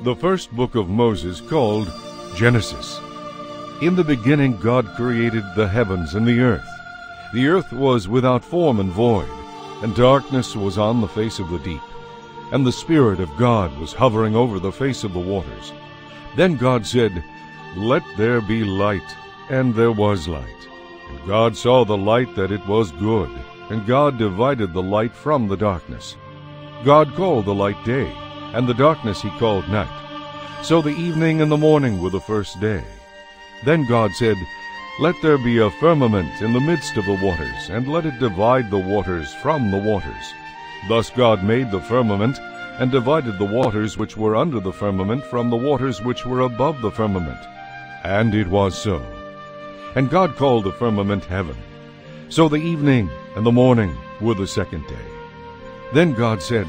The first book of Moses, called Genesis. In the beginning God created the heavens and the earth. The earth was without form and void, and darkness was on the face of the deep. And the Spirit of God was hovering over the face of the waters. Then God said, "Let there be light," and there was light. And God saw the light that it was good, and God divided the light from the darkness. God called the light day, and the darkness he called night. So the evening and the morning were the first day. Then God said, "Let there be a firmament in the midst of the waters, and let it divide the waters from the waters." Thus God made the firmament, and divided the waters which were under the firmament from the waters which were above the firmament. And it was so. And God called the firmament heaven. So the evening and the morning were the second day. Then God said,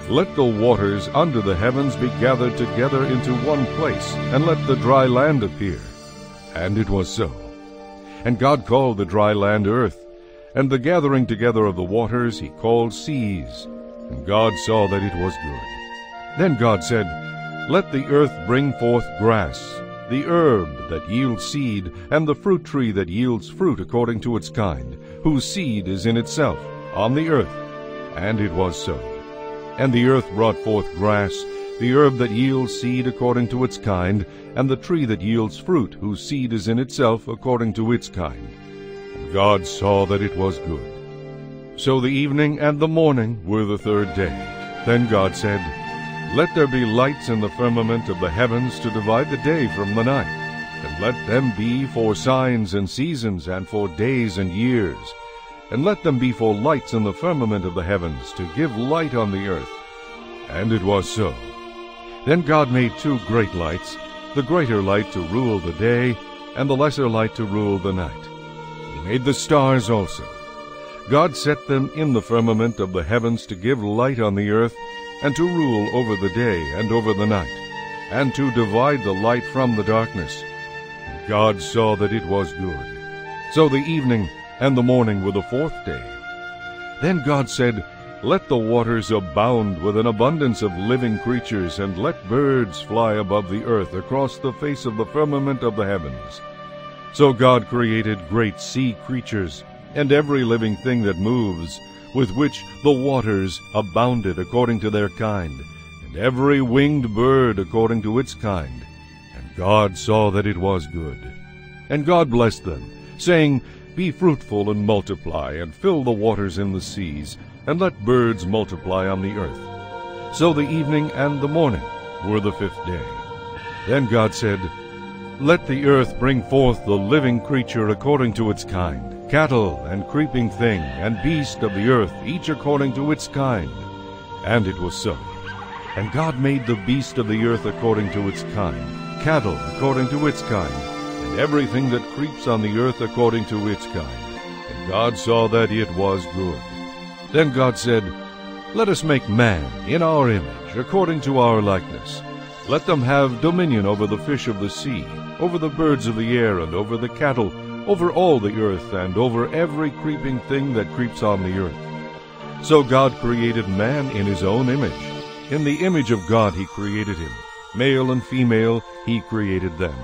"Let the waters under the heavens be gathered together into one place, and let the dry land appear." And it was so. And God called the dry land earth, and the gathering together of the waters he called seas. And God saw that it was good. Then God said, "Let the earth bring forth grass, the herb that yields seed, and the fruit tree that yields fruit according to its kind, whose seed is in itself, on the earth." And it was so. And the earth brought forth grass, the herb that yields seed according to its kind, and the tree that yields fruit, whose seed is in itself according to its kind. And God saw that it was good. So the evening and the morning were the third day. Then God said, "Let there be lights in the firmament of the heavens to divide the day from the night, and let them be for signs and seasons, and for days and years. And let them be for lights in the firmament of the heavens, to give light on the earth." And it was so. Then God made two great lights, the greater light to rule the day, and the lesser light to rule the night. He made the stars also. God set them in the firmament of the heavens to give light on the earth, and to rule over the day and over the night, and to divide the light from the darkness. And God saw that it was good. So the evening and the morning were the fourth day. Then God said, "Let the waters abound with an abundance of living creatures, and let birds fly above the earth across the face of the firmament of the heavens." So God created great sea creatures, and every living thing that moves, with which the waters abounded according to their kind, and every winged bird according to its kind. And God saw that it was good. And God blessed them, saying, "Be fruitful and multiply, and fill the waters in the seas, and let birds multiply on the earth." So the evening and the morning were the fifth day. Then God said, "Let the earth bring forth the living creature according to its kind, cattle and creeping thing, and beast of the earth, each according to its kind." And it was so. And God made the beast of the earth according to its kind, cattle according to its kind, and everything that creeps on the earth according to its kind. And God saw that it was good. Then God said, "Let us make man in our image, according to our likeness. Let them have dominion over the fish of the sea, over the birds of the air, and over the cattle, over all the earth, and over every creeping thing that creeps on the earth." So God created man in his own image. In the image of God he created him. Male and female he created them.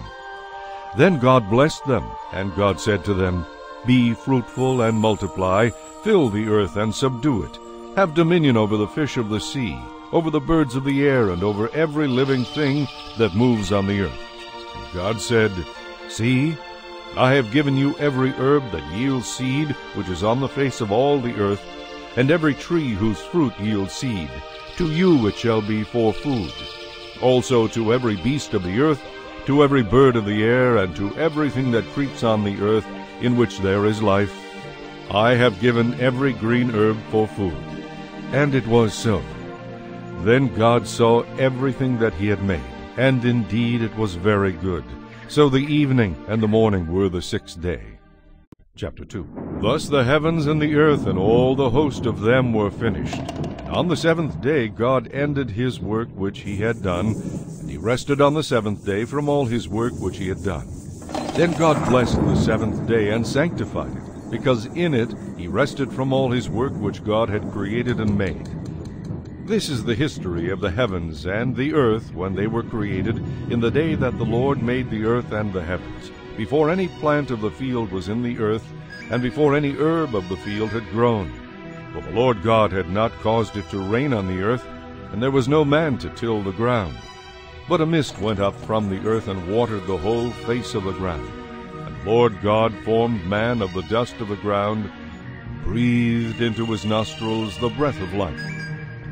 Then God blessed them, and God said to them, "Be fruitful and multiply, fill the earth and subdue it. Have dominion over the fish of the sea, over the birds of the air, and over every living thing that moves on the earth." And God said, "See, I have given you every herb that yields seed, which is on the face of all the earth, and every tree whose fruit yields seed. To you it shall be for food. Also to every beast of the earth, to every bird of the air, and to everything that creeps on the earth, in which there is life, I have given every green herb for food." And it was so. Then God saw everything that he had made, and indeed it was very good. So the evening and the morning were the sixth day. Chapter 2. Thus the heavens and the earth and all the host of them were finished. On the seventh day God ended his work which he had done, and he rested on the seventh day from all his work which he had done. Then God blessed the seventh day and sanctified it, because in it he rested from all his work which God had created and made. This is the history of the heavens and the earth when they were created, in the day that the Lord made the earth and the heavens, before any plant of the field was in the earth, and before any herb of the field had grown. For the Lord God had not caused it to rain on the earth, and there was no man to till the ground. But a mist went up from the earth and watered the whole face of the ground. And the Lord God formed man of the dust of the ground, and breathed into his nostrils the breath of life.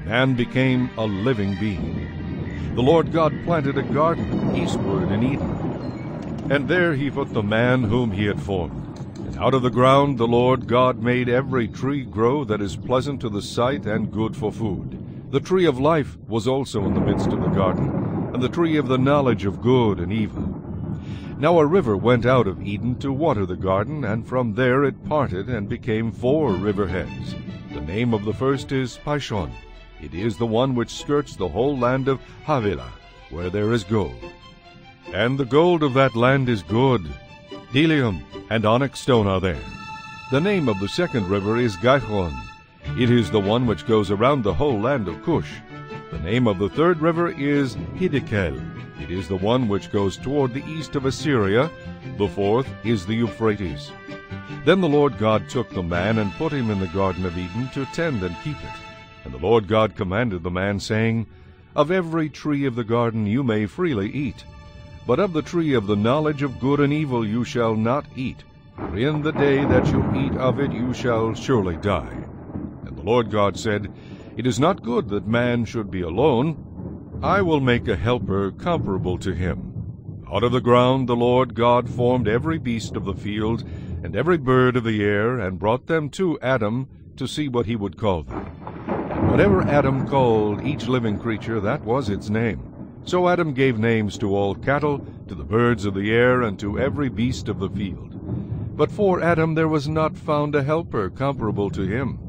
Man became a living being. The Lord God planted a garden eastward in Eden, and there he put the man whom he had formed. And out of the ground the Lord God made every tree grow that is pleasant to the sight and good for food. The tree of life was also in the midst of the garden, and the tree of the knowledge of good and evil. Now a river went out of Eden to water the garden, and from there it parted and became 4 river heads. The name of the first is Pishon. It is the one which skirts the whole land of Havilah, where there is gold. And the gold of that land is good. Bdellium and onyx stone are there. The name of the second river is Gihon. It is the one which goes around the whole land of Cush. The name of the third river is Hiddekel. It is the one which goes toward the east of Assyria. The fourth is the Euphrates. Then the Lord God took the man and put him in the Garden of Eden to tend and keep it. And the Lord God commanded the man, saying, Of every tree of the garden you may freely eat, but of the tree of the knowledge of good and evil you shall not eat, for in the day that you eat of it you shall surely die. And the Lord God said, It is not good that man should be alone. I will make a helper comparable to him. Out of the ground the Lord God formed every beast of the field, and every bird of the air, and brought them to Adam to see what he would call them. And whatever Adam called each living creature, that was its name. So Adam gave names to all cattle, to the birds of the air, and to every beast of the field. But for Adam there was not found a helper comparable to him.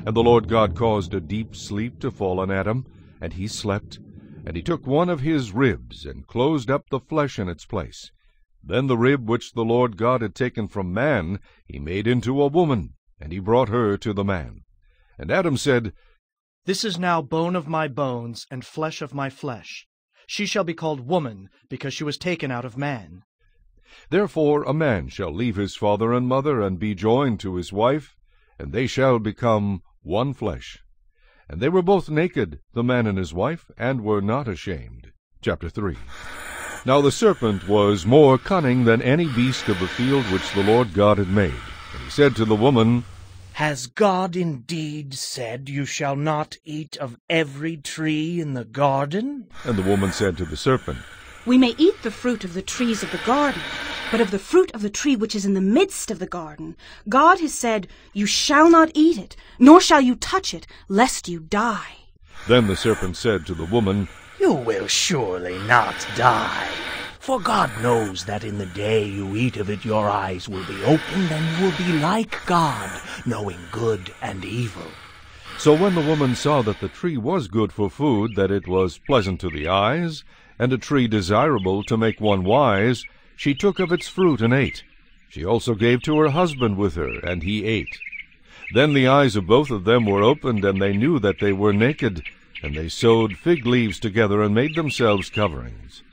And the Lord God caused a deep sleep to fall on Adam, and he slept. And he took one of his ribs, and closed up the flesh in its place. Then the rib which the Lord God had taken from man he made into a woman, and he brought her to the man. And Adam said, This is now bone of my bones, and flesh of my flesh. She shall be called woman, because she was taken out of man. Therefore a man shall leave his father and mother, and be joined to his wife, and they shall become one flesh. And they were both naked, the man and his wife, and were not ashamed. Chapter 3. Now the serpent was more cunning than any beast of the field which the Lord God had made. And he said to the woman, Has God indeed said, You shall not eat of every tree in the garden? And the woman said to the serpent, We may eat the fruit of the trees of the garden, but of the fruit of the tree which is in the midst of the garden, God has said, You shall not eat it, nor shall you touch it, lest you die. Then the serpent said to the woman, You will surely not die. For God knows that in the day you eat of it your eyes will be opened, and you will be like God, knowing good and evil. So when the woman saw that the tree was good for food, that it was pleasant to the eyes, and a tree desirable to make one wise, she took of its fruit and ate. She also gave to her husband with her, and he ate. Then the eyes of both of them were opened, and they knew that they were naked, and they sewed fig leaves together and made themselves coverings.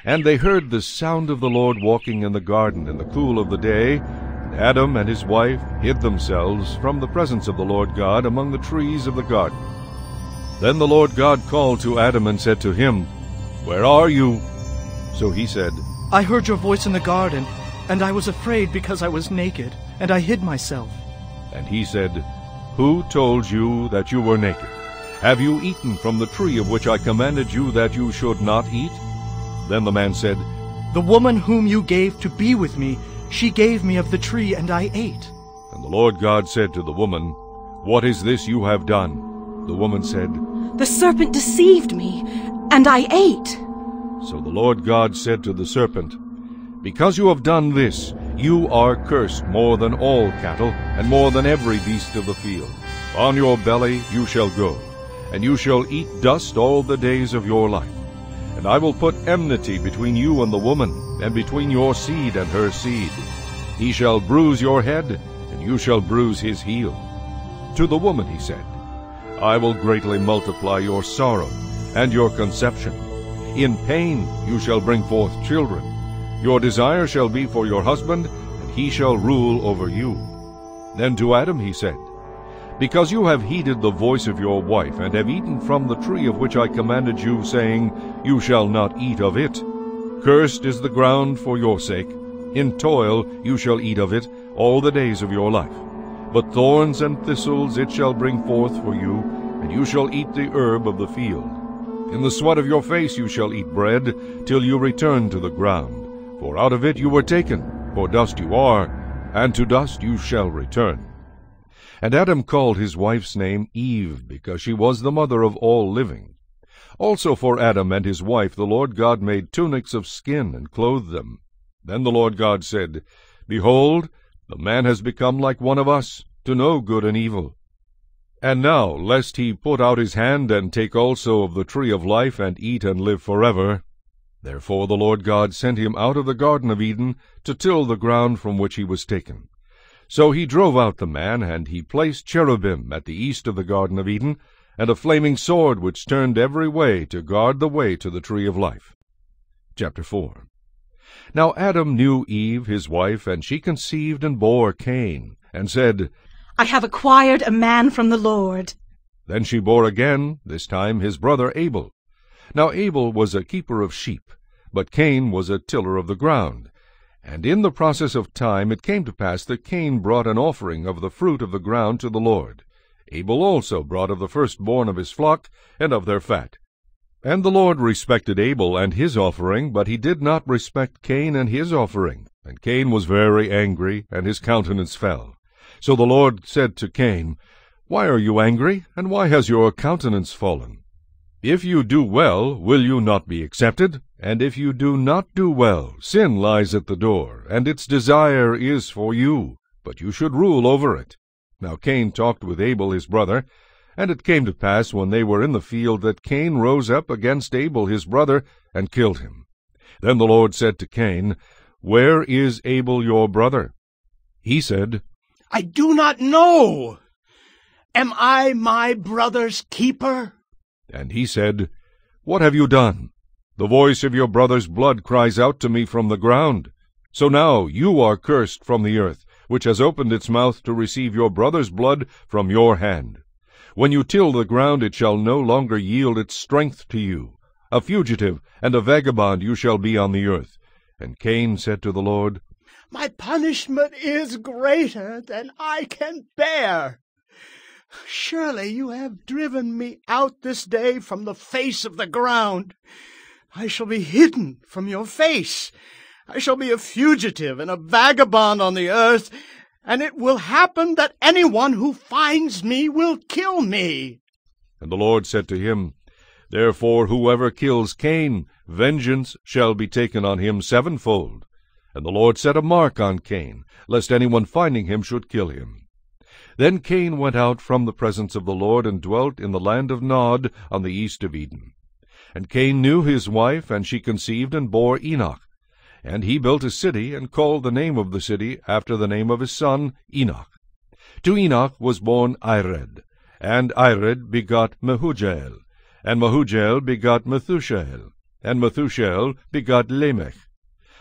And they heard the sound of the Lord walking in the garden in the cool of the day. And Adam and his wife hid themselves from the presence of the Lord God among the trees of the garden. Then the Lord God called to Adam and said to him, Where are you? So he said, I heard your voice in the garden, and I was afraid because I was naked, and I hid myself. And he said, Who told you that you were naked? Have you eaten from the tree of which I commanded you that you should not eat? Then the man said, The woman whom you gave to be with me, she gave me of the tree, and I ate. And the Lord God said to the woman, What is this you have done? The woman said, The serpent deceived me, and I ate. So the Lord God said to the serpent, Because you have done this, you are cursed more than all cattle, and more than every beast of the field. On your belly you shall go, and you shall eat dust all the days of your life. And I will put enmity between you and the woman, and between your seed and her seed. He shall bruise your head, and you shall bruise his heel. To the woman he said, I will greatly multiply your sorrow and your conception. In pain you shall bring forth children. Your desire shall be for your husband, and he shall rule over you. Then to Adam he said, Because you have heeded the voice of your wife, and have eaten from the tree of which I commanded you, saying, You shall not eat of it. Cursed is the ground for your sake. In toil you shall eat of it all the days of your life. But thorns and thistles it shall bring forth for you, and you shall eat the herb of the field. In the sweat of your face you shall eat bread, till you return to the ground. For out of it you were taken, for dust you are, and to dust you shall return. And Adam called his wife's name Eve, because she was the mother of all living. Also for Adam and his wife the Lord God made tunics of skin, and clothed them. Then the Lord God said, Behold, the man has become like one of us, to know good and evil. And now, lest he put out his hand, and take also of the tree of life, and eat and live forever. Therefore the Lord God sent him out of the Garden of Eden, to till the ground from which he was taken. So he drove out the man, and he placed cherubim at the east of the Garden of Eden, and a flaming sword which turned every way to guard the way to the tree of life. Chapter 4. Now Adam knew Eve his wife, and she conceived and bore Cain, and said, I have acquired a man from the Lord. Then she bore again, this time his brother Abel. Now Abel was a keeper of sheep, but Cain was a tiller of the ground. And in the process of time it came to pass that Cain brought an offering of the fruit of the ground to the Lord. Abel also brought of the firstborn of his flock, and of their fat. And the Lord respected Abel and his offering, but he did not respect Cain and his offering. And Cain was very angry, and his countenance fell. So the Lord said to Cain, Why are you angry, and why has your countenance fallen? If you do well, will you not be accepted? And if you do not do well, sin lies at the door, and its desire is for you, but you should rule over it. Now Cain talked with Abel his brother, and it came to pass when they were in the field that Cain rose up against Abel his brother, and killed him. Then the Lord said to Cain, Where is Abel your brother? He said, I do not know. Am I my brother's keeper? And he said, What have you done? The voice of your brother's blood cries out to me from the ground. So now you are cursed from the earth, which has opened its mouth to receive your brother's blood from your hand. When you till the ground, it shall no longer yield its strength to you. A fugitive and a vagabond you shall be on the earth. And Cain said to the Lord, My punishment is greater than I can bear. Surely you have driven me out this day from the face of the ground. I shall be hidden from your face. I shall be a fugitive and a vagabond on the earth, and it will happen that anyone who finds me will kill me. And the Lord said to him, Therefore whoever kills Cain, vengeance shall be taken on him sevenfold. And the Lord set a mark on Cain, lest anyone finding him should kill him. Then Cain went out from the presence of the Lord, and dwelt in the land of Nod on the east of Eden. And Cain knew his wife, and she conceived and bore Enoch. And he built a city, and called the name of the city after the name of his son Enoch. To Enoch was born Ired, and Ired begot Mehujael, and Mehujael begot Methushael, and Methushael begot Lamech.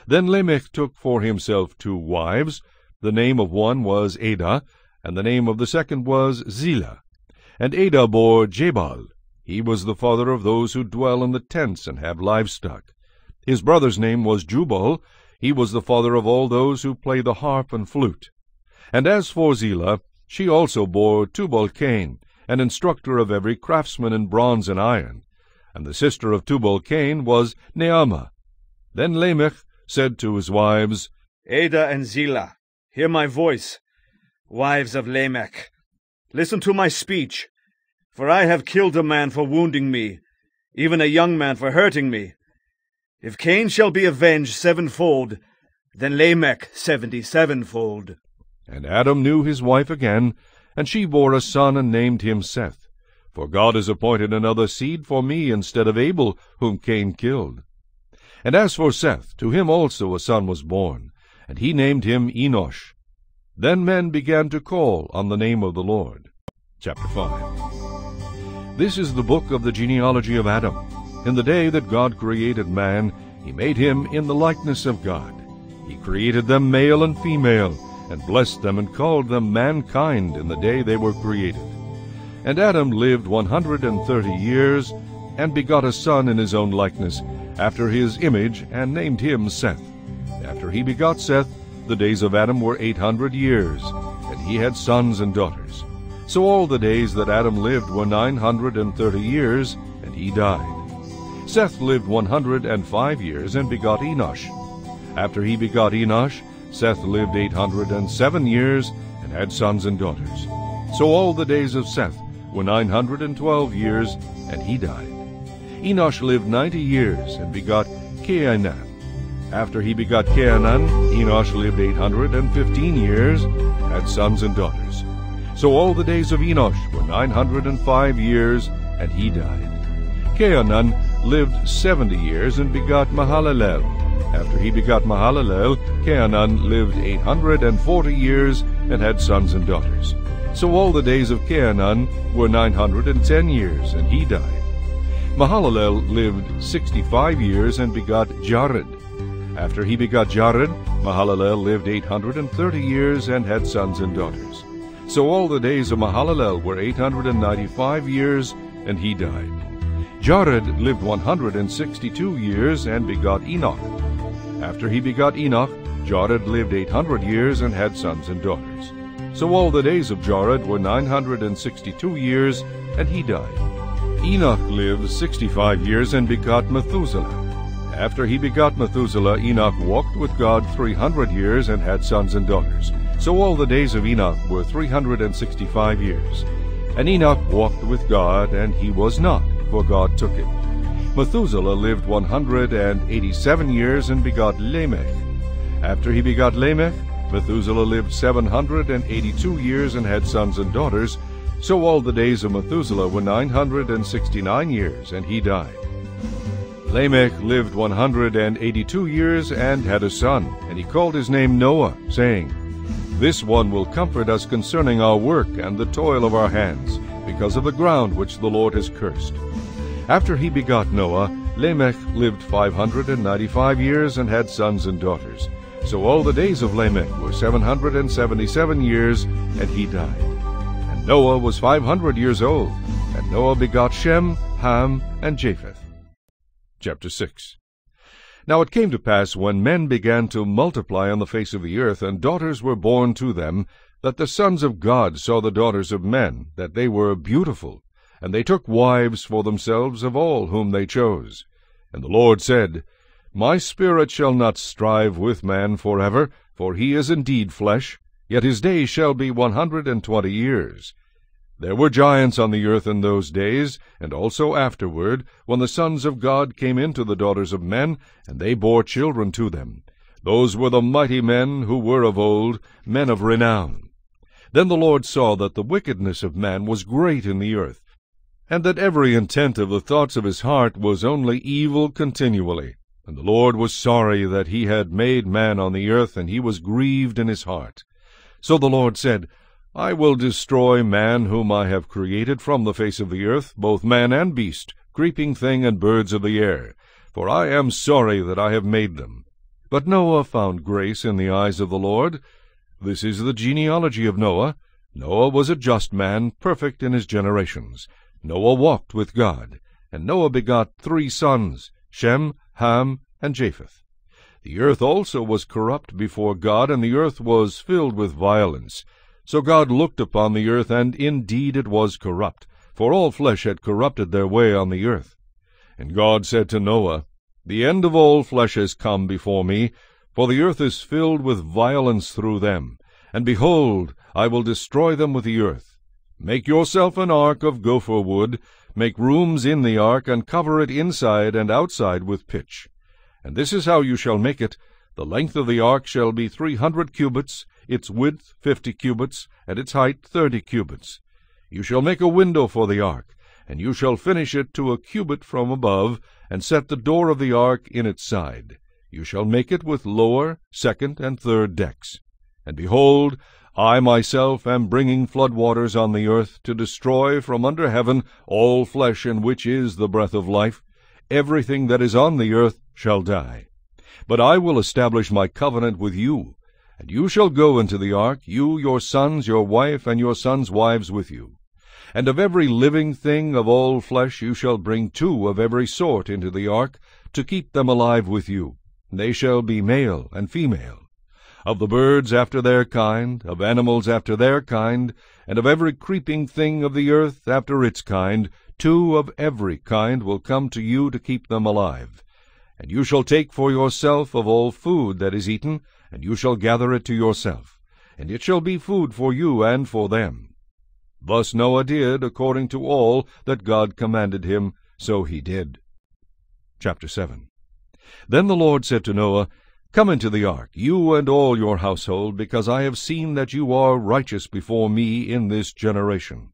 Then Lamech took for himself 2 wives. The name of one was Adah, and the name of the second was Zillah. And Adah bore Jabal. He was the father of those who dwell in the tents and have livestock. His brother's name was Jubal. He was the father of all those who play the harp and flute. And as for Zillah, she also bore Tubal-Cain, an instructor of every craftsman in bronze and iron. And the sister of Tubal-Cain was Naamah. Then Lamech said to his wives, Adah and Zillah, hear my voice. Wives of Lamech, listen to my speech. For I have killed a man for wounding me, even a young man for hurting me. If Cain shall be avenged sevenfold, then Lamech 77-fold. And Adam knew his wife again, and she bore a son, and named him Seth. For God has appointed another seed for me instead of Abel, whom Cain killed. And as for Seth, to him also a son was born, and he named him Enosh. Then men began to call on the name of the Lord. Chapter 5. This is the book of the genealogy of Adam. In the day that God created man, he made him in the likeness of God. He created them male and female, and blessed them and called them mankind in the day they were created. And Adam lived 130 years, and begot a son in his own likeness, after his image, and named him Seth. After he begot Seth, the days of Adam were 800 years, and he had sons and daughters. So all the days that Adam lived were 930 years, and he died. Seth lived 105 years, and begot Enosh. After he begot Enosh, Seth lived 807 years, and had sons and daughters. So all the days of Seth were 912 years, and he died. Enosh lived 90 years, and begot Cainan. After he begot Cainan, Enosh lived 815 years, and had sons and daughters. So all the days of Enosh were 905 years, and he died. Cainan lived 70 years, and begot Mahalalel. After he begot Mahalalel, Cainan lived 840 years, and had sons and daughters. So all the days of Cainan were 910 years, and he died. Mahalalel lived 65 years, and begot Jared. After he begot Jared, Mahalalel lived 830 years, and had sons and daughters. So all the days of Mahalalel were 895 years, and he died. Jared lived 162 years, and begot Enoch. After he begot Enoch, Jared lived 800 years, and had sons and daughters. So all the days of Jared were 962 years, and he died. Enoch lived 65 years, and begot Methuselah. After he begot Methuselah, Enoch walked with God 300 years, and had sons and daughters. So all the days of Enoch were 365 years. And Enoch walked with God, and he was not, for God took him. Methuselah lived 187 years, and begot Lamech. After he begot Lamech, Methuselah lived 782 years, and had sons and daughters. So all the days of Methuselah were 969 years, and he died. Lamech lived 182 years, and had a son, and he called his name Noah, saying, This one will comfort us concerning our work and the toil of our hands, because of the ground which the Lord has cursed. After he begot Noah, Lamech lived 595 years, and had sons and daughters. So all the days of Lamech were 777 years, and he died. And Noah was 500 years old, and Noah begot Shem, Ham, and Japheth. Chapter 6. Now it came to pass, when men began to multiply on the face of the earth, and daughters were born to them, that the sons of God saw the daughters of men, that they were beautiful, and they took wives for themselves of all whom they chose. And the Lord said, My spirit shall not strive with man forever, for he is indeed flesh, yet his days shall be 120 years. There were giants on the earth in those days, and also afterward, when the sons of God came into the daughters of men, and they bore children to them. Those were the mighty men who were of old, men of renown. Then the Lord saw that the wickedness of man was great in the earth, and that every intent of the thoughts of his heart was only evil continually. And the Lord was sorry that he had made man on the earth, and he was grieved in his heart. So the Lord said, I will destroy man whom I have created from the face of the earth, both man and beast, creeping thing and birds of the air, for I am sorry that I have made them. But Noah found grace in the eyes of the Lord. This is the genealogy of Noah. Noah was a just man, perfect in his generations. Noah walked with God, and Noah begot 3 sons, Shem, Ham, and Japheth. The earth also was corrupt before God, and the earth was filled with violence. So God looked upon the earth, and indeed it was corrupt, for all flesh had corrupted their way on the earth. And God said to Noah, The end of all flesh has come before me, for the earth is filled with violence through them. And behold, I will destroy them with the earth. Make yourself an ark of gopher wood, make rooms in the ark, and cover it inside and outside with pitch. And this is how you shall make it. The length of the ark shall be 300 cubits, its width 50 cubits, and its height 30 cubits. You shall make a window for the ark, and you shall finish it to a cubit from above, and set the door of the ark in its side. You shall make it with lower, second, and third decks. And behold, I myself am bringing flood waters on the earth to destroy from under heaven all flesh in which is the breath of life. Everything that is on the earth shall die. But I will establish my covenant with you, and you shall go into the ark, you, your sons, your wife, and your sons' wives with you. And of every living thing of all flesh you shall bring 2 of every sort into the ark, to keep them alive with you. They shall be male and female. Of the birds after their kind, of animals after their kind, and of every creeping thing of the earth after its kind, 2 of every kind will come to you to keep them alive. And you shall take for yourself of all food that is eaten, and you shall gather it to yourself, and it shall be food for you and for them. Thus Noah did according to all that God commanded him, so he did. Chapter 7. Then the Lord said to Noah, Come into the ark, you and all your household, because I have seen that you are righteous before me in this generation.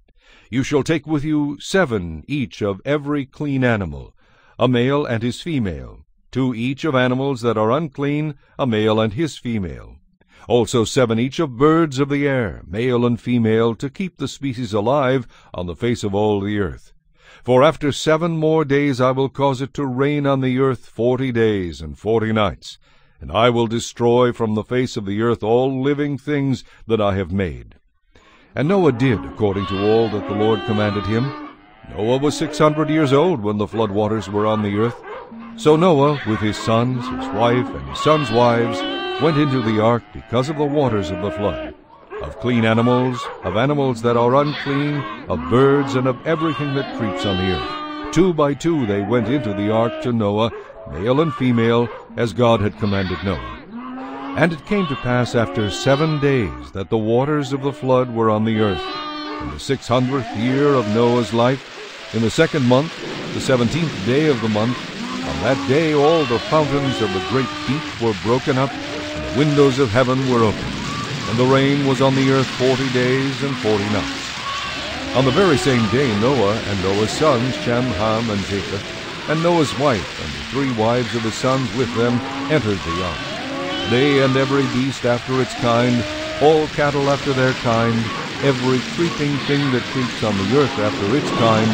You shall take with you 7 each of every clean animal, a male and his female, 2 each of animals that are unclean, a male and his female. Also 7 each of birds of the air, male and female, to keep the species alive on the face of all the earth. For after 7 more days I will cause it to rain on the earth 40 days and 40 nights, and I will destroy from the face of the earth all living things that I have made. And Noah did according to all that the Lord commanded him. Noah was 600 years old when the flood waters were on the earth. So Noah, with his sons, his wife, and his sons' wives, went into the ark because of the waters of the flood, of clean animals, of animals that are unclean, of birds, and of everything that creeps on the earth. 2 by 2 they went into the ark to Noah, male and female, as God had commanded Noah. And it came to pass after 7 days that the waters of the flood were on the earth. In the 600th year of Noah's life, in the 2nd month, the 17th day of the month, on that day all the fountains of the great deep were broken up, and the windows of heaven were opened. And the rain was on the earth 40 days and 40 nights. On the very same day Noah and Noah's sons, Shem, Ham, and Japheth, and Noah's wife and the 3 wives of his sons with them entered the ark. They and every beast after its kind, all cattle after their kind, every creeping thing that creeps on the earth after its kind,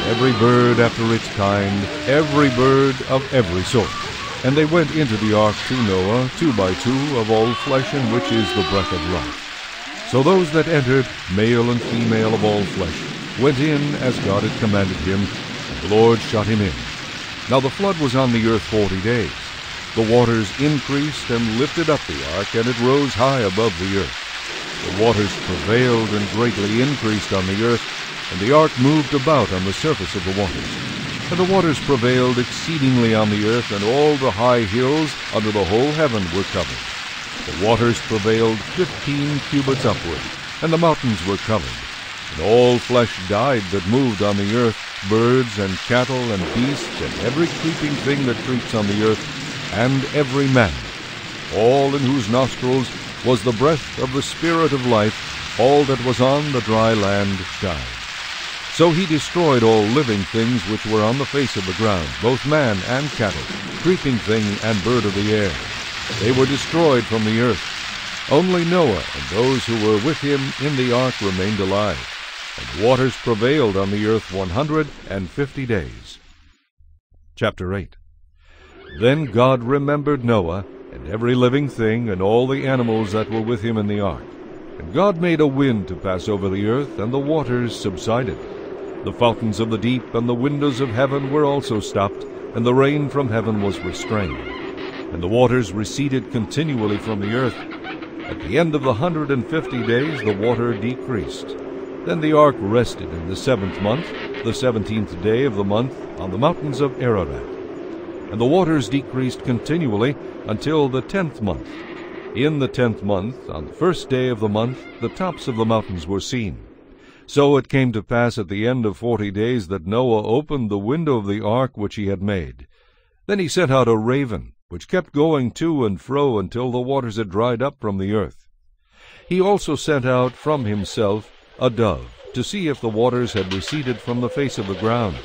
every bird after its kind, every bird of every sort. And they went into the ark to Noah, 2 by 2 of all flesh in which is the breath of life. So those that entered, male and female of all flesh, went in as God had commanded him, and the Lord shut him in. Now the flood was on the earth 40 days. The waters increased and lifted up the ark, and it rose high above the earth. The waters prevailed and greatly increased on the earth, and the ark moved about on the surface of the waters. And the waters prevailed exceedingly on the earth, and all the high hills under the whole heaven were covered. The waters prevailed 15 cubits upward, and the mountains were covered. And all flesh died that moved on the earth, birds and cattle and beasts, and every creeping thing that creeps on the earth, and every man, all in whose nostrils was the breath of the Spirit of life, all that was on the dry land died. So he destroyed all living things which were on the face of the ground, both man and cattle, creeping thing and bird of the air. They were destroyed from the earth. Only Noah and those who were with him in the ark remained alive, and the waters prevailed on the earth 150 days. Chapter 8. Then God remembered Noah, and every living thing, and all the animals that were with him in the ark. And God made a wind to pass over the earth, and the waters subsided. The fountains of the deep and the windows of heaven were also stopped, and the rain from heaven was restrained. And the waters receded continually from the earth. At the end of the 150 days the water decreased. Then the ark rested in the 7th month, the 17th day of the month, on the mountains of Ararat. And the waters decreased continually until the 10th month. In the 10th month, on the 1st day of the month, the tops of the mountains were seen. So it came to pass at the end of 40 days that Noah opened the window of the ark which he had made. Then he sent out a raven, which kept going to and fro until the waters had dried up from the earth. He also sent out from himself a dove, to see if the waters had receded from the face of the ground.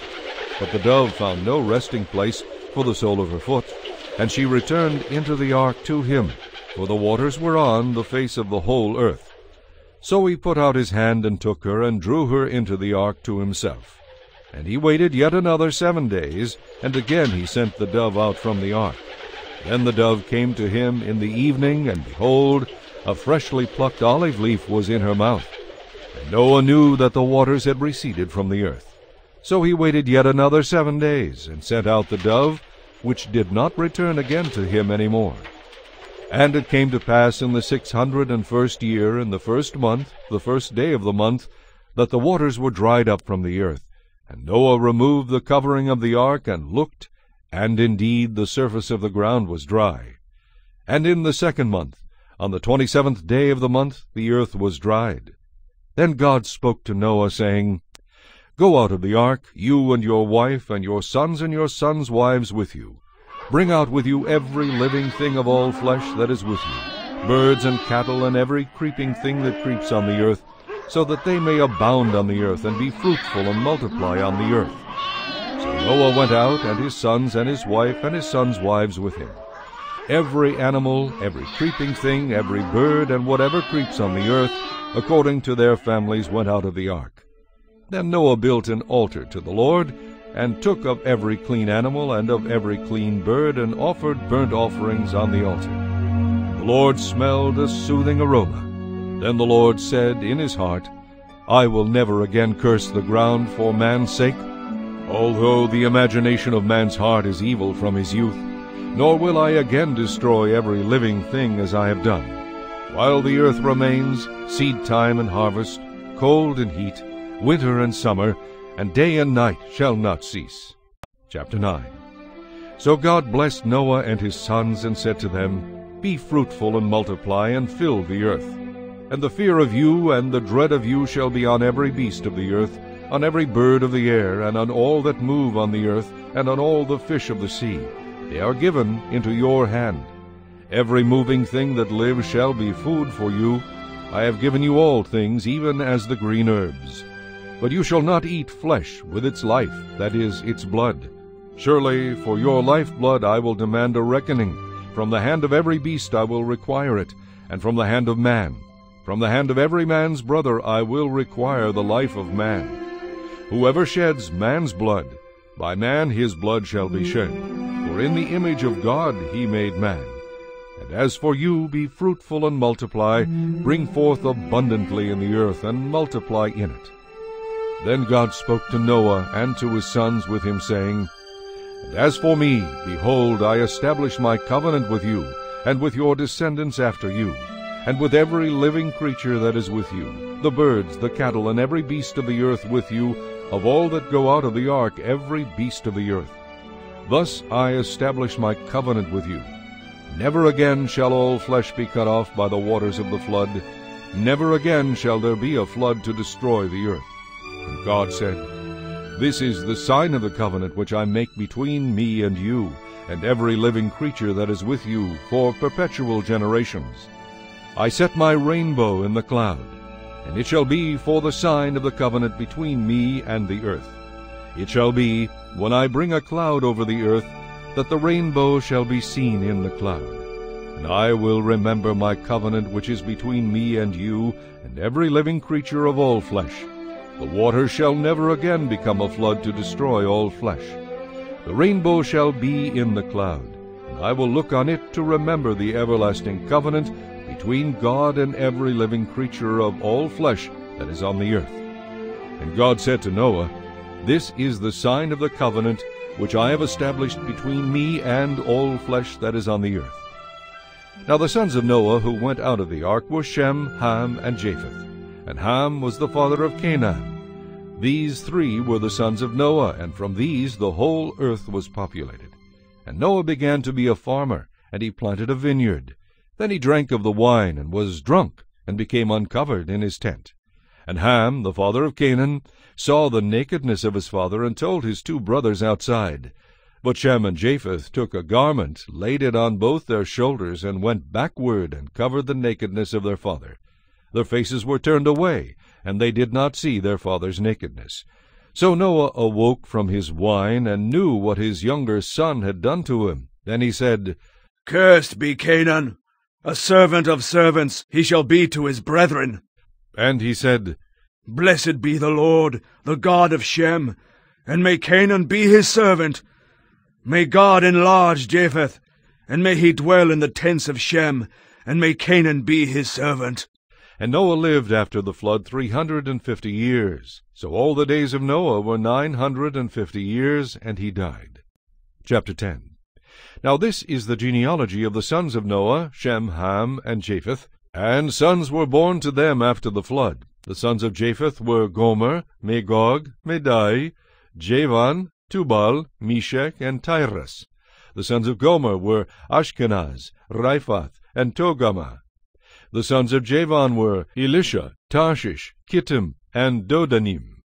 But the dove found no resting place for the sole of her foot, and she returned into the ark to him, for the waters were on the face of the whole earth. So he put out his hand and took her, and drew her into the ark to himself. And he waited yet another 7 days, and again he sent the dove out from the ark. Then the dove came to him in the evening, and behold, a freshly plucked olive leaf was in her mouth. And Noah knew that the waters had receded from the earth. So he waited yet another 7 days, and sent out the dove, which did not return again to him any more. And it came to pass in the 601st year, in the 1st month, the 1st day of the month, that the waters were dried up from the earth. And Noah removed the covering of the ark, and looked, and indeed the surface of the ground was dry. And in the 2nd month, on the 27th day of the month, the earth was dried. Then God spoke to Noah, saying, Go out of the ark, you and your wife, and your sons and your sons' wives with you. Bring out with you every living thing of all flesh that is with you, birds and cattle, and every creeping thing that creeps on the earth, so that they may abound on the earth, and be fruitful, and multiply on the earth. So Noah went out, and his sons and his wife, and his sons' wives with him. Every animal, every creeping thing, every bird, and whatever creeps on the earth, according to their families, went out of the ark. Then Noah built an altar to the Lord, and took of every clean animal and of every clean bird, and offered burnt offerings on the altar. The Lord smelled a soothing aroma. Then the Lord said in his heart, I will never again curse the ground for man's sake, although the imagination of man's heart is evil from his youth, nor will I again destroy every living thing as I have done. While the earth remains, seed time and harvest, cold and heat, winter and summer, and day and night shall not cease. Chapter 9. So God blessed Noah and his sons, and said to them, Be fruitful and multiply, and fill the earth. And the fear of you and the dread of you shall be on every beast of the earth, on every bird of the air, and on all that move on the earth, and on all the fish of the sea. They are given into your hand. Every moving thing that lives shall be food for you. I have given you all things, even as the green herbs. But you shall not eat flesh with its life, that is, its blood. Surely for your lifeblood I will demand a reckoning. From the hand of every beast I will require it, and from the hand of man. From the hand of every man's brother I will require the life of man. Whoever sheds man's blood, by man his blood shall be shed. For in the image of God he made man. And as for you, be fruitful and multiply, bring forth abundantly in the earth, and multiply in it. Then God spoke to Noah and to his sons with him, saying, And as for me, behold, I establish my covenant with you, and with your descendants after you, and with every living creature that is with you, the birds, the cattle, and every beast of the earth with you, of all that go out of the ark, every beast of the earth. Thus I establish my covenant with you. Never again shall all flesh be cut off by the waters of the flood. Never again shall there be a flood to destroy the earth. And God said, This is the sign of the covenant which I make between me and you, and every living creature that is with you, for perpetual generations. I set my rainbow in the cloud, and it shall be for the sign of the covenant between me and the earth. It shall be, when I bring a cloud over the earth, that the rainbow shall be seen in the cloud. And I will remember my covenant which is between me and you, and every living creature of all flesh. The waters shall never again become a flood to destroy all flesh. The rainbow shall be in the cloud, and I will look on it to remember the everlasting covenant between God and every living creature of all flesh that is on the earth. And God said to Noah, This is the sign of the covenant which I have established between me and all flesh that is on the earth. Now the sons of Noah who went out of the ark were Shem, Ham, and Japheth. And Ham was the father of Canaan. These three were the sons of Noah, and from these the whole earth was populated. And Noah began to be a farmer, and he planted a vineyard. Then he drank of the wine, and was drunk, and became uncovered in his tent. And Ham, the father of Canaan, saw the nakedness of his father, and told his two brothers outside. But Shem and Japheth took a garment, laid it on both their shoulders, and went backward, and covered the nakedness of their father. Their faces were turned away, and they did not see their father's nakedness. So Noah awoke from his wine, and knew what his younger son had done to him. Then he said, Cursed be Canaan! A servant of servants he shall be to his brethren. And he said, Blessed be the Lord, the God of Shem, and may Canaan be his servant. May God enlarge Japheth, and may he dwell in the tents of Shem, and may Canaan be his servant. And Noah lived after the flood 350 years. So all the days of Noah were 950 years, and he died. Chapter 10. Now this is the genealogy of the sons of Noah, Shem, Ham, and Japheth. And sons were born to them after the flood. The sons of Japheth were Gomer, Magog, Madai, Javan, Tubal, Meshech, and Tyrus. The sons of Gomer were Ashkenaz, Riphath, and Togarmah. The sons of Javan were Elisha, Tarshish, Kittim, and Dodanim.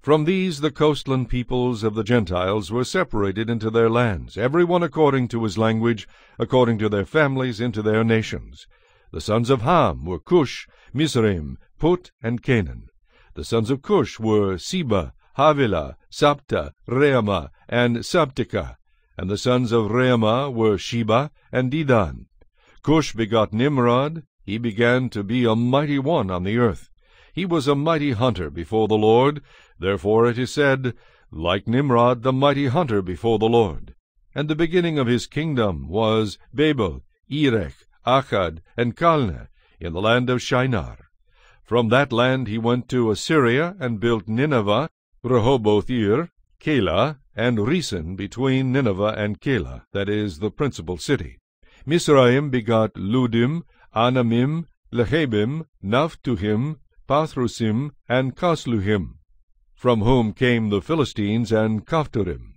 From these the coastland peoples of the Gentiles were separated into their lands, every one according to his language, according to their families, into their nations. The sons of Ham were Cush, Mizraim, Put, and Canaan. The sons of Cush were Seba, Havilah, Sabta, Reamah, and Sabteka. And the sons of Reamah were Sheba and Dedan. Cush begot Nimrod. He began to be a mighty one on the earth. He was a mighty hunter before the Lord. Therefore it is said, like Nimrod, the mighty hunter before the Lord. And the beginning of his kingdom was Babel, Erech, Akkad, and Calneh, in the land of Shinar. From that land he went to Assyria, and built Nineveh, Rehoboth-ir, Calah, and Resen between Nineveh and Calah, that is, the principal city. Mizraim begot Ludim, Anamim, Lehabim, Naphtuhim, Pathrusim, and Casluhim, from whom came the Philistines and Caphtorim.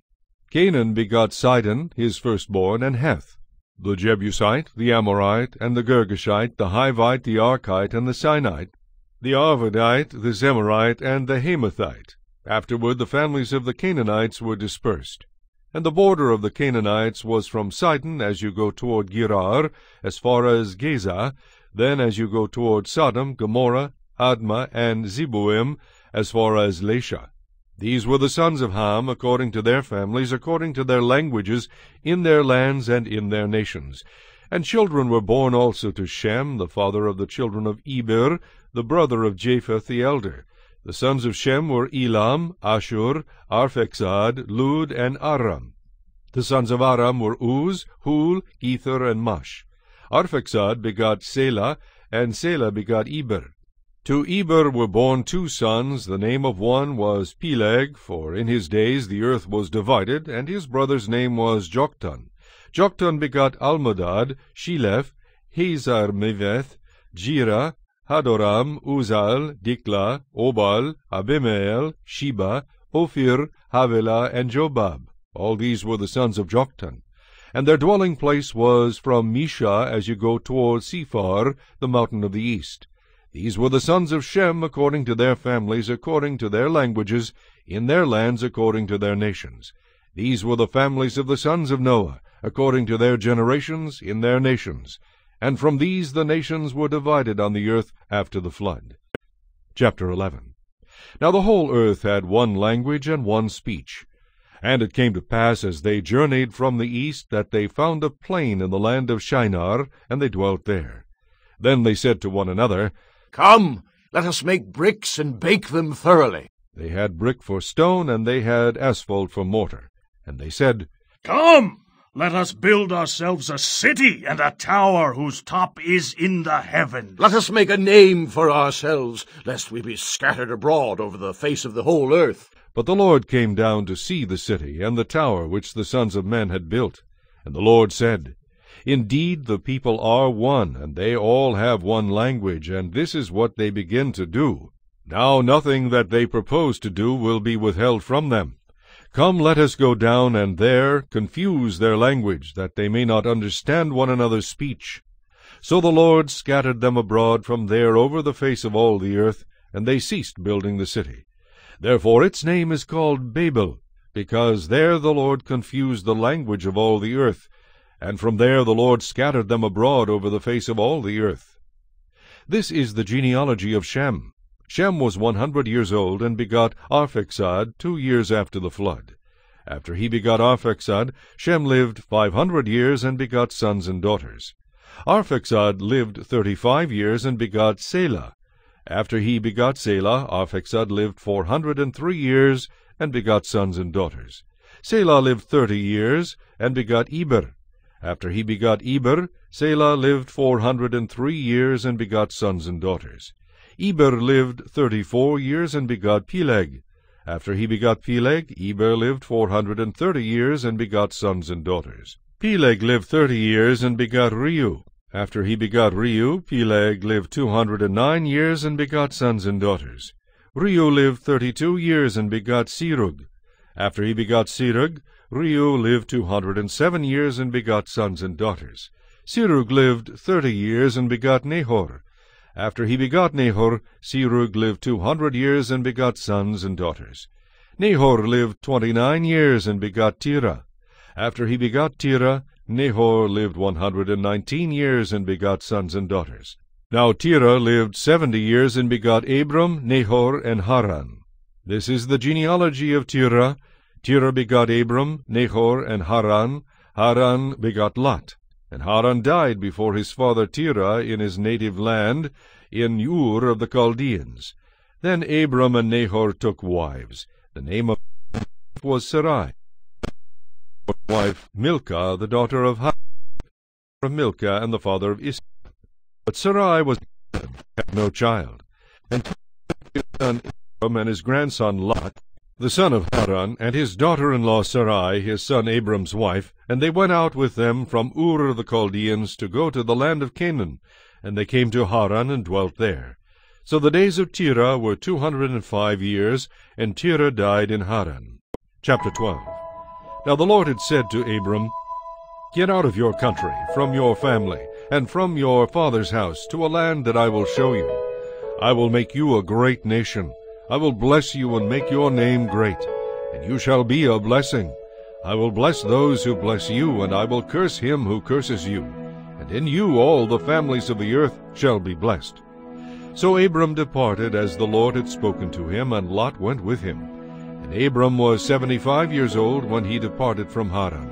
Canaan begot Sidon, his firstborn, and Heth, the Jebusite, the Amorite, and the Girgashite, the Hivite, the Archite, and the Sinite, the Arvadite, the Zemarite, and the Hamathite. Afterward the families of the Canaanites were dispersed. And the border of the Canaanites was from Sidon as you go toward Gerar, as far as Gaza, then as you go toward Sodom, Gomorrah, Admah, and Zeboim, as far as Lasha. These were the sons of Ham, according to their families, according to their languages, in their lands and in their nations. And children were born also to Shem, the father of the children of Eber, the brother of Japheth the elder. The sons of Shem were Elam, Ashur, Arphaxad, Lud, and Aram. The sons of Aram were Uz, Hul, Ether, and Mush. Arphaxad begot Selah, and Selah begot Eber. To Eber were born 2 sons. The name of one was Peleg, for in his days the earth was divided, and his brother's name was Joktan. Joktan begot Almodad, Sheleph, Hazar-Meveth, Jirah, Hadoram, Uzal, Dikla, Obal, Abimael, Sheba, Ophir, Havilah, and Jobab. All these were the sons of Joktan. And their dwelling place was from Misha as you go toward Sephar, the mountain of the east. These were the sons of Shem according to their families, according to their languages, in their lands according to their nations. These were the families of the sons of Noah, according to their generations, in their nations. And from these the nations were divided on the earth after the flood. Chapter 11. Now the whole earth had one language and one speech. And it came to pass, as they journeyed from the east, that they found a plain in the land of Shinar, and they dwelt there. Then they said to one another, Come, let us make bricks and bake them thoroughly. They had brick for stone, and they had asphalt for mortar. And they said, Come, let us build ourselves a city and a tower whose top is in the heavens. Let us make a name for ourselves, lest we be scattered abroad over the face of the whole earth. But the Lord came down to see the city and the tower which the sons of men had built. And the Lord said, Indeed, the people are one, and they all have one language, and this is what they begin to do. Now nothing that they propose to do will be withheld from them. Come, let us go down, and there confuse their language, that they may not understand one another's speech. So the Lord scattered them abroad from there over the face of all the earth, and they ceased building the city. Therefore its name is called Babel, because there the Lord confused the language of all the earth, and from there the Lord scattered them abroad over the face of all the earth. This is the genealogy of Shem. Shem was 100 years old, and begot Arphaxad 2 years after the flood. After he begot Arphaxad, Shem lived 500 years, and begot sons and daughters. Arphaxad lived 35 years, and begot Selah. After he begot Selah, Arphaxad lived 403 years, and begot sons and daughters. Selah lived 30 years, and begot Eber. After he begot Eber, Selah lived 403 years, and begot sons and daughters. Eber lived 34 years, and begot Peleg. After he begot Peleg, Eber lived 430 years, and begot sons and daughters. Peleg lived 30 years, and begot Reu. After he begot Reu, Peleg lived 209 years, and begot sons and daughters. Reu lived 32 years, and begot Serug. After he begot Serug, Reu lived 207 years, and begot sons and daughters. Serug lived 30 years, and begot Nahor. After he begot Nahor, Serug lived 200 years, and begot sons and daughters. Nahor lived 29 years, and begot Terah. After he begot Terah, Nahor lived 119 years, and begot sons and daughters. Now Terah lived 70 years, and begot Abram, Nahor, and Haran. This is the genealogy of Terah. Terah begot Abram, Nahor, and Haran. Haran begot Lot. And Haran died before his father Terah in his native land, in Ur of the Chaldeans. Then Abram and Nahor took wives. The name of was Sarai. His wife Milcah, the daughter of Haran, from Milcah and the father of Isaac. But Sarai was barren, had no child. And his son Abram and his grandson Lot, the son of Haran, and his daughter-in-law Sarai, his son Abram's wife, and they went out with them from Ur of the Chaldeans to go to the land of Canaan, and they came to Haran and dwelt there. So the days of Terah were 205 years, and Terah died in Haran. Chapter 12. Now the Lord had said to Abram, Get out of your country, from your family, and from your father's house, to a land that I will show you. I will make you a great nation. I will bless you and make your name great, and you shall be a blessing. I will bless those who bless you, and I will curse him who curses you. And in you all the families of the earth shall be blessed. So Abram departed as the Lord had spoken to him, and Lot went with him. And Abram was 75 years old when he departed from Haran.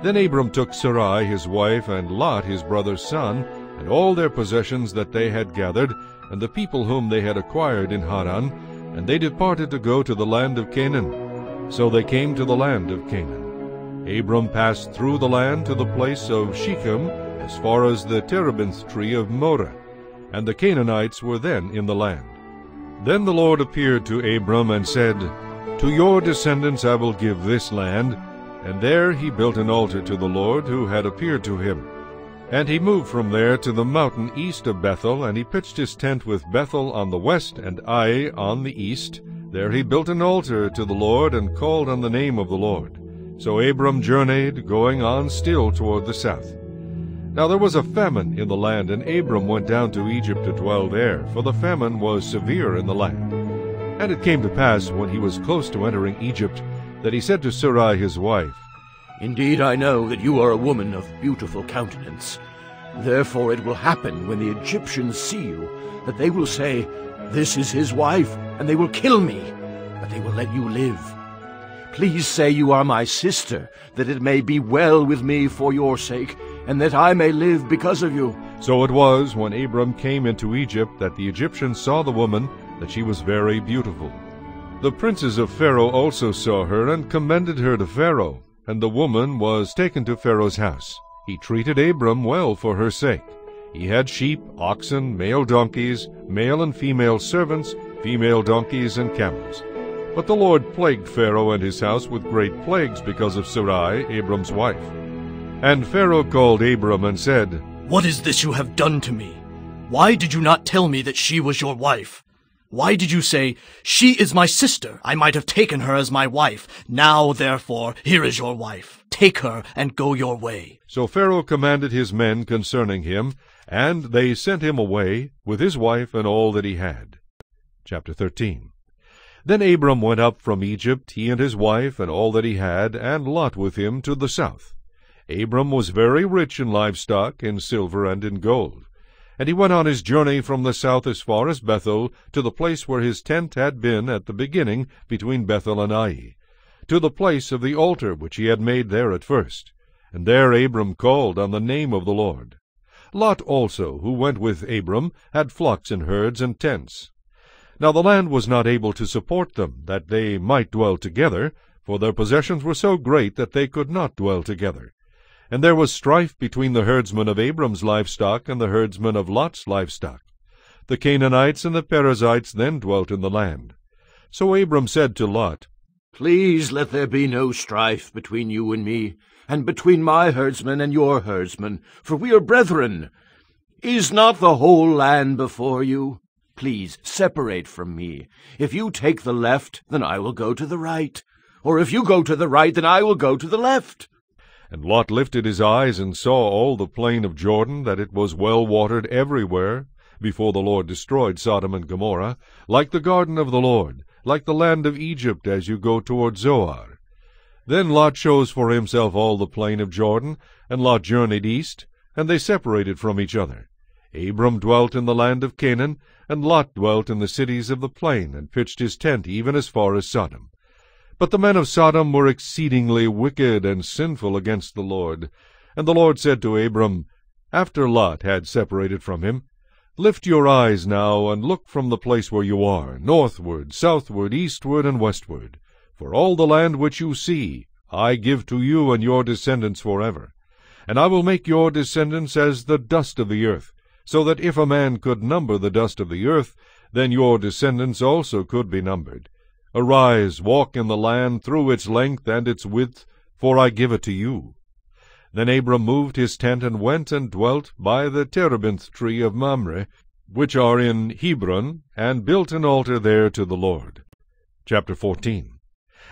Then Abram took Sarai his wife, and Lot his brother's son, and all their possessions that they had gathered, and the people whom they had acquired in Haran, and they departed to go to the land of Canaan. So they came to the land of Canaan. Abram passed through the land to the place of Shechem, as far as the terebinth tree of Moreh, and the Canaanites were then in the land. Then the Lord appeared to Abram and said, To your descendants I will give this land. And there he built an altar to the Lord who had appeared to him. And he moved from there to the mountain east of Bethel, and he pitched his tent with Bethel on the west and Ai on the east. There he built an altar to the Lord, and called on the name of the Lord. So Abram journeyed, going on still toward the south. Now there was a famine in the land, and Abram went down to Egypt to dwell there, for the famine was severe in the land. And it came to pass, when he was close to entering Egypt, that he said to Sarai his wife, Indeed, I know that you are a woman of beautiful countenance. Therefore it will happen, when the Egyptians see you, that they will say, This is his wife, and they will kill me, but they will let you live. Please say you are my sister, that it may be well with me for your sake, and that I may live because of you. So it was, when Abram came into Egypt, that the Egyptians saw the woman, that she was very beautiful. The princes of Pharaoh also saw her, and commended her to Pharaoh. And the woman was taken to Pharaoh's house. He treated Abram well for her sake. He had sheep, oxen, male donkeys, male and female servants, female donkeys, and camels. But the Lord plagued Pharaoh and his house with great plagues because of Sarai, Abram's wife. And Pharaoh called Abram and said, What is this you have done to me? Why did you not tell me that she was your wife? Why did you say, She is my sister? I might have taken her as my wife. Now, therefore, here is your wife. Take her and go your way. So Pharaoh commanded his men concerning him, and they sent him away with his wife and all that he had. Chapter 13. Then Abram went up from Egypt, he and his wife and all that he had, and Lot with him, to the south. Abram was very rich in livestock, in silver, and in gold. And he went on his journey from the south as far as Bethel, to the place where his tent had been at the beginning, between Bethel and Ai, to the place of the altar which he had made there at first. And there Abram called on the name of the Lord. Lot also, who went with Abram, had flocks and herds and tents. Now the land was not able to support them, that they might dwell together, for their possessions were so great that they could not dwell together. And there was strife between the herdsmen of Abram's livestock and the herdsmen of Lot's livestock. The Canaanites and the Perizzites then dwelt in the land. So Abram said to Lot, Please let there be no strife between you and me, and between my herdsmen and your herdsmen, for we are brethren. Is not the whole land before you? Please separate from me. If you take the left, then I will go to the right. Or if you go to the right, then I will go to the left. And Lot lifted his eyes and saw all the plain of Jordan, that it was well watered everywhere, before the Lord destroyed Sodom and Gomorrah, like the garden of the Lord, like the land of Egypt as you go toward Zoar. Then Lot chose for himself all the plain of Jordan, and Lot journeyed east, and they separated from each other. Abram dwelt in the land of Canaan, and Lot dwelt in the cities of the plain, and pitched his tent even as far as Sodom. But the men of Sodom were exceedingly wicked and sinful against the Lord. And the Lord said to Abram, after Lot had separated from him, Lift your eyes now, and look from the place where you are, northward, southward, eastward, and westward. For all the land which you see, I give to you and your descendants forever. And I will make your descendants as the dust of the earth, so that if a man could number the dust of the earth, then your descendants also could be numbered. Arise, walk in the land through its length and its width, for I give it to you. Then Abram moved his tent and went and dwelt by the terebinth tree of Mamre, which are in Hebron, and built an altar there to the Lord. Chapter 14.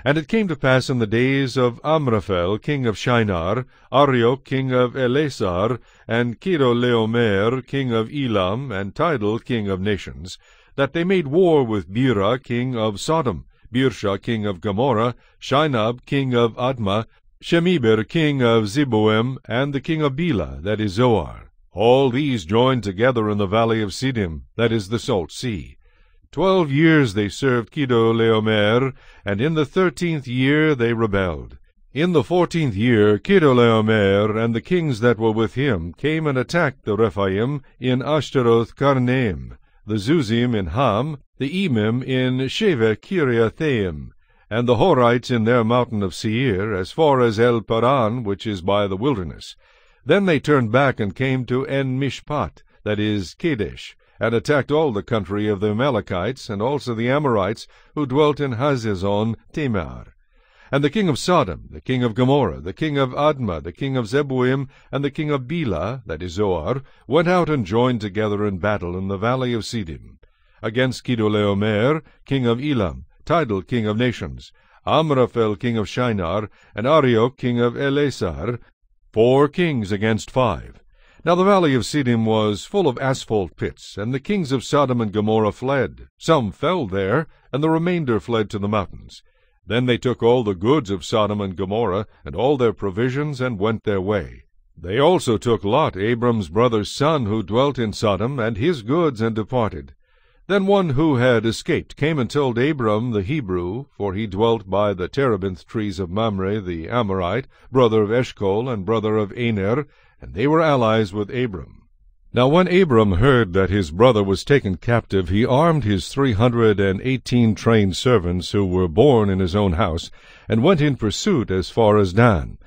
And it came to pass in the days of Amraphel king of Shinar, Arioch king of Elasar, and Chedorlaomer king of Elam, and Tidal king of nations, that they made war with Bera king of Sodom, Birsha king of Gomorrah, Shinab king of Admah, Shemeber king of Zeboim, and the king of Bela, that is Zoar. All these joined together in the valley of Siddim, that is the Salt Sea. 12 years they served Chedorlaomer, and in the 13th year they rebelled. In the 14th year Chedorlaomer and the kings that were with him came and attacked the Rephaim in Ashtaroth Karnaim, the Zuzim in Ham, the Emim in Sheva Kiriathaim, and the Horites in their mountain of Seir, as far as El Paran, which is by the wilderness. Then they turned back and came to En-Mishpat, that is Kadesh, and attacked all the country of the Amalekites, and also the Amorites, who dwelt in Hazazon Tamar. And the king of Sodom, the king of Gomorrah, the king of Admah, the king of Zeboim, and the king of Bela, that is Zoar, went out and joined together in battle in the valley of Siddim, against Chedorlaomer, king of Elam, Tidal king of nations, Amraphel king of Shinar, and Arioch king of Elasar, 4 kings against 5. Now the valley of Siddim was full of asphalt pits, and the kings of Sodom and Gomorrah fled. Some fell there, and the remainder fled to the mountains. Then they took all the goods of Sodom and Gomorrah, and all their provisions, and went their way. They also took Lot, Abram's brother's son, who dwelt in Sodom, and his goods, and departed. Then one who had escaped came and told Abram the Hebrew, for he dwelt by the terebinth trees of Mamre the Amorite, brother of Eshcol, and brother of Aner, and they were allies with Abram. Now when Abram heard that his brother was taken captive, he armed his 318 trained servants who were born in his own house, and went in pursuit as far as Dan.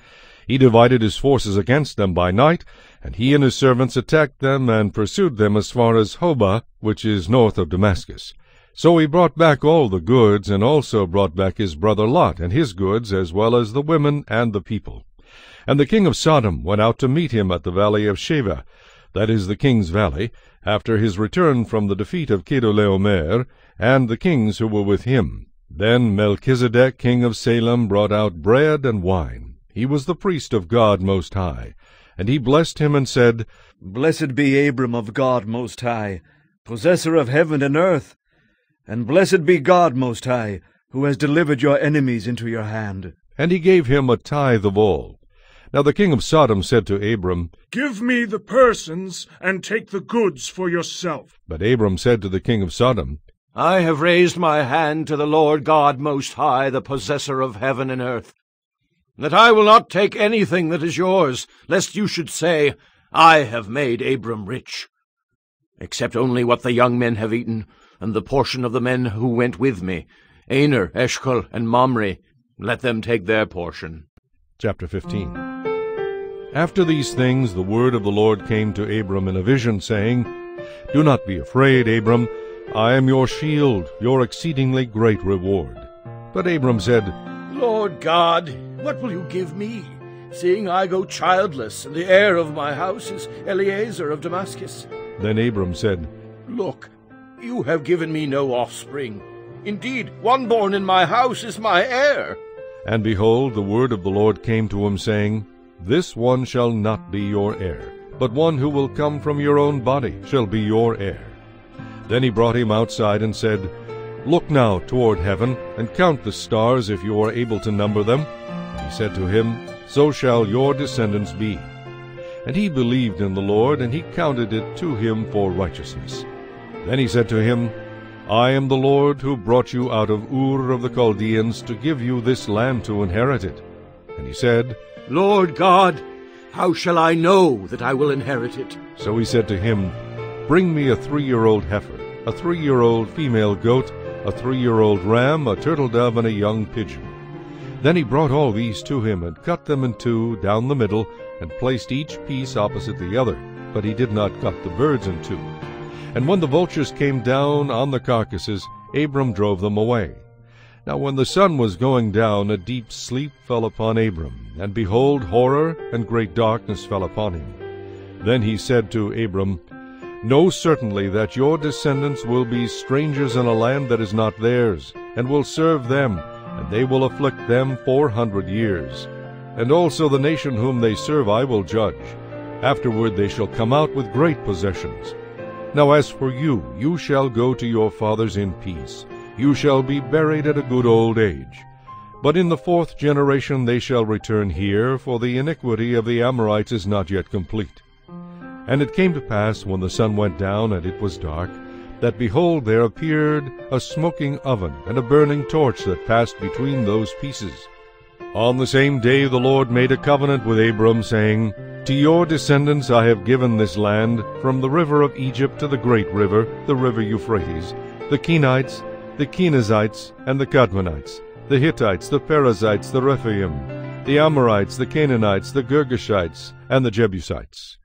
He divided his forces against them by night, and he and his servants attacked them and pursued them as far as Hobah, which is north of Damascus. So he brought back all the goods, and also brought back his brother Lot and his goods, as well as the women and the people. And the king of Sodom went out to meet him at the valley of Sheva, that is the king's valley, after his return from the defeat of Chedorlaomer, and the kings who were with him. Then Melchizedek king of Salem brought out bread and wine. He was the priest of God Most High. And he blessed him and said, Blessed be Abram of God Most High, possessor of heaven and earth, and blessed be God Most High, who has delivered your enemies into your hand. And he gave him a tithe of all. Now the king of Sodom said to Abram, Give me the persons, and take the goods for yourself. But Abram said to the king of Sodom, I have raised my hand to the Lord God Most High, the possessor of heaven and earth, that I will not take anything that is yours, lest you should say, I have made Abram rich. Except only what the young men have eaten, and the portion of the men who went with me, Aner, Eshcol, and Mamre, let them take their portion. Chapter 15. After these things the word of the Lord came to Abram in a vision, saying, Do not be afraid, Abram. I am your shield, your exceedingly great reward. But Abram said, Lord God, what will you give me, seeing I go childless, and the heir of my house is Eliezer of Damascus? Then Abram said, Look, you have given me no offspring. Indeed, one born in my house is my heir. And behold, the word of the Lord came to him, saying, This one shall not be your heir, but one who will come from your own body shall be your heir. Then he brought him outside and said, Look now toward heaven, and count the stars, if you are able to number them. He said to him, So shall your descendants be. And he believed in the Lord, and he counted it to him for righteousness. Then he said to him, I am the Lord who brought you out of Ur of the Chaldeans to give you this land to inherit it. And he said, Lord God, how shall I know that I will inherit it? So he said to him, Bring me a 3-year-old heifer, a 3-year-old female goat, a 3-year-old ram, a turtle dove, and a young pigeon. Then he brought all these to him, and cut them in two down the middle, and placed each piece opposite the other. But he did not cut the birds in two. And when the vultures came down on the carcasses, Abram drove them away. Now when the sun was going down, a deep sleep fell upon Abram, and behold, horror and great darkness fell upon him. Then he said to Abram, Know certainly that your descendants will be strangers in a land that is not theirs, and will serve them, and they will afflict them 400 years. And also the nation whom they serve I will judge. Afterward they shall come out with great possessions. Now as for you, you shall go to your fathers in peace. You shall be buried at a good old age. But in the 4th generation they shall return here, for the iniquity of the Amorites is not yet complete. And it came to pass, when the sun went down and it was dark, that behold, there appeared a smoking oven and a burning torch that passed between those pieces. On the same day the Lord made a covenant with Abram, saying, To your descendants I have given this land, from the river of Egypt to the great river, the river Euphrates, the Kenites, the Kenizzites, and the Kadmonites, the Hittites, the Perizzites, the Rephaim, the Amorites, the Canaanites, the Girgashites, and the Jebusites.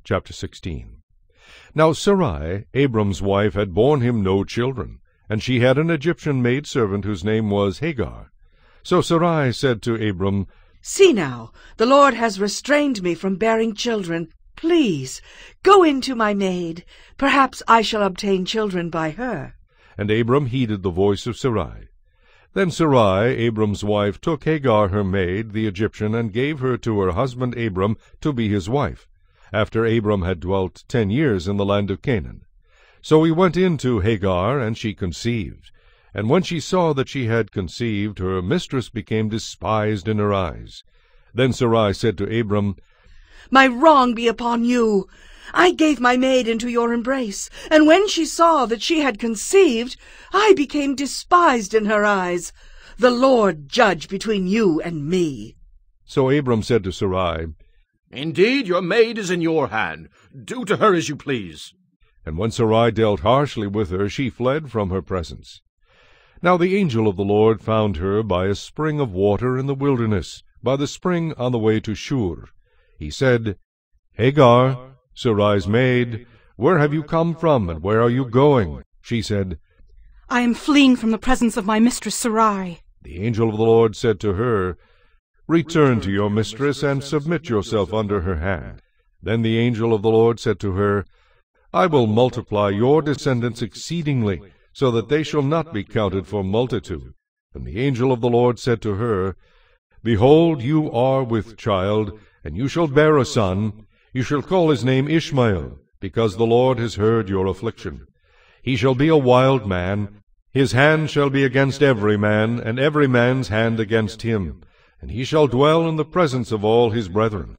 Chapter 16. Now Sarai, Abram's wife, had borne him no children, and she had an Egyptian maidservant whose name was Hagar. So Sarai said to Abram, See now, the Lord has restrained me from bearing children. Please, go in to my maid. Perhaps I shall obtain children by her. And Abram heeded the voice of Sarai. Then Sarai, Abram's wife, took Hagar her maid, the Egyptian, and gave her to her husband Abram to be his wife, after Abram had dwelt 10 years in the land of Canaan. So he went in to Hagar, and she conceived. And when she saw that she had conceived, her mistress became despised in her eyes. Then Sarai said to Abram, My wrong be upon you. I gave my maid into your embrace, and when she saw that she had conceived, I became despised in her eyes. The Lord judge between you and me. So Abram said to Sarai, Indeed, your maid is in your hand. Do to her as you please. And when Sarai dealt harshly with her, she fled from her presence. Now the angel of the Lord found her by a spring of water in the wilderness, by the spring on the way to Shur. He said, Hagar, Sarai's maid, where have you come from, and where are you going? She said, I am fleeing from the presence of my mistress Sarai. The angel of the Lord said to her, Return to your mistress, and submit yourself under her hand. Then the angel of the Lord said to her, I will multiply your descendants exceedingly, so that they shall not be counted for multitude. And the angel of the Lord said to her, Behold, you are with child, and you shall bear a son. You shall call his name Ishmael, because the Lord has heard your affliction. He shall be a wild man. His hand shall be against every man, and every man's hand against him. And he shall dwell in the presence of all his brethren.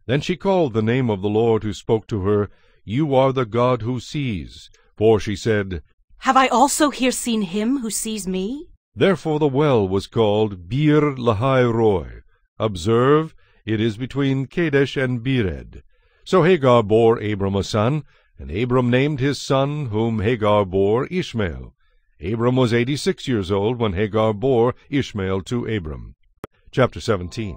Then she called the name of the Lord who spoke to her, You are the God who sees. For she said, Have I also here seen him who sees me? Therefore the well was called Bir Lahai Roi. Observe, it is between Kadesh and Bered. So Hagar bore Abram a son, and Abram named his son whom Hagar bore Ishmael. Abram was 86 years old when Hagar bore Ishmael to Abram. Chapter 17.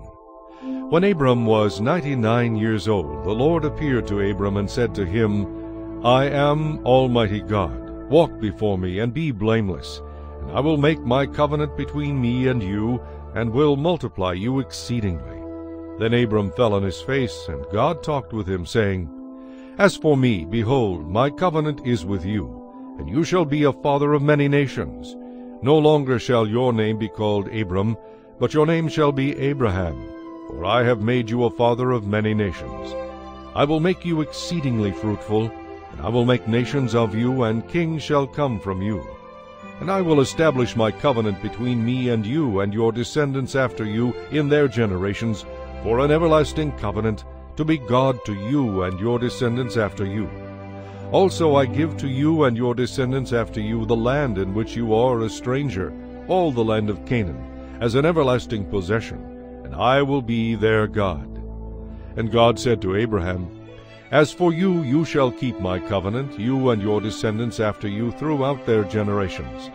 When Abram was 99 years old, the Lord appeared to Abram and said to him, I am Almighty God. Walk before me and be blameless, and I will make my covenant between me and you, and will multiply you exceedingly. Then Abram fell on his face, and God talked with him, saying, As for me, behold, my covenant is with you, and you shall be a father of many nations. No longer shall your name be called Abram, but your name shall be Abraham, for I have made you a father of many nations. I will make you exceedingly fruitful, and I will make nations of you, and kings shall come from you. And I will establish my covenant between me and you and your descendants after you in their generations, for an everlasting covenant, to be God to you and your descendants after you. Also I give to you and your descendants after you the land in which you are a stranger, all the land of Canaan, as an everlasting possession, and I will be their God. And God said to Abraham, As for you, you shall keep my covenant, you and your descendants after you throughout their generations.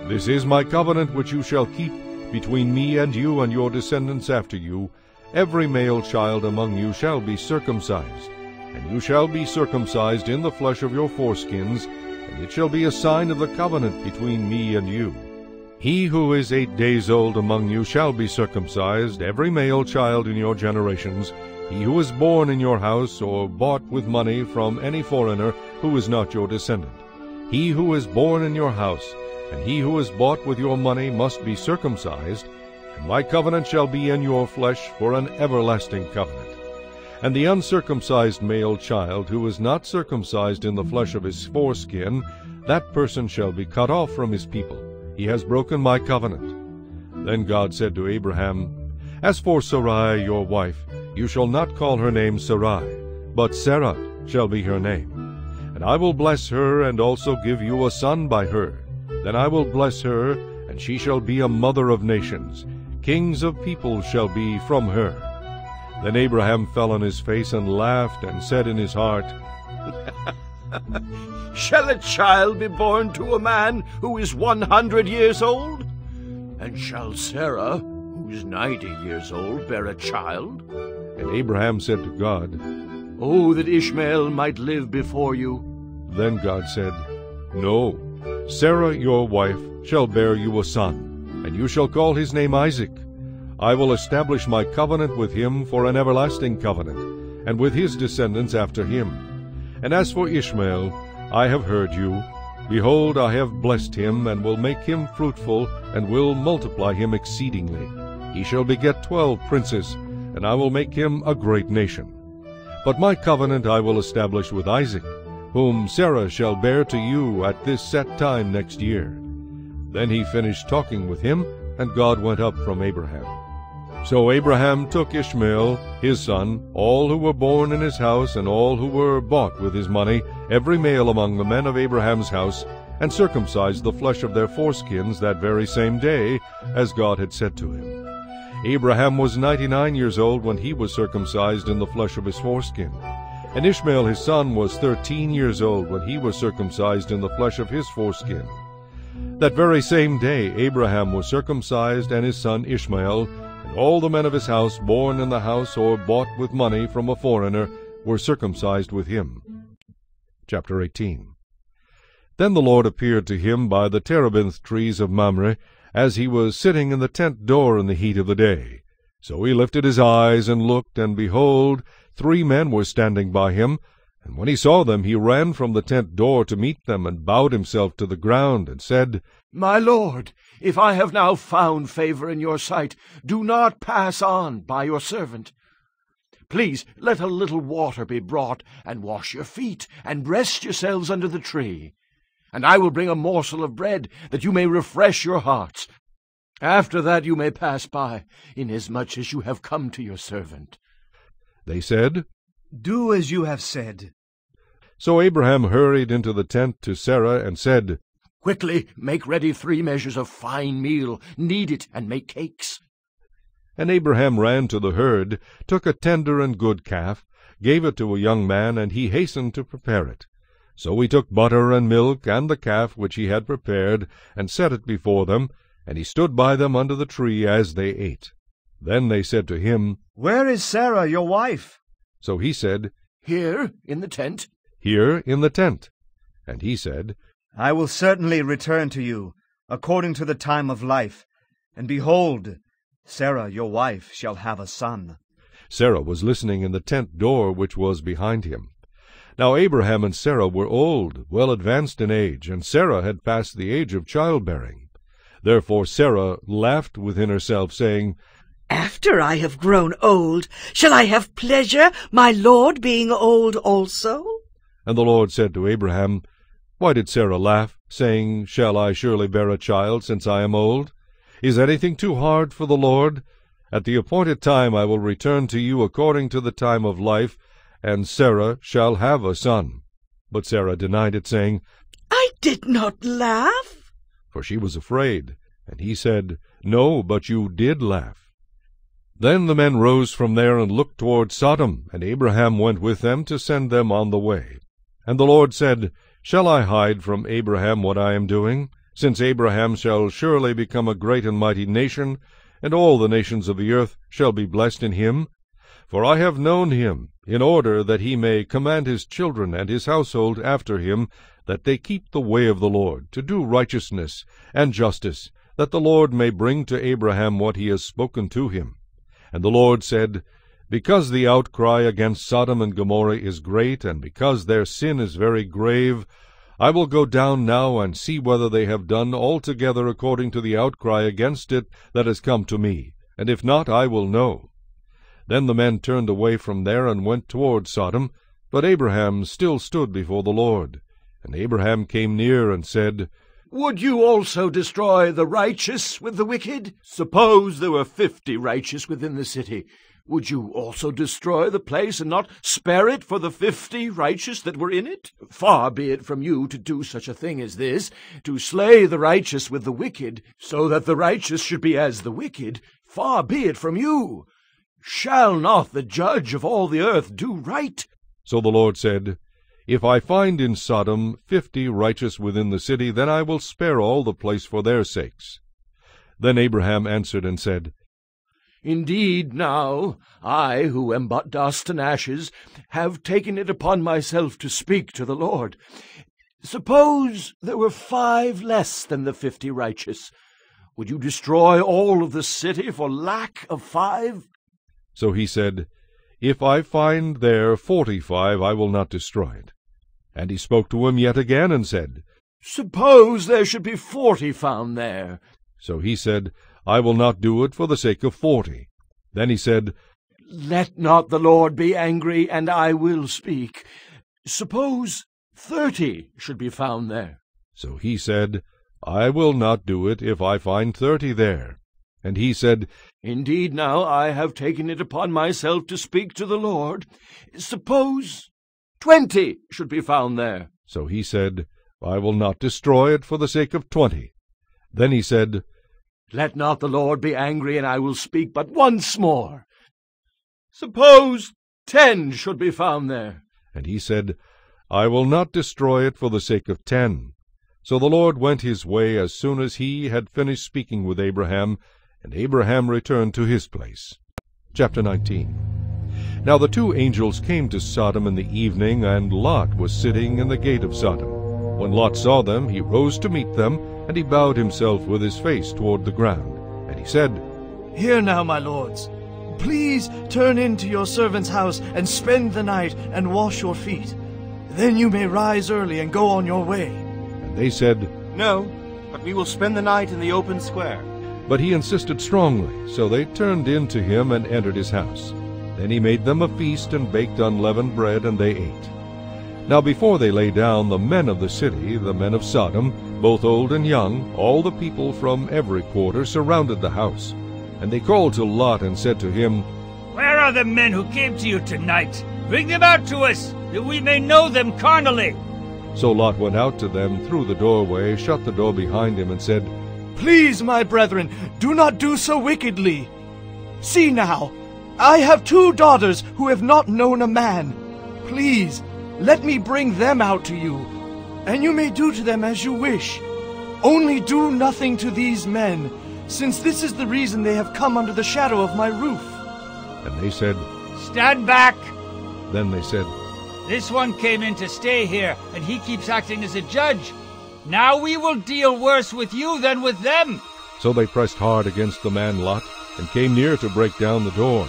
This is my covenant which you shall keep between me and you and your descendants after you. Every male child among you shall be circumcised, and you shall be circumcised in the flesh of your foreskins, and it shall be a sign of the covenant between me and you. He who is 8 days old among you shall be circumcised, every male child in your generations, he who is born in your house or bought with money from any foreigner who is not your descendant. He who is born in your house, and he who is bought with your money must be circumcised, and my covenant shall be in your flesh for an everlasting covenant. And the uncircumcised male child who is not circumcised in the flesh of his foreskin, that person shall be cut off from his people. He has broken my covenant. Then God said to Abraham, As for Sarai your wife, you shall not call her name Sarai, but Sarah shall be her name. And I will bless her, and also give you a son by her. Then I will bless her, and she shall be a mother of nations. Kings of peoples shall be from her. Then Abraham fell on his face and laughed, and said in his heart, Shall a child be born to a man who is 100 years old? And shall Sarah, who is 90 years old, bear a child? And Abraham said to God, Oh, that Ishmael might live before you. Then God said, No, Sarah your wife shall bear you a son, and you shall call his name Isaac. I will establish my covenant with him for an everlasting covenant, and with his descendants after him. And as for Ishmael, I have heard you. Behold, I have blessed him, and will make him fruitful, and will multiply him exceedingly. He shall beget 12 princes, and I will make him a great nation. But my covenant I will establish with Isaac, whom Sarah shall bear to you at this set time next year. Then he finished talking with him, and God went up from Abraham. So Abraham took Ishmael, his son, all who were born in his house, and all who were bought with his money, every male among the men of Abraham's house, and circumcised the flesh of their foreskins that very same day, as God had said to him. Abraham was 99 years old when he was circumcised in the flesh of his foreskin. And Ishmael his son was 13 years old when he was circumcised in the flesh of his foreskin. That very same day Abraham was circumcised, and his son Ishmael, and all the men of his house born in the house or bought with money from a foreigner were circumcised with him. Chapter 18. Then the Lord appeared to him by the terebinth trees of Mamre, as he was sitting in the tent door in the heat of the day. So he lifted his eyes and looked, and behold, 3 men were standing by him. And when he saw them, he ran from the tent door to meet them, and bowed himself to the ground, and said, My Lord, if I have now found favor in your sight, do not pass on by your servant. Please let a little water be brought, and wash your feet, and rest yourselves under the tree. And I will bring a morsel of bread, that you may refresh your hearts. After that you may pass by, inasmuch as you have come to your servant. They said, Do as you have said. So Abraham hurried into the tent to Sarah, and said, Quickly make ready 3 measures of fine meal, knead it, and make cakes. And Abraham ran to the herd, took a tender and good calf, gave it to a young man, and he hastened to prepare it. So he took butter and milk and the calf which he had prepared, and set it before them, and he stood by them under the tree as they ate. Then they said to him, Where is Sarah, your wife? So he said, Here, in the tent. Here in the tent. And he said, I will certainly return to you, according to the time of life. And behold, Sarah, your wife, shall have a son. Sarah was listening in the tent door which was behind him. Now Abraham and Sarah were old, well advanced in age, and Sarah had passed the age of childbearing. Therefore Sarah laughed within herself, saying, After I have grown old, shall I have pleasure, my Lord being old also? And the Lord said to Abraham, Why did Sarah laugh, saying, Shall I surely bear a child, since I am old? Is anything too hard for the Lord? At the appointed time I will return to you according to the time of life, and Sarah shall have a son. But Sarah denied it, saying, I did not laugh. For she was afraid. And he said, No, but you did laugh. Then the men rose from there and looked toward Sodom, and Abraham went with them to send them on the way. And the Lord said, Shall I hide from Abraham what I am doing? Since Abraham shall surely become a great and mighty nation, and all the nations of the earth shall be blessed in him. For I have known him, in order that he may command his children and his household after him, that they keep the way of the Lord, to do righteousness and justice, that the Lord may bring to Abraham what he has spoken to him. And the Lord said, Because the outcry against Sodom and Gomorrah is great, and because their sin is very grave, I will go down now and see whether they have done altogether according to the outcry against it that has come to me, and if not, I will know. Then the men turned away from there and went toward Sodom, but Abraham still stood before the Lord. And Abraham came near and said, Would you also destroy the righteous with the wicked? Suppose there were 50 righteous within the city. Would you also destroy the place, and not spare it for the 50 righteous that were in it? Far be it from you to do such a thing as this, to slay the righteous with the wicked, so that the righteous should be as the wicked. Far be it from you. Shall not the judge of all the earth do right? So the Lord said, If I find in Sodom 50 righteous within the city, then I will spare all the place for their sakes. Then Abraham answered and said, Indeed, now, I, who am but dust and ashes, have taken it upon myself to speak to the Lord. Suppose there were 5 less than the 50 righteous. Would you destroy all of the city for lack of 5? So he said, If I find there 45, I will not destroy it. And he spoke to him yet again, and said, Suppose there should be 40 found there. So he said, I will not do it for the sake of 40. Then he said, Let not the Lord be angry, and I will speak. Suppose 30 should be found there. So he said, I will not do it if I find 30 there. And he said, Indeed, now I have taken it upon myself to speak to the Lord. Suppose 20 should be found there. So he said, I will not destroy it for the sake of 20. Then he said, Let not the Lord be angry, and I will speak but once more. Suppose 10 should be found there. And he said, I will not destroy it for the sake of 10. So the Lord went his way as soon as he had finished speaking with Abraham, and Abraham returned to his place. Chapter 19. Now the 2 angels came to Sodom in the evening, and Lot was sitting in the gate of Sodom. When Lot saw them, he rose to meet them, and he bowed himself with his face toward the ground. And he said, Hear now, my lords. Please turn into your servant's house, and spend the night, and wash your feet. Then you may rise early and go on your way. And they said, No, but we will spend the night in the open square. But he insisted strongly, so they turned in to him and entered his house. Then he made them a feast and baked unleavened bread, and they ate. Now before they lay down, the men of the city, the men of Sodom, both old and young, all the people from every quarter, surrounded the house. And they called to Lot and said to him, Where are the men who came to you tonight? Bring them out to us, that we may know them carnally. So Lot went out to them through the doorway, shut the door behind him, and said, Please, my brethren, do not do so wickedly. See now, I have 2 daughters who have not known a man. Please, let me bring them out to you, and you may do to them as you wish. Only do nothing to these men, since this is the reason they have come under the shadow of my roof." And they said, Stand back! Then they said, This one came in to stay here, and he keeps acting as a judge. Now we will deal worse with you than with them. So they pressed hard against the man Lot, and came near to break down the door.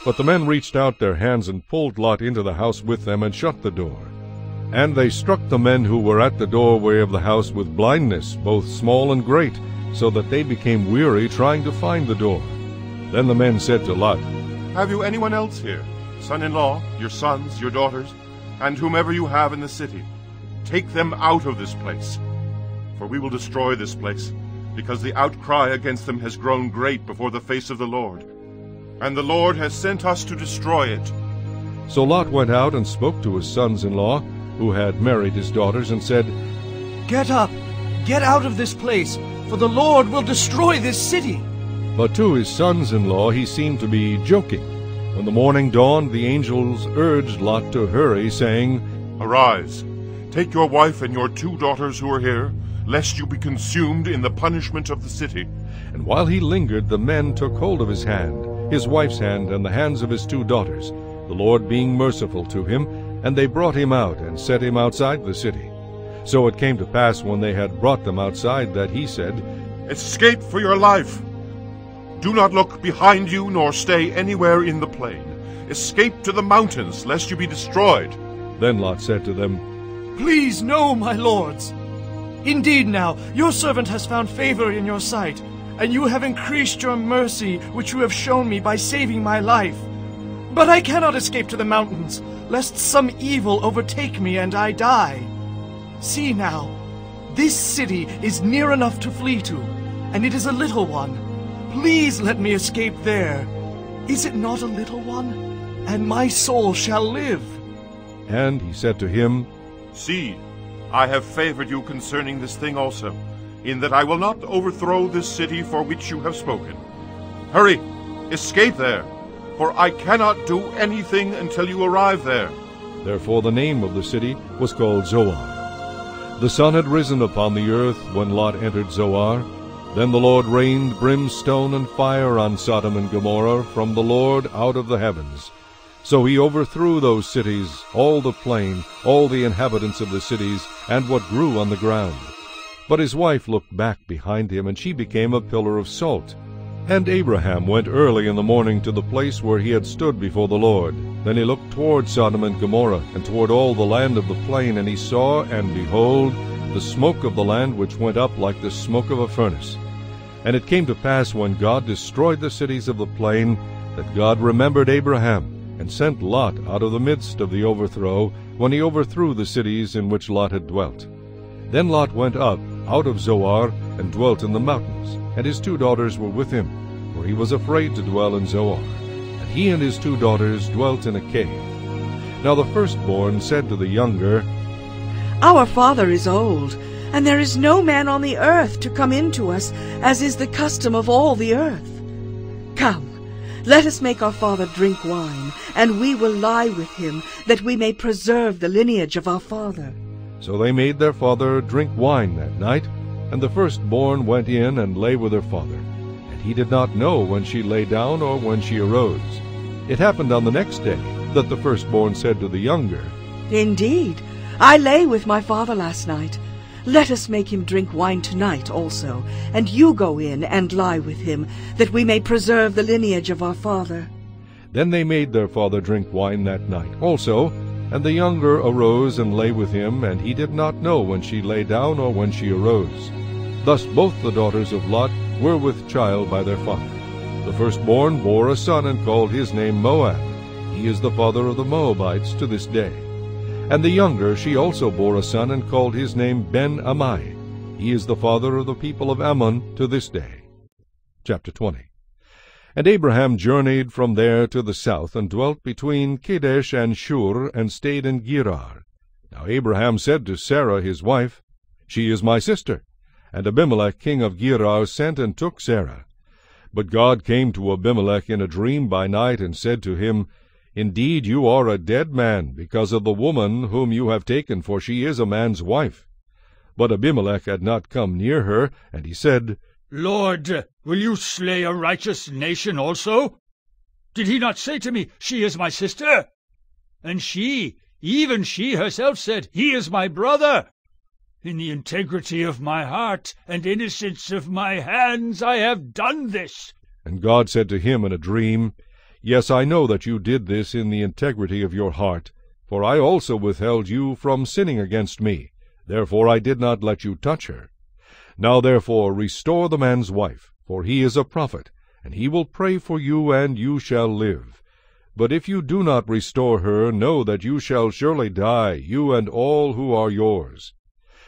But the men reached out their hands and pulled Lot into the house with them, and shut the door. And they struck the men who were at the doorway of the house with blindness, both small and great, so that they became weary trying to find the door. Then the men said to Lot, "Have you anyone else here, son-in-law, your sons, your daughters, and whomever you have in the city? Take them out of this place, for we will destroy this place, because the outcry against them has grown great before the face of the Lord, and the Lord has sent us to destroy it." So Lot went out and spoke to his sons-in-law, who had married his daughters, and said, "Get up, get out of this place, for the Lord will destroy this city." But to his sons-in-law he seemed to be joking. When the morning dawned, the angels urged Lot to hurry, saying, "Arise, take your wife and your 2 daughters who are here, lest you be consumed in the punishment of the city." And while he lingered, the men took hold of his hand, his wife's hand, and the hands of his 2 daughters, the Lord being merciful to him, and they brought him out, and set him outside the city. So it came to pass, when they had brought them outside, that he said, "Escape for your life. Do not look behind you, nor stay anywhere in the plain. Escape to the mountains, lest you be destroyed." Then Lot said to them, "Please, no, my lords. Indeed now, your servant has found favor in your sight, and you have increased your mercy, which you have shown me by saving my life. But I cannot escape to the mountains, lest some evil overtake me and I die. See now, this city is near enough to flee to, and it is a little one. Please let me escape there. Is it not a little one? And my soul shall live." And he said to him, "See, I have favored you concerning this thing also, in that I will not overthrow this city for which you have spoken. Hurry, escape there, for I cannot do anything until you arrive there." Therefore the name of the city was called Zoar. The sun had risen upon the earth when Lot entered Zoar. Then the Lord rained brimstone and fire on Sodom and Gomorrah from the Lord out of the heavens. So he overthrew those cities, all the plain, all the inhabitants of the cities, and what grew on the ground. But his wife looked back behind him, and she became a pillar of salt. And Abraham went early in the morning to the place where he had stood before the Lord. Then he looked toward Sodom and Gomorrah, and toward all the land of the plain, and he saw, and behold, the smoke of the land which went up like the smoke of a furnace. And it came to pass, when God destroyed the cities of the plain, that God remembered Abraham, and sent Lot out of the midst of the overthrow, when he overthrew the cities in which Lot had dwelt. Then Lot went up out of Zoar, and dwelt in the mountains, and his 2 daughters were with him, for he was afraid to dwell in Zoar. And he and his 2 daughters dwelt in a cave. Now the firstborn said to the younger, "Our father is old, and there is no man on the earth to come in to us, as is the custom of all the earth. Come, let us make our father drink wine, and we will lie with him, that we may preserve the lineage of our father." So they made their father drink wine that night, and the firstborn went in and lay with her father. And he did not know when she lay down or when she arose. It happened on the next day that the firstborn said to the younger, "Indeed, I lay with my father last night. Let us make him drink wine tonight also, and you go in and lie with him, that we may preserve the lineage of our father." Then they made their father drink wine that night also, and the younger arose and lay with him, and he did not know when she lay down or when she arose. Thus both the daughters of Lot were with child by their father. The firstborn bore a son, and called his name Moab. He is the father of the Moabites to this day. And the younger she also bore a son, and called his name Ben-Ammi. He is the father of the people of Ammon to this day. Chapter 20. And Abraham journeyed from there to the south, and dwelt between Kadesh and Shur, and stayed in Gerar. Now Abraham said to Sarah his wife, "She is my sister." And Abimelech king of Gerar sent and took Sarah. But God came to Abimelech in a dream by night, and said to him, Indeed, you are a dead man, because of the woman whom you have taken, for she is a man's wife. But Abimelech had not come near her, and he said, Lord, will you slay a righteous nation also? Did he not say to me, She is my sister? And she, even she herself said, He is my brother. In the integrity of my heart and innocence of my hands I have done this. And God said to him in a dream, Yes, I know that you did this in the integrity of your heart, for I also withheld you from sinning against me. Therefore I did not let you touch her. Now therefore restore the man's wife, for he is a prophet, and he will pray for you, and you shall live. But if you do not restore her, know that you shall surely die, you and all who are yours.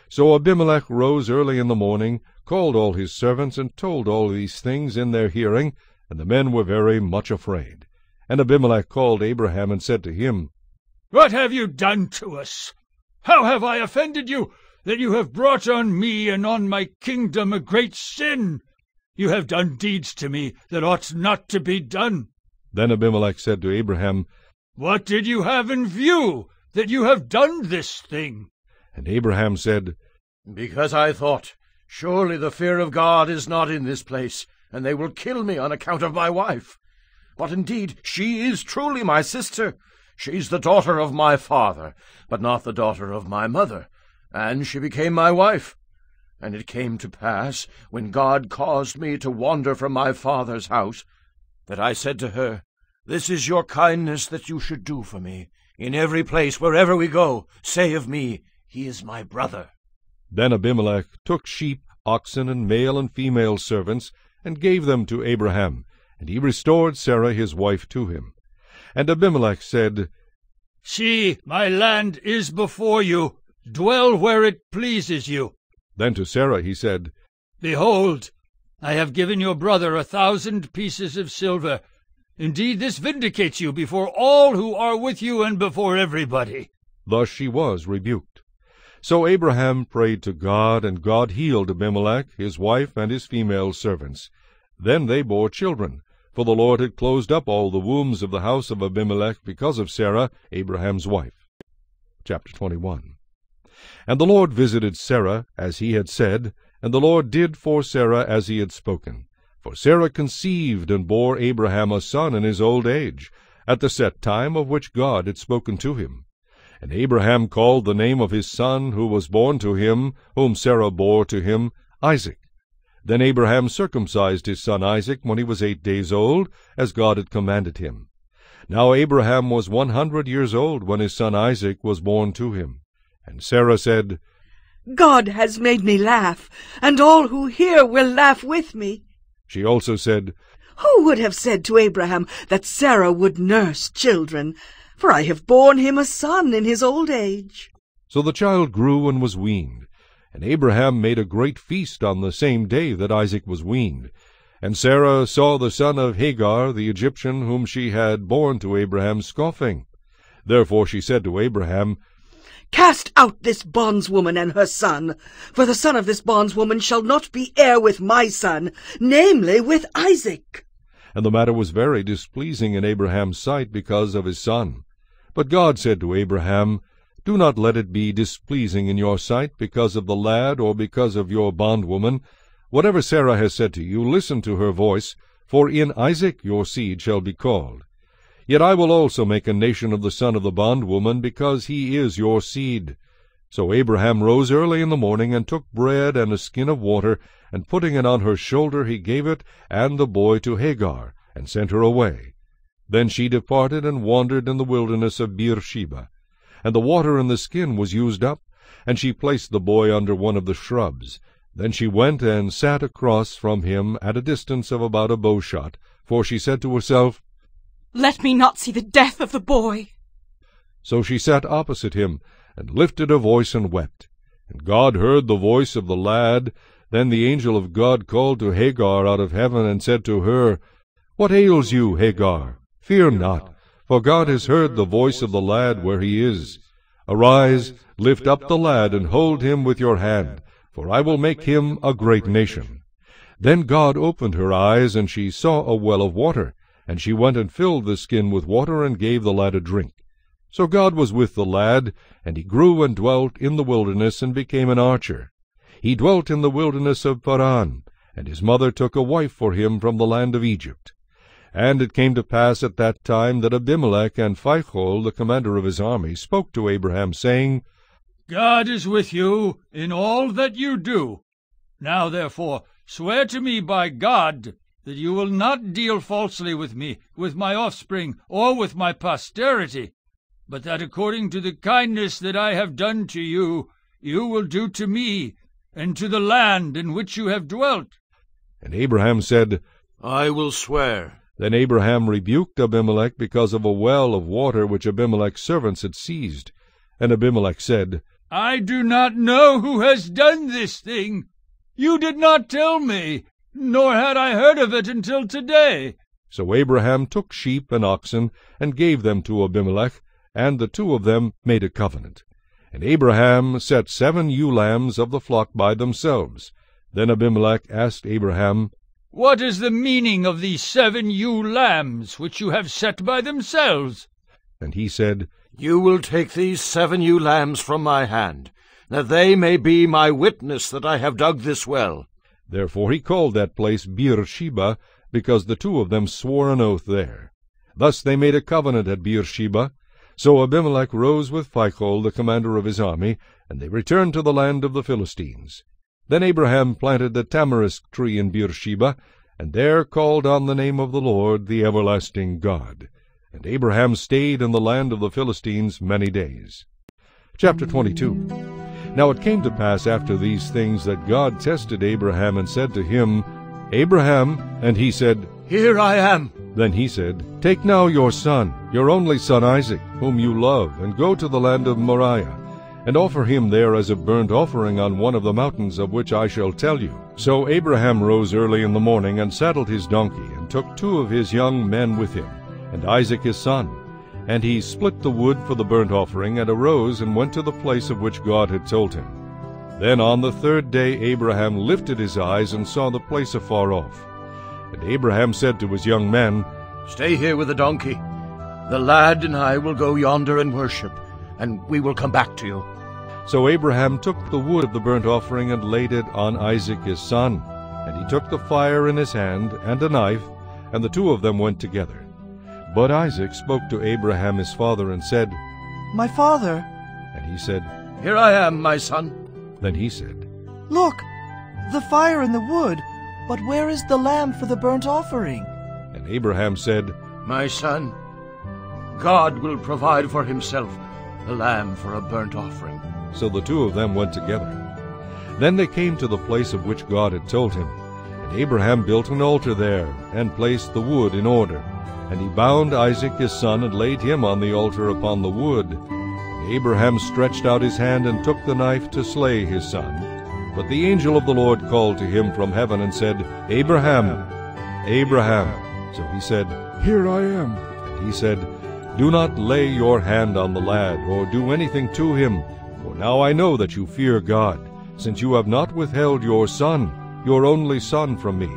So Abimelech rose early in the morning, called all his servants, and told all these things in their hearing, and the men were very much afraid. And Abimelech called Abraham, and said to him, What have you done to us? How have I offended you, that you have brought on me and on my kingdom a great sin? You have done deeds to me that ought not to be done. Then Abimelech said to Abraham, What did you have in view, that you have done this thing? And Abraham said, Because I thought, Surely the fear of God is not in this place, and they will kill me on account of my wife. But indeed she is truly my sister. She's the daughter of my father, but not the daughter of my mother, and she became my wife. And it came to pass, when God caused me to wander from my father's house, that I said to her, This is your kindness that you should do for me. In every place, wherever we go, say of me, He is my brother. Then Abimelech took sheep, oxen, and male and female servants, and gave them to Abraham, and he restored Sarah his wife to him. And Abimelech said, See, my land is before you. Dwell where it pleases you. Then to Sarah he said, Behold, I have given your brother 1,000 pieces of silver. Indeed, this vindicates you before all who are with you and before everybody. Thus she was rebuked. So Abraham prayed to God, and God healed Abimelech, his wife, and his female servants. Then they bore children, for the Lord had closed up all the wombs of the house of Abimelech because of Sarah, Abraham's wife. Chapter 21. And the Lord visited Sarah, as he had said, and the Lord did for Sarah as he had spoken. For Sarah conceived and bore Abraham a son in his old age, at the set time of which God had spoken to him. And Abraham called the name of his son who was born to him, whom Sarah bore to him, Isaac. Then Abraham circumcised his son Isaac when he was 8 days old, as God had commanded him. Now Abraham was 100 years old when his son Isaac was born to him. And Sarah said, God has made me laugh, and all who hear will laugh with me. She also said, Who would have said to Abraham that Sarah would nurse children? For I have borne him a son in his old age. So the child grew and was weaned. And Abraham made a great feast on the same day that Isaac was weaned. And Sarah saw the son of Hagar, the Egyptian, whom she had borne to Abraham, scoffing. Therefore she said to Abraham, Cast out this bondswoman and her son, for the son of this bondswoman shall not be heir with my son, namely with Isaac. And the matter was very displeasing in Abraham's sight because of his son. But God said to Abraham, Do not let it be displeasing in your sight because of the lad or because of your bondwoman. Whatever Sarah has said to you, listen to her voice, for in Isaac your seed shall be called. Yet I will also make a nation of the son of the bondwoman, because he is your seed. So Abraham rose early in the morning, and took bread and a skin of water, and putting it on her shoulder, he gave it and the boy to Hagar, and sent her away. Then she departed and wandered in the wilderness of Beersheba. And the water in the skin was used up, and she placed the boy under one of the shrubs. Then she went and sat across from him at a distance of about a bowshot, for she said to herself, Let me not see the death of the boy. So she sat opposite him, and lifted her voice and wept. And God heard the voice of the lad. Then the angel of God called to Hagar out of heaven, and said to her, What ails you, Hagar? Fear not, for God has heard the voice of the lad where he is. Arise, lift up the lad, and hold him with your hand, for I will make him a great nation. Then God opened her eyes, and she saw a well of water. And she went and filled the skin with water, and gave the lad a drink. So God was with the lad, and he grew and dwelt in the wilderness, and became an archer. He dwelt in the wilderness of Paran, and his mother took a wife for him from the land of Egypt. And it came to pass at that time that Abimelech and Phicol, the commander of his army, spoke to Abraham, saying, God is with you in all that you do. Now therefore swear to me by God that you will not deal falsely with me, with my offspring, or with my posterity, but that according to the kindness that I have done to you, you will do to me, and to the land in which you have dwelt. And Abraham said, I will swear. Then Abraham rebuked Abimelech because of a well of water which Abimelech's servants had seized. And Abimelech said, I do not know who has done this thing. You did not tell me, nor had I heard of it until today. So Abraham took sheep and oxen, and gave them to Abimelech, and the two of them made a covenant. And Abraham set 7 ewe lambs of the flock by themselves. Then Abimelech asked Abraham, What is the meaning of these 7 ewe lambs which you have set by themselves? And he said, You will take these 7 ewe lambs from my hand, that they may be my witness that I have dug this well. Therefore he called that place Beersheba, because the two of them swore an oath there. Thus they made a covenant at Beersheba. So Abimelech rose with Phicol, the commander of his army, and they returned to the land of the Philistines. Then Abraham planted a tamarisk tree in Beersheba, and there called on the name of the Lord, the everlasting God. And Abraham stayed in the land of the Philistines many days. Chapter 22. Now it came to pass after these things that God tested Abraham and said to him, Abraham, and he said, Here I am. Then he said, Take now your son, your only son Isaac, whom you love, and go to the land of Moriah, and offer him there as a burnt offering on one of the mountains of which I shall tell you. So Abraham rose early in the morning, and saddled his donkey, and took 2 of his young men with him, and Isaac his son. And he split the wood for the burnt offering, and arose and went to the place of which God had told him. Then on the 3rd day Abraham lifted his eyes, and saw the place afar off. And Abraham said to his young men, Stay here with the donkey. The lad and I will go yonder and worship, and we will come back to you. So Abraham took the wood of the burnt offering, and laid it on Isaac his son. And he took the fire in his hand, and a knife, and the 2 of them went together. But Isaac spoke to Abraham his father, and said, My father. And he said, Here I am, my son. Then he said, Look, the fire and the wood, but where is the lamb for the burnt offering? And Abraham said, My son, God will provide for himself a lamb for a burnt offering. So the 2 of them went together. Then they came to the place of which God had told him. And Abraham built an altar there, and placed the wood in order. And he bound Isaac his son, and laid him on the altar upon the wood. And Abraham stretched out his hand, and took the knife to slay his son. But the angel of the Lord called to him from heaven, and said, Abraham, Abraham. So he said, Here I am. And he said, Do not lay your hand on the lad, or do anything to him, for now I know that you fear God, since you have not withheld your son, your only son, from me.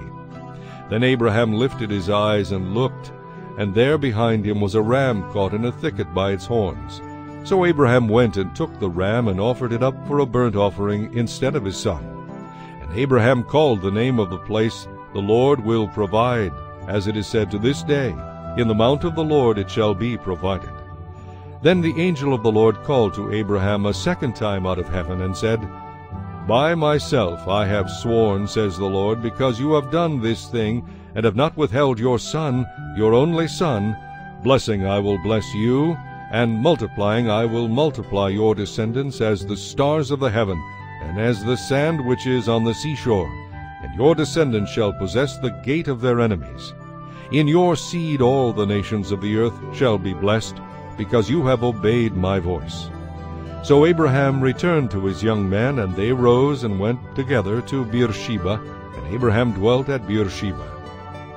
Then Abraham lifted his eyes and looked, and there behind him was a ram caught in a thicket by its horns. So Abraham went and took the ram, and offered it up for a burnt offering instead of his son. And Abraham called the name of the place, The Lord will provide, as it is said to this day, In the mount of the Lord it shall be provided. Then the angel of the Lord called to Abraham a 2nd time out of heaven, and said, By myself I have sworn, says the Lord, because you have done this thing, and have not withheld your son, your only son, blessing I will bless you, and multiplying I will multiply your descendants as the stars of the heaven, and as the sand which is on the seashore. And your descendants shall possess the gate of their enemies. In your seed all the nations of the earth shall be blessed, because you have obeyed my voice. So Abraham returned to his young men, and they rose and went together to Beersheba, and Abraham dwelt at Beersheba.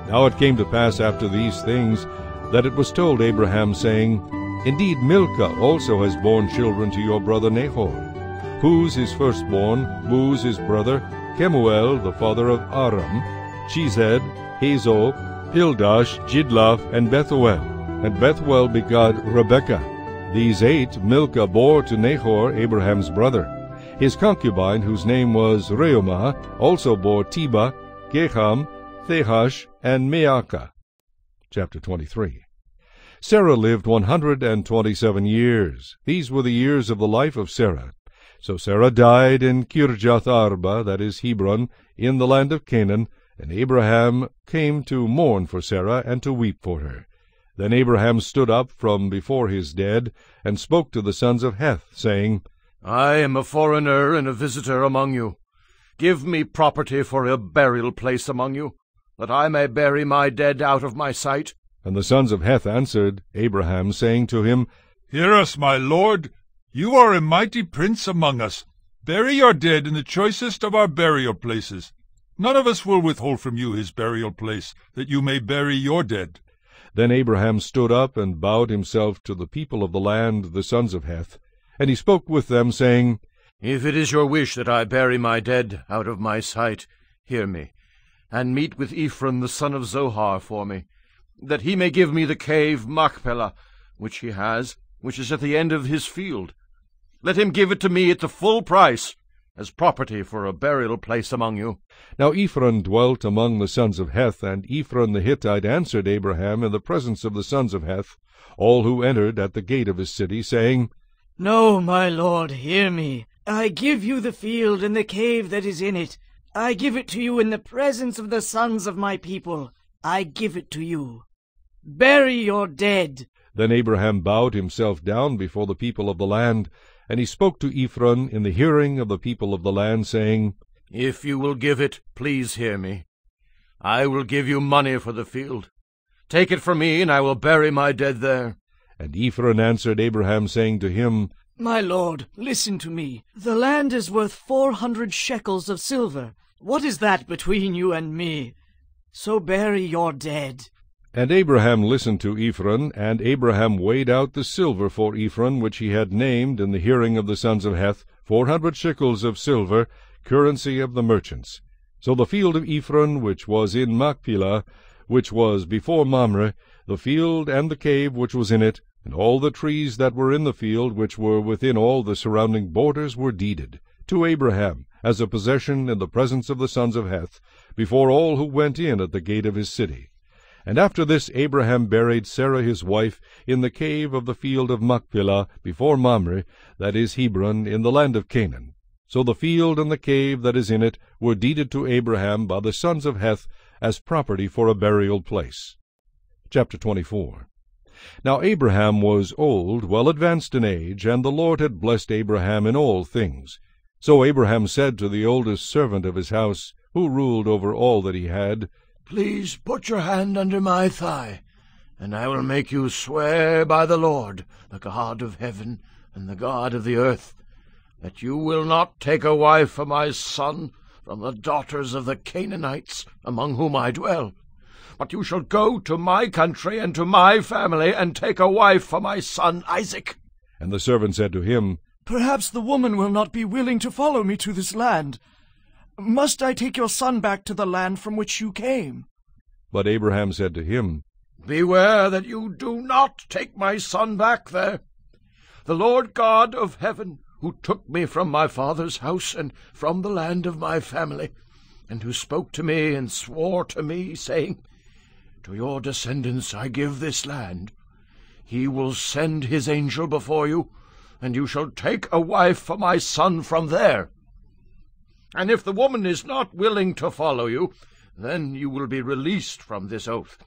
Now it came to pass after these things, that it was told Abraham, saying, Indeed Milcah also has borne children to your brother Nahor. Huz his firstborn, Buz his brother, Kemuel the father of Aram, Chized, Hazo, Pildash, Jidlaph, and Bethuel. And Bethuel begot Rebekah. These 8 Milcah bore to Nahor, Abraham's brother. His concubine, whose name was Reumah, also bore Tebah, Geham, Thehash, and Maacah. Chapter 23. Sarah lived 127 years. These were the years of the life of Sarah. So Sarah died in Kirjath Arba, that is Hebron, in the land of Canaan, and Abraham came to mourn for Sarah and to weep for her. Then Abraham stood up from before his dead, and spoke to the sons of Heth, saying, I am a foreigner and a visitor among you. Give me property for a burial place among you, that I may bury my dead out of my sight. And the sons of Heth answered Abraham, saying to him, Hear us, my lord. You are a mighty prince among us. Bury your dead in the choicest of our burial places. None of us will withhold from you his burial place, that you may bury your dead. Then Abraham stood up and bowed himself to the people of the land, the sons of Heth. And he spoke with them, saying, If it is your wish that I bury my dead out of my sight, hear me, and meet with Ephron the son of Zohar for me, that he may give me the cave Machpelah, which he has, which is at the end of his field. Let him give it to me at the full price, as property for a burial place among you. Now Ephron dwelt among the sons of Heth, and Ephron the Hittite answered Abraham in the presence of the sons of Heth, all who entered at the gate of his city, saying, No, my lord, hear me. I give you the field and the cave that is in it. I give it to you in the presence of the sons of my people. I give it to you. Bury your dead. Then Abraham bowed himself down before the people of the land, and he spoke to Ephron in the hearing of the people of the land, saying, If you will give it, please hear me. I will give you money for the field. Take it from me, and I will bury my dead there. And Ephron answered Abraham, saying to him, My lord, listen to me. The land is worth 400 shekels of silver. What is that between you and me? So bury your dead. And Abraham listened to Ephron, and Abraham weighed out the silver for Ephron, which he had named in the hearing of the sons of Heth, 400 shekels of silver, currency of the merchants. So the field of Ephron, which was in Machpelah, which was before Mamre, the field and the cave which was in it, and all the trees that were in the field, which were within all the surrounding borders, were deeded to Abraham as a possession in the presence of the sons of Heth, before all who went in at the gate of his city. And after this Abraham buried Sarah his wife in the cave of the field of Machpelah before Mamre, that is Hebron, in the land of Canaan. So the field and the cave that is in it were deeded to Abraham by the sons of Heth as property for a burial place. Chapter 24. Now Abraham was old, well advanced in age, and the Lord had blessed Abraham in all things. So Abraham said to the oldest servant of his house, who ruled over all that he had, Please put your hand under my thigh, and I will make you swear by the Lord, the God of heaven and the God of the earth, that you will not take a wife for my son from the daughters of the Canaanites among whom I dwell, but you shall go to my country and to my family, and take a wife for my son Isaac. And the servant said to him, Perhaps the woman will not be willing to follow me to this land. Must I take your son back to the land from which you came? But Abraham said to him, Beware that you do not take my son back there. The Lord God of heaven, who took me from my father's house and from the land of my family, and who spoke to me and swore to me, saying, To your descendants I give this land. He will send his angel before you, and you shall take a wife for my son from there. And if the woman is not willing to follow you, then you will be released from this oath.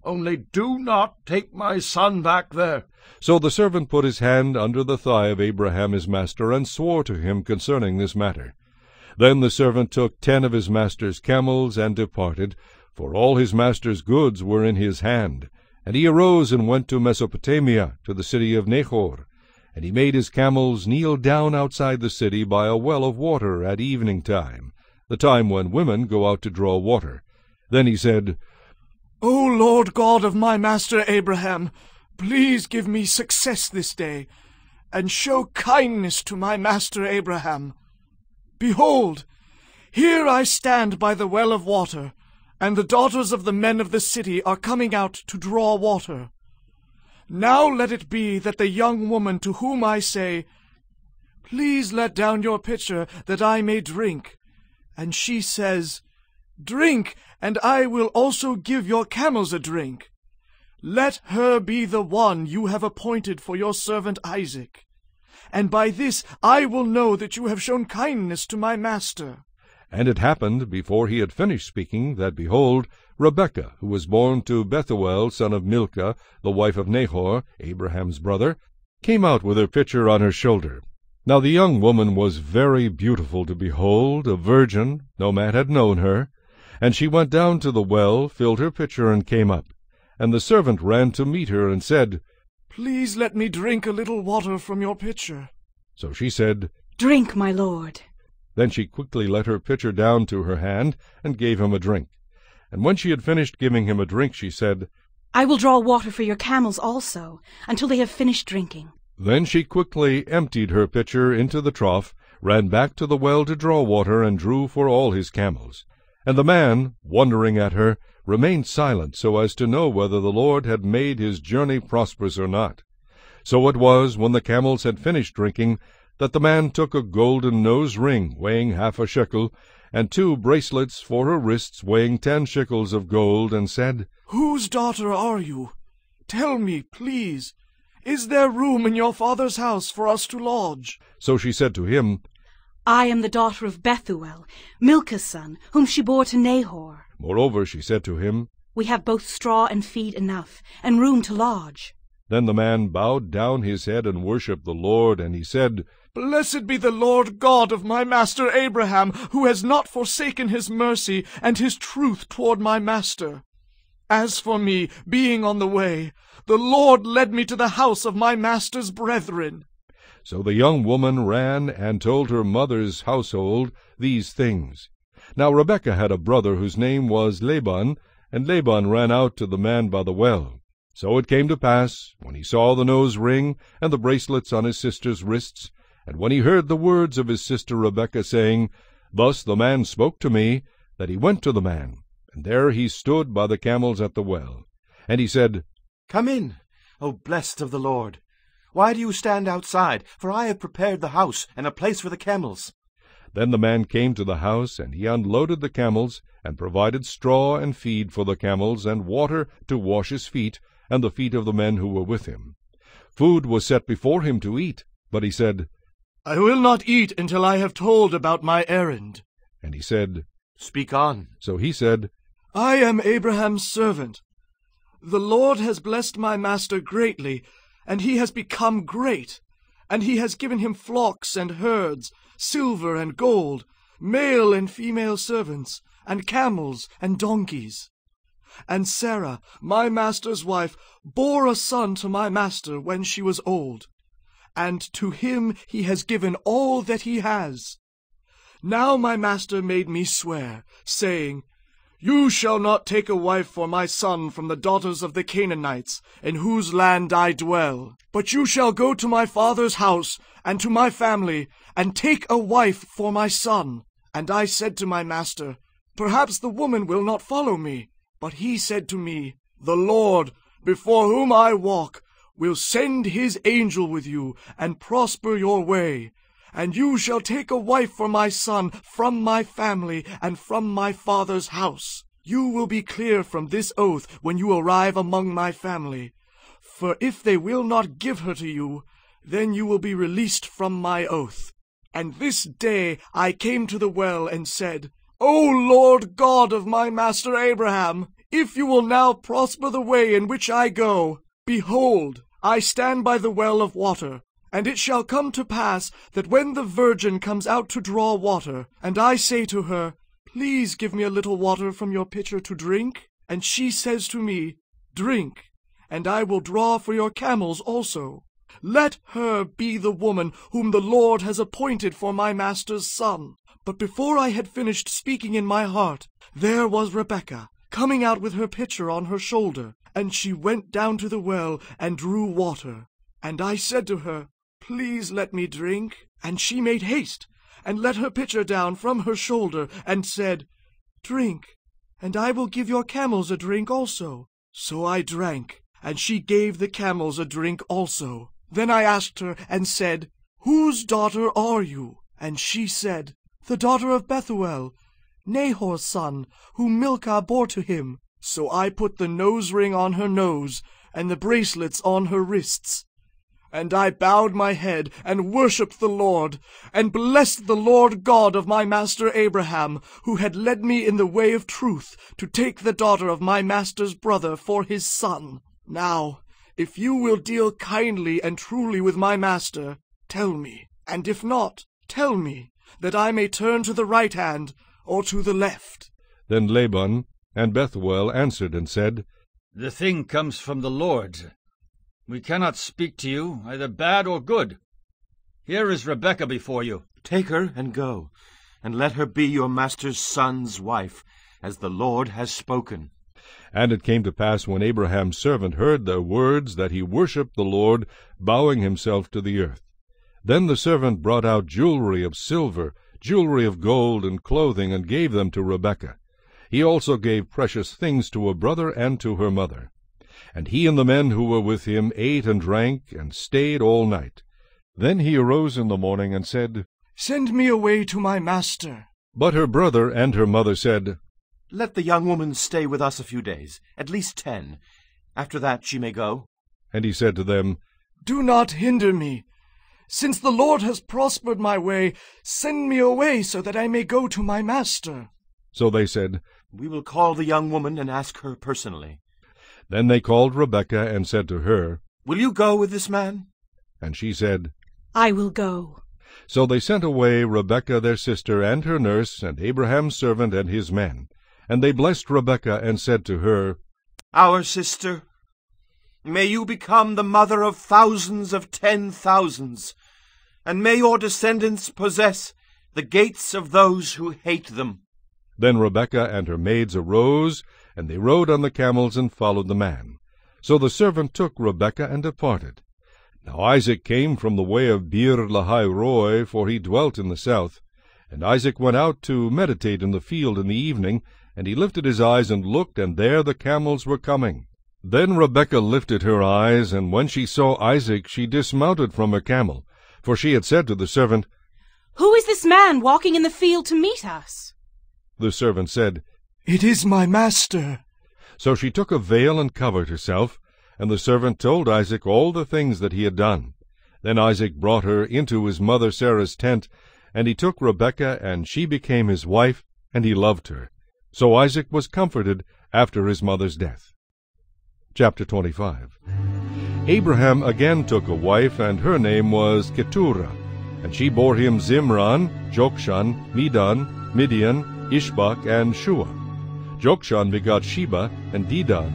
Only do not take my son back there. So the servant put his hand under the thigh of Abraham his master, and swore to him concerning this matter. Then the servant took 10 of his master's camels, and departed, for all his master's goods were in his hand. And he arose and went to Mesopotamia, to the city of Nahor. And he made his camels kneel down outside the city by a well of water at evening time, the time when women go out to draw water. Then he said, O Lord God of my master Abraham, please give me success this day, and show kindness to my master Abraham. Behold, here I stand by the well of water, and the daughters of the men of the city are coming out to draw water. Now let it be that the young woman to whom I say, 'Please let down your pitcher that I may drink,' and she says, 'Drink, and I will also give your camels a drink,' let her be the one you have appointed for your servant Isaac. And by this I will know that you have shown kindness to my master." And it happened, before he had finished speaking, that, behold, Rebekah, who was born to Bethuel, son of Milcah, the wife of Nahor, Abraham's brother, came out with her pitcher on her shoulder. Now the young woman was very beautiful to behold, a virgin, no man had known her. And she went down to the well, filled her pitcher, and came up. And the servant ran to meet her, and said, "Please let me drink a little water from your pitcher." So she said, "Drink, my lord." Then she quickly let her pitcher down to her hand, and gave him a drink. And when she had finished giving him a drink, she said, "I will draw water for your camels also, until they have finished drinking." Then she quickly emptied her pitcher into the trough, ran back to the well to draw water, and drew for all his camels. And the man, wondering at her, remained silent, so as to know whether the Lord had made his journey prosperous or not. So it was, when the camels had finished drinking, that the man took a golden nose ring, weighing 1/2 shekel, and 2 bracelets for her wrists, weighing 10 shekels of gold, and said, "Whose daughter are you? Tell me, please. Is there room in your father's house for us to lodge?" So she said to him, "I am the daughter of Bethuel, Milcah's son, whom she bore to Nahor." Moreover she said to him, "We have both straw and feed enough, and room to lodge." Then the man bowed down his head and worshipped the Lord, and he said, "Blessed be the Lord God of my master Abraham, who has not forsaken his mercy and his truth toward my master. As for me, being on the way, the Lord led me to the house of my master's brethren." So the young woman ran and told her mother's household these things. Now Rebekah had a brother whose name was Laban, and Laban ran out to the man by the well. So it came to pass, when he saw the nose ring and the bracelets on his sister's wrists, and when he heard the words of his sister Rebekah, saying, "Thus the man spoke to me," that he went to the man, and there he stood by the camels at the well. And he said, "Come in, O blessed of the Lord. Why do you stand outside? For I have prepared the house and a place for the camels." Then the man came to the house, and he unloaded the camels, and provided straw and feed for the camels, and water to wash his feet, and the feet of the men who were with him. Food was set before him to eat, but he said, "I will not eat until I have told about my errand." And he said, "Speak on." So he said, "I am Abraham's servant. The Lord has blessed my master greatly, and he has become great, and he has given him flocks and herds, silver and gold, male and female servants, and camels and donkeys. And Sarah, my master's wife, bore a son to my master when she was old, and to him he has given all that he has. Now my master made me swear, saying, 'You shall not take a wife for my son from the daughters of the Canaanites, in whose land I dwell, but you shall go to my father's house and to my family, and take a wife for my son.' And I said to my master, 'Perhaps the woman will not follow me.' But he said to me, 'The Lord, before whom I walk, will send his angel with you, and prosper your way. And you shall take a wife for my son from my family and from my father's house. You will be clear from this oath when you arrive among my family. For if they will not give her to you, then you will be released from my oath.' And this day I came to the well and said, 'O Lord God of my master Abraham, if you will now prosper the way in which I go, behold, I stand by the well of water. And it shall come to pass that when the virgin comes out to draw water, and I say to her, Please give me a little water from your pitcher to drink, and she says to me, Drink, and I will draw for your camels also. Let her be the woman whom the Lord has appointed for my master's son.' But before I had finished speaking in my heart, there was Rebekah, coming out with her pitcher on her shoulder, and she went down to the well and drew water. And I said to her, Please let me drink. And she made haste, and let her pitcher down from her shoulder, and said, Drink, and I will give your camels a drink also. So I drank, and she gave the camels a drink also. Then I asked her and said, Whose daughter are you? And she said, The daughter of Bethuel, Nahor's son, whom Milcah bore to him. So I put the nose ring on her nose, and the bracelets on her wrists. And I bowed my head, and worshipped the Lord, and blessed the Lord God of my master Abraham, who had led me in the way of truth, to take the daughter of my master's brother for his son. Now, if you will deal kindly and truly with my master, tell me, and if not, tell me, that I may turn to the right hand, or to the left. Then Laban and Bethuel answered and said, The thing comes from the Lord. We cannot speak to you, either bad or good. Here is Rebekah before you. Take her and go, and let her be your master's son's wife, as the Lord has spoken. And it came to pass, when Abraham's servant heard their words, that he worshipped the Lord, bowing himself to the earth. Then the servant brought out jewelry of silver, jewelry of gold, and clothing, and gave them to Rebekah. He also gave precious things to her brother and to her mother. And he and the men who were with him ate and drank, and stayed all night. Then he arose in the morning and said, Send me away to my master. But her brother and her mother said, Let the young woman stay with us a few days, at least 10. After that she may go. And he said to them, Do not hinder me. Since the Lord has prospered my way, send me away so that I may go to my master. So they said, We will call the young woman and ask her personally. Then they called Rebekah and said to her, Will you go with this man? And she said, I will go. So they sent away Rebekah their sister and her nurse, and Abraham's servant and his men. And they blessed Rebekah and said to her, Our sister, may you become the mother of thousands of 10,000s, and may your descendants possess the gates of those who hate them. Then Rebekah and her maids arose, and they rode on the camels and followed the man. So the servant took Rebekah and departed. Now Isaac came from the way of Beer-lahai-roi, for he dwelt in the south. And Isaac went out to meditate in the field in the evening, and he lifted his eyes and looked, and there the camels were coming. Then Rebekah lifted her eyes, and when she saw Isaac, she dismounted from her camel. For she had said to the servant, Who is this man walking in the field to meet us? The servant said, It is my master. So she took a veil and covered herself, and the servant told Isaac all the things that he had done. Then Isaac brought her into his mother Sarah's tent, and he took Rebekah, and she became his wife, and he loved her. So Isaac was comforted after his mother's death. Chapter 25. Abraham again took a wife, and her name was Keturah. And she bore him Zimran, Jokshan, Medan, Midian, Ishbak, and Shua. Jokshan begot Sheba and Dedan.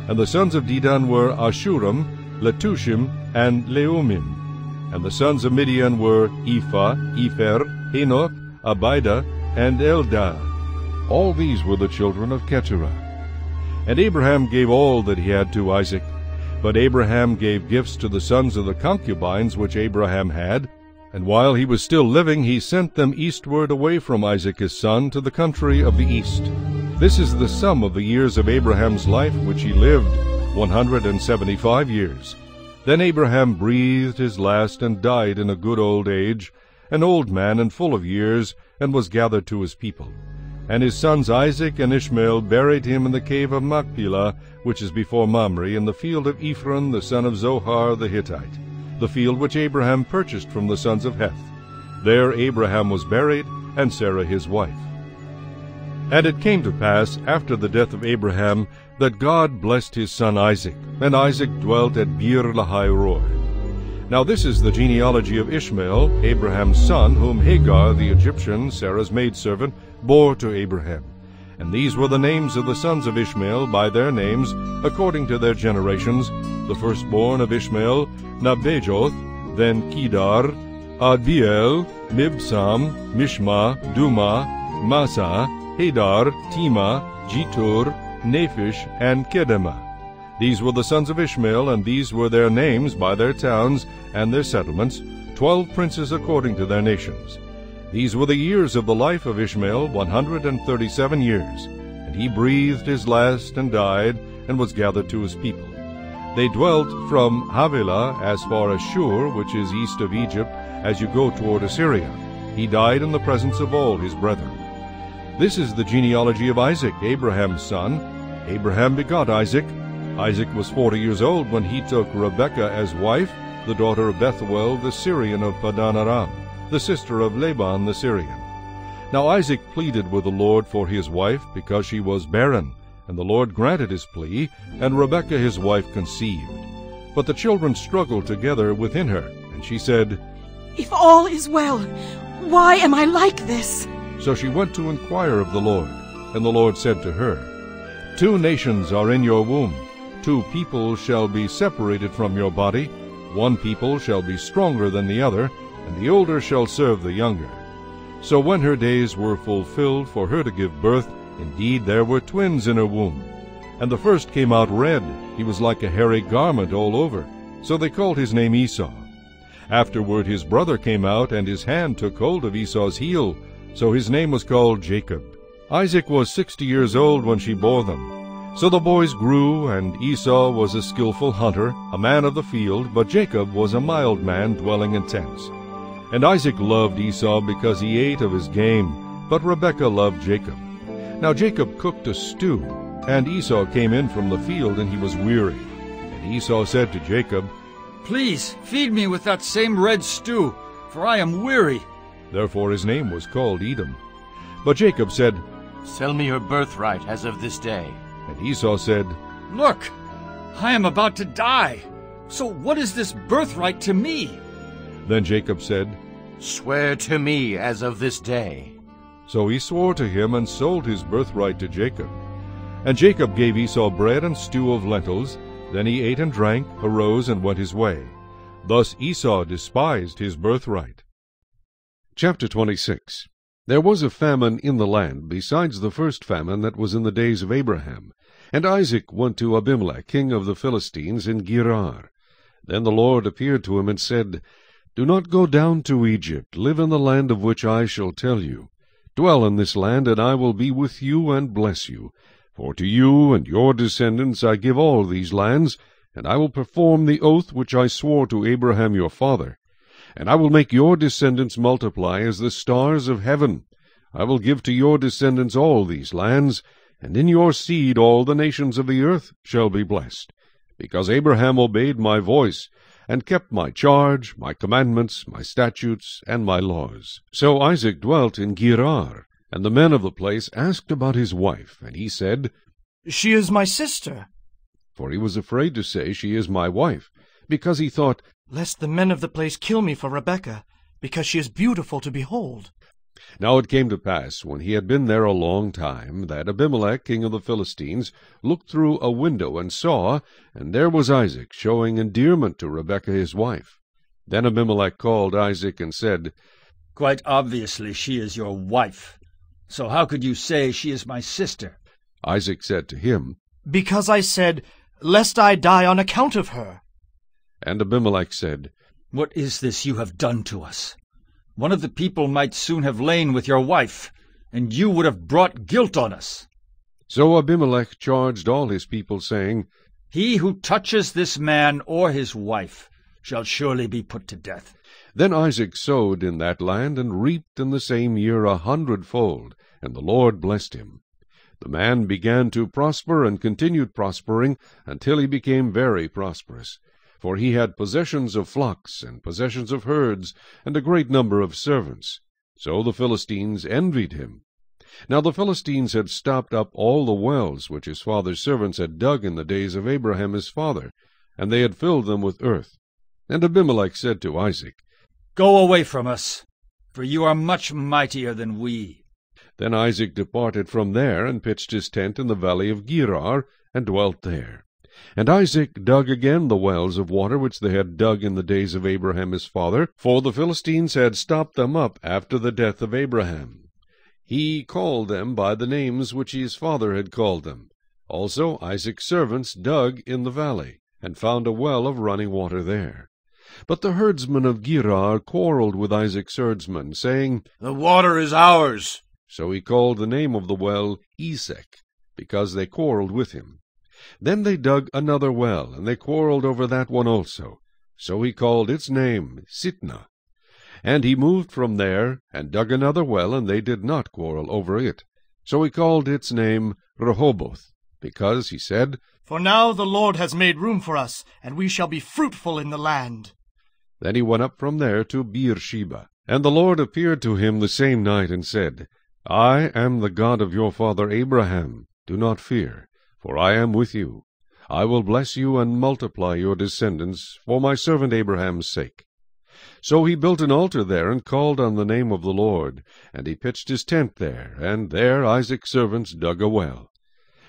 And the sons of Dedan were Ashuram, Letushim, and Leumim. And the sons of Midian were Ephah, Epher, Henoch, Abida, and Eldah. All these were the children of Keturah. And Abraham gave all that he had to Isaac. But Abraham gave gifts to the sons of the concubines which Abraham had, and while he was still living he sent them eastward away from Isaac his son to the country of the east. This is the sum of the years of Abraham's life which he lived, 175 years. Then Abraham breathed his last and died in a good old age, an old man and full of years, and was gathered to his people. And his sons Isaac and Ishmael buried him in the cave of Machpelah, which is before Mamre, in the field of Ephron the son of Zohar the Hittite, the field which Abraham purchased from the sons of Heth. There Abraham was buried, and Sarah his wife. And it came to pass, after the death of Abraham, that God blessed his son Isaac, and Isaac dwelt at Beer-lahai-roi. Now this is the genealogy of Ishmael, Abraham's son, whom Hagar the Egyptian, Sarah's maidservant, bore to Abraham. And these were the names of the sons of Ishmael by their names, according to their generations. The firstborn of Ishmael, Nebajoth, then Kedar, Adbeel, Mibsam, Mishma, Duma, Massa, Hadar, Tema, Jetur, Naphish, and Kedemah. These were the sons of Ishmael, and these were their names by their towns and their settlements, 12 princes according to their nations. These were the years of the life of Ishmael, 137 years. And And he breathed his last and died, and was gathered to his people. They dwelt from Havilah as far as Shur, which is east of Egypt, as you go toward Assyria. He died in the presence of all his brethren. This is the genealogy of Isaac, Abraham's son. Abraham begot Isaac. Isaac was 40 years old when he took Rebekah as wife, the daughter of Bethuel the Syrian of Padan Aram, the sister of Laban the Syrian. Now Isaac pleaded with the Lord for his wife, because she was barren. And the Lord granted his plea, and Rebekah his wife conceived. But the children struggled together within her, and she said, If all is well, why am I like this? So she went to inquire of the Lord. And the Lord said to her, 2 nations are in your womb, 2 people shall be separated from your body, 1 people shall be stronger than the other, and the older shall serve the younger. So when her days were fulfilled for her to give birth, indeed there were twins in her womb. And the first came out red, he was like a hairy garment all over. So they called his name Esau. Afterward his brother came out, and his hand took hold of Esau's heel, so his name was called Jacob. Isaac was 60 years old when she bore them. So the boys grew, and Esau was a skillful hunter, a man of the field, but Jacob was a mild man dwelling in tents. And Isaac loved Esau because he ate of his game, but Rebekah loved Jacob. Now Jacob cooked a stew, and Esau came in from the field, and he was weary. And Esau said to Jacob, Please feed me with that same red stew, for I am weary. Therefore his name was called Edom. But Jacob said, Sell me your birthright as of this day. And Esau said, Look, I am about to die. So what is this birthright to me? Then Jacob said, Swear to me as of this day. So he swore to him, and sold his birthright to Jacob. And Jacob gave Esau bread and stew of lentils. Then he ate and drank, arose, and went his way. Thus Esau despised his birthright. Chapter 26. There was a famine in the land, besides the first famine that was in the days of Abraham. And Isaac went to Abimelech, king of the Philistines, in Gerar. Then the Lord appeared to him and said, Do not go down to Egypt. Live in the land of which I shall tell you. Dwell in this land, and I will be with you and bless you. For to you and your descendants I give all these lands, and I will perform the oath which I swore to Abraham your father. And I will make your descendants multiply as the stars of heaven. I will give to your descendants all these lands, and in your seed all the nations of the earth shall be blessed. Because Abraham obeyed my voice, and kept my charge, my commandments, my statutes, and my laws. So Isaac dwelt in Gerar, and the men of the place asked about his wife, and he said, She is my sister. For he was afraid to say, She is my wife, because he thought, Lest the men of the place kill me for Rebekah, because she is beautiful to behold. Now it came to pass, when he had been there a long time, that Abimelech, king of the Philistines, looked through a window and saw, and there was Isaac, showing endearment to Rebekah his wife. Then Abimelech called Isaac and said, Quite obviously she is your wife. So how could you say she is my sister? Isaac said to him, Because I said, Lest I die on account of her. And Abimelech said, What is this you have done to us? One of the people might soon have lain with your wife, and you would have brought guilt on us. So Abimelech charged all his people, saying, He who touches this man or his wife shall surely be put to death. Then Isaac sowed in that land, and reaped in the same year 100-fold, and the Lord blessed him. The man began to prosper, and continued prospering, until he became very prosperous. For he had possessions of flocks, and possessions of herds, and a great number of servants. So the Philistines envied him. Now the Philistines had stopped up all the wells which his father's servants had dug in the days of Abraham his father, and they had filled them with earth. And Abimelech said to Isaac, Go away from us, for you are much mightier than we. Then Isaac departed from there, and pitched his tent in the valley of Gerar, and dwelt there. And Isaac dug again the wells of water which they had dug in the days of Abraham his father, for the Philistines had stopped them up after the death of Abraham. He called them by the names which his father had called them. Also Isaac's servants dug in the valley, and found a well of running water there. But the herdsmen of Gerar quarrelled with Isaac's herdsmen, saying, The water is ours. So he called the name of the well Esek. because they quarrelled with him. Then they dug another well, and they quarrelled over that one also. So he called its name Sitnah. And he moved from there, and dug another well, and they did not quarrel over it. So he called its name Rehoboth, because he said, For now the Lord has made room for us, and we shall be fruitful in the land. Then he went up from there to Beersheba. And the Lord appeared to him the same night, and said, I am the God of your father Abraham. Do not fear, for I am with you. I will bless you and multiply your descendants for my servant Abraham's sake. So he built an altar there, and called on the name of the Lord. And he pitched his tent there, and there Isaac's servants dug a well.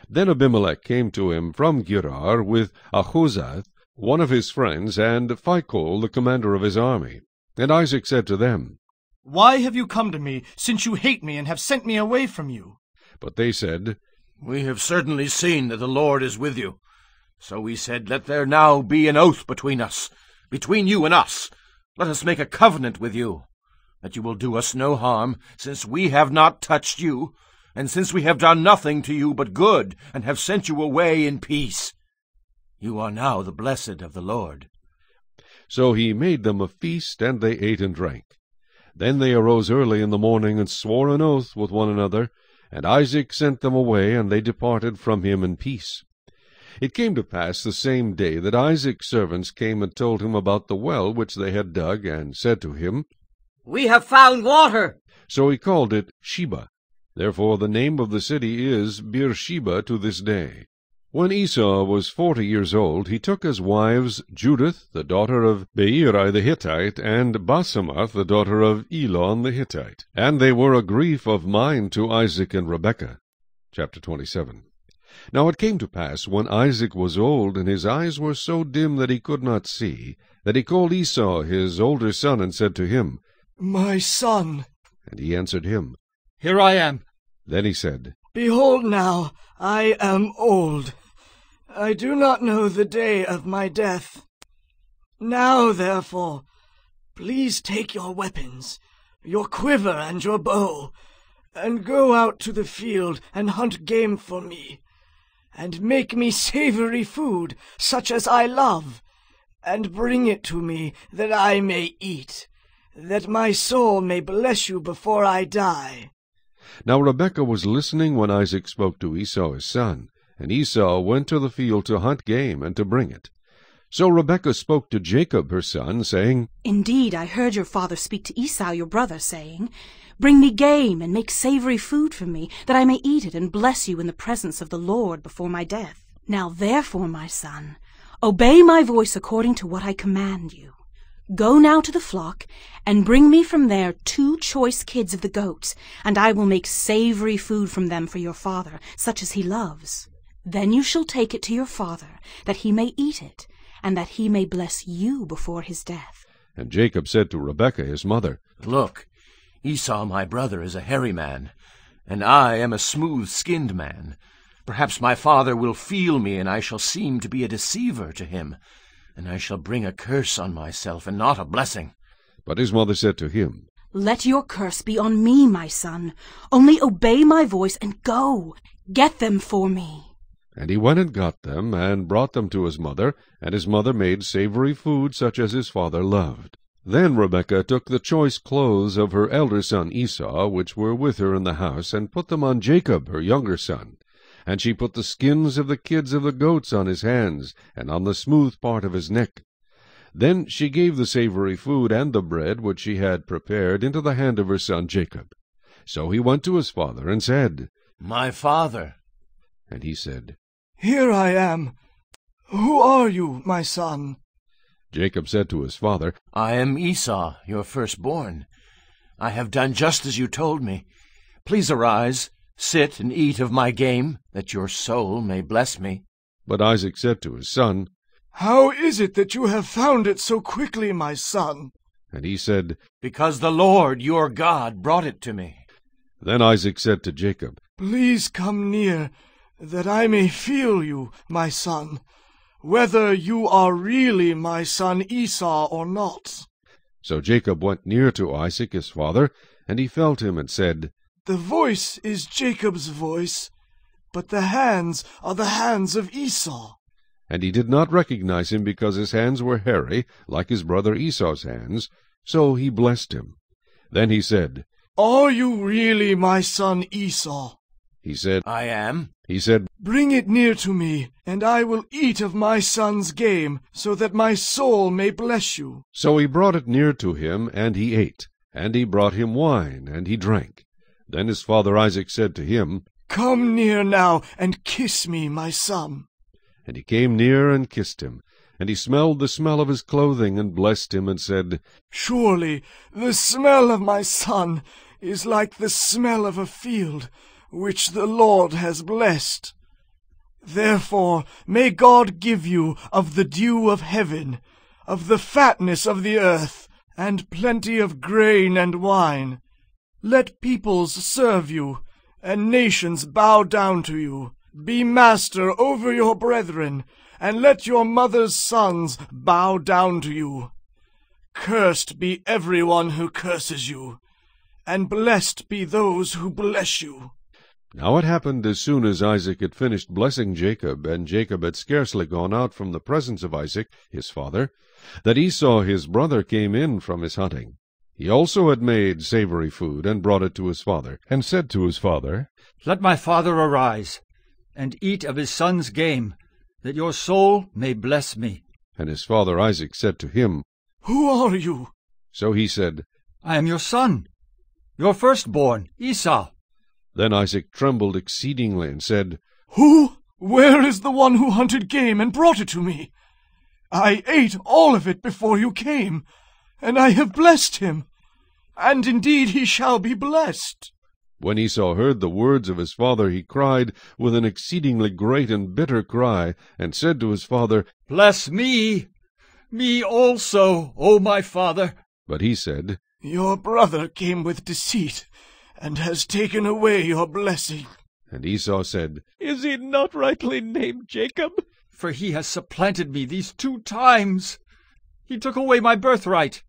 Then Abimelech came to him from Gerar with Ahuzzath, one of his friends, and Phicol, the commander of his army. And Isaac said to them, Why have you come to me, since you hate me and have sent me away from you? But they said, We have certainly seen that the Lord is with you. So we said, Let there now be an oath between us, between you and us. Let us make a covenant with you, that you will do us no harm, since we have not touched you, and since we have done nothing to you but good, and have sent you away in peace. You are now the blessed of the Lord. So he made them a feast, and they ate and drank. Then they arose early in the morning, and swore an oath with one another, and Isaac sent them away, and they departed from him in peace. It came to pass the same day that Isaac's servants came and told him about the well which they had dug, and said to him, We have found water. So he called it Sheba. Therefore the name of the city is Beersheba to this day. When Esau was 40 years old, he took as wives Judith, the daughter of Beeri the Hittite, and Basemath, the daughter of Elon the Hittite. And they were a grief of mind to Isaac and Rebekah. Chapter 27. Now it came to pass, when Isaac was old, and his eyes were so dim that he could not see, that he called Esau his older son, and said to him, My son. And he answered him, Here I am. Then he said, Behold now, I am old. I do not know the day of my death. Now, therefore, please take your weapons, your quiver and your bow, and go out to the field and hunt game for me, and make me savory food, such as I love, and bring it to me, that I may eat, that my soul may bless you before I die. Now Rebekah was listening when Isaac spoke to Esau his son, and Esau went to the field to hunt game and to bring it. So Rebekah spoke to Jacob her son, saying, Indeed, I heard your father speak to Esau your brother, saying, Bring me game, and make savory food for me, that I may eat it, and bless you in the presence of the Lord before my death. Now therefore, my son, obey my voice according to what I command you. Go now to the flock, and bring me from there 2 choice kids of the goats, and I will make savory food from them for your father, such as he loves. Then you shall take it to your father, that he may eat it, and that he may bless you before his death. And Jacob said to Rebekah his mother, Look, Esau my brother is a hairy man, and I am a smooth-skinned man. Perhaps my father will feel me, and I shall seem to be a deceiver to him, and I shall bring a curse on myself, and not a blessing. But his mother said to him, Let your curse be on me, my son. Only obey my voice, and go. Get them for me. And he went and got them, and brought them to his mother, and his mother made savory food such as his father loved. Then Rebekah took the choice clothes of her elder son Esau, which were with her in the house, and put them on Jacob her younger son. And she put the skins of the kids of the goats on his hands, and on the smooth part of his neck. Then she gave the savory food and the bread which she had prepared into the hand of her son Jacob. So he went to his father, and said, My father. And he said, Here I am. Who are you, my son? Jacob said to his father, I am Esau, your firstborn. I have done just as you told me. Please arise, sit and eat of my game, that your soul may bless me. But Isaac said to his son, How is it that you have found it so quickly, my son? And he said, Because the Lord your God brought it to me. Then Isaac said to Jacob, Please come near, that I may feel you, my son, whether you are really my son Esau or not. So Jacob went near to Isaac his father, and he felt him, and said, The voice is Jacob's voice, but the hands are the hands of Esau. And he did not recognize him because his hands were hairy, like his brother Esau's hands. So he blessed him. Then he said, Are you really my son Esau? He said, I am. He said, Bring it near to me, and I will eat of my son's game, so that my soul may bless you. So he brought it near to him, and he ate. And he brought him wine, and he drank. Then his father Isaac said to him, Come near now, and kiss me, my son. And he came near and kissed him. And he smelled the smell of his clothing, and blessed him, and said, Surely the smell of my son is like the smell of a field, which the Lord has blessed. Therefore may God give you of the dew of heaven, of the fatness of the earth, and plenty of grain and wine. Let peoples serve you, and nations bow down to you. Be master over your brethren, and let your mother's sons bow down to you. Cursed be everyone who curses you, and blessed be those who bless you. Now it happened as soon as Isaac had finished blessing Jacob, and Jacob had scarcely gone out from the presence of Isaac, his father, that Esau his brother came in from his hunting. He also had made savory food, and brought it to his father, and said to his father, Let my father arise, and eat of his son's game, that your soul may bless me. And his father Isaac said to him, Who are you? So he said, I am your son, your firstborn, Esau. Then Isaac trembled exceedingly, and said, Who? Where is the one who hunted game and brought it to me? I ate all of it before you came, and I have blessed him, and indeed he shall be blessed. When Esau heard the words of his father, he cried with an exceedingly great and bitter cry, and said to his father, Bless me also, O my father. But he said, Your brother came with deceit, and has taken away your blessing. And Esau said, Is he not rightly named Jacob? For he has supplanted me these 2 times. He took away my birthright,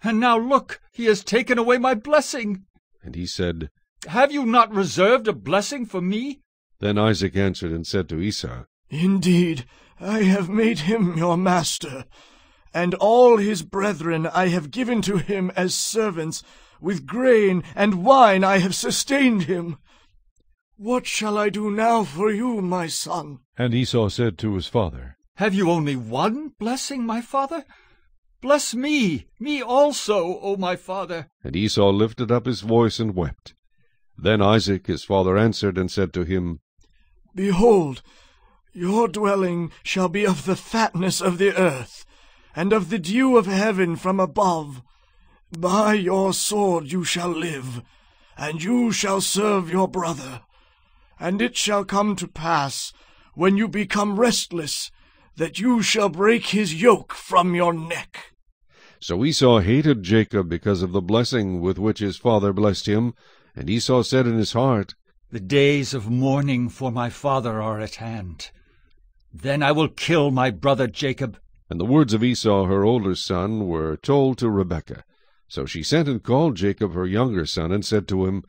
and now look, he has taken away my blessing. And he said, Have you not reserved a blessing for me? Then Isaac answered and said to Esau, Indeed, I have made him your master, and all his brethren I have given to him as servants. With grain and wine I have sustained him. What shall I do now for you, my son? And Esau said to his father, Have you only one blessing, my father? Bless me also, O my father. And Esau lifted up his voice and wept. Then Isaac his father answered and said to him, Behold, your dwelling shall be of the fatness of the earth, and of the dew of heaven from above. By your sword you shall live, and you shall serve your brother. And it shall come to pass, when you become restless, that you shall break his yoke from your neck. So Esau hated Jacob because of the blessing with which his father blessed him. And Esau said in his heart, The days of mourning for my father are at hand. Then I will kill my brother Jacob. And the words of Esau her older son were told to Rebekah. So she sent and called Jacob her younger son, and said to him,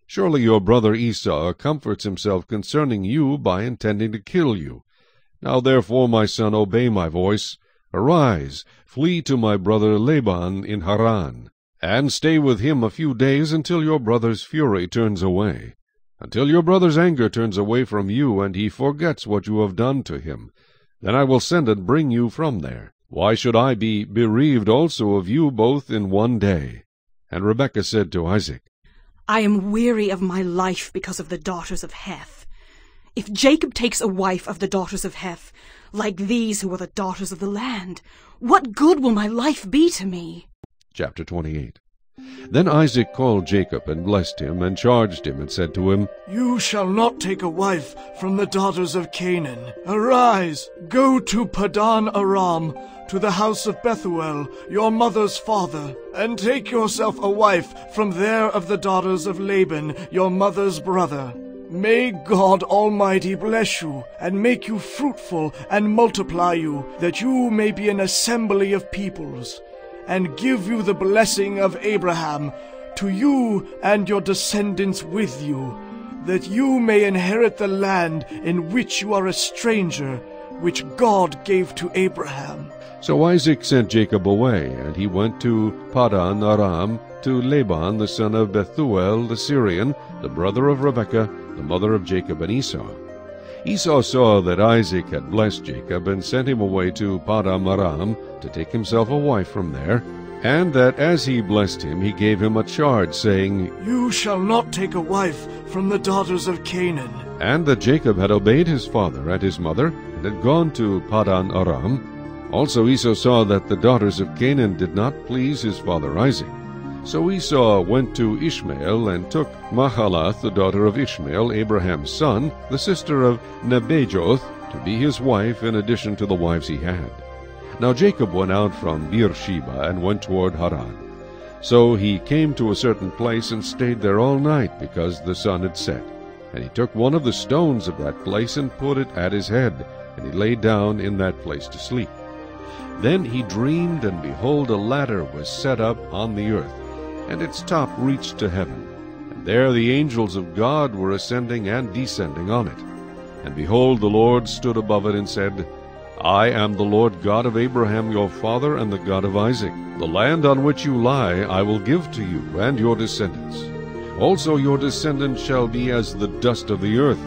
Surely your brother Esau comforts himself concerning you by intending to kill you. Now therefore, my son, obey my voice. Arise, flee to my brother Laban in Haran, and stay with him a few days until your brother's fury turns away, until your brother's anger turns away from you, and he forgets what you have done to him. Then I will send and bring you from there. Why should I be bereaved also of you both in one day? And Rebekah said to Isaac, I am weary of my life because of the daughters of Heth. If Jacob takes a wife of the daughters of Heth, like these who are the daughters of the land, what good will my life be to me? Chapter 28. Then Isaac called Jacob, and blessed him, and charged him, and said to him, You shall not take a wife from the daughters of Canaan. Arise, go to Padan Aram, to the house of Bethuel, your mother's father, and take yourself a wife from there of the daughters of Laban, your mother's brother. May God Almighty bless you, and make you fruitful, and multiply you, that you may be an assembly of peoples, and give you the blessing of Abraham, to you and your descendants with you, that you may inherit the land in which you are a stranger, which God gave to Abraham. So Isaac sent Jacob away, and he went to Padan Aram, to Laban the son of Bethuel the Syrian, the brother of Rebekah, the mother of Jacob and Esau. Esau saw that Isaac had blessed Jacob, and sent him away to Padan Aram to take himself a wife from there, and that as he blessed him he gave him a charge, saying, You shall not take a wife from the daughters of Canaan. And that Jacob had obeyed his father and his mother, and had gone to Padan Aram. Also Esau saw that the daughters of Canaan did not please his father Isaac. So Esau went to Ishmael, and took Mahalath, the daughter of Ishmael, Abraham's son, the sister of Nebajoth, to be his wife, in addition to the wives he had. Now Jacob went out from Beersheba, and went toward Haran. So he came to a certain place, and stayed there all night, because the sun had set. And he took one of the stones of that place, and put it at his head, and he lay down in that place to sleep. Then he dreamed, and behold, a ladder was set up on the earth, and its top reached to heaven. And there the angels of God were ascending and descending on it. And behold, the Lord stood above it, and said, I am the Lord God of Abraham your father, and the God of Isaac. The land on which you lie I will give to you and your descendants. Also your descendants shall be as the dust of the earth.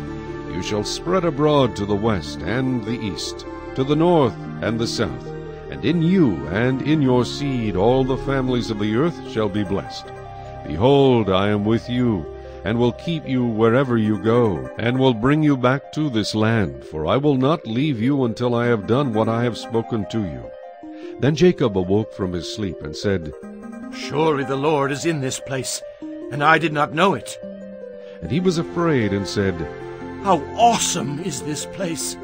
You shall spread abroad to the west and the east, to the north and the south. And in you and in your seed all the families of the earth shall be blessed. Behold, I am with you, and will keep you wherever you go, and will bring you back to this land, for I will not leave you until I have done what I have spoken to you. Then Jacob awoke from his sleep, and said, Surely the Lord is in this place, and I did not know it. And he was afraid, and said, How awesome is this place!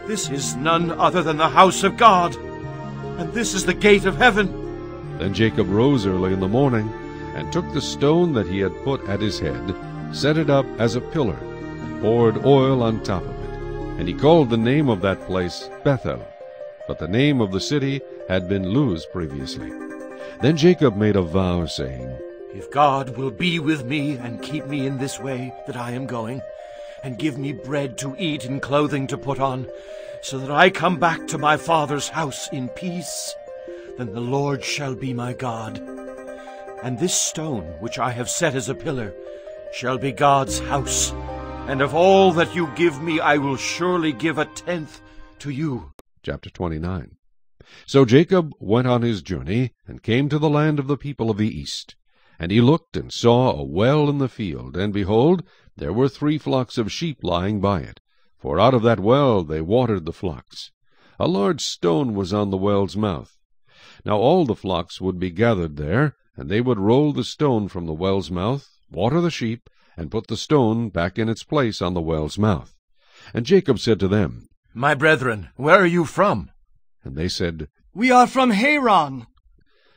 This is none other than the house of God, and this is the gate of heaven. Then Jacob rose early in the morning, and took the stone that he had put at his head, set it up as a pillar, and poured oil on top of it. And he called the name of that place Bethel, but the name of the city had been Luz previously. Then Jacob made a vow, saying, If God will be with me, and keep me in this way that I am going, and give me bread to eat and clothing to put on, so that I come back to my father's house in peace, then the Lord shall be my God. And this stone which I have set as a pillar shall be God's house, and of all that you give me I will surely give 1/10 to you. Chapter 29. So Jacob went on his journey, and came to the land of the people of the east. And he looked, and saw a well in the field, and behold, there were 3 flocks of sheep lying by it. For out of that well they watered the flocks. A large stone was on the well's mouth. Now all the flocks would be gathered there, and they would roll the stone from the well's mouth, water the sheep, and put the stone back in its place on the well's mouth. And Jacob said to them, My brethren, where are you from? And they said, We are from Haran.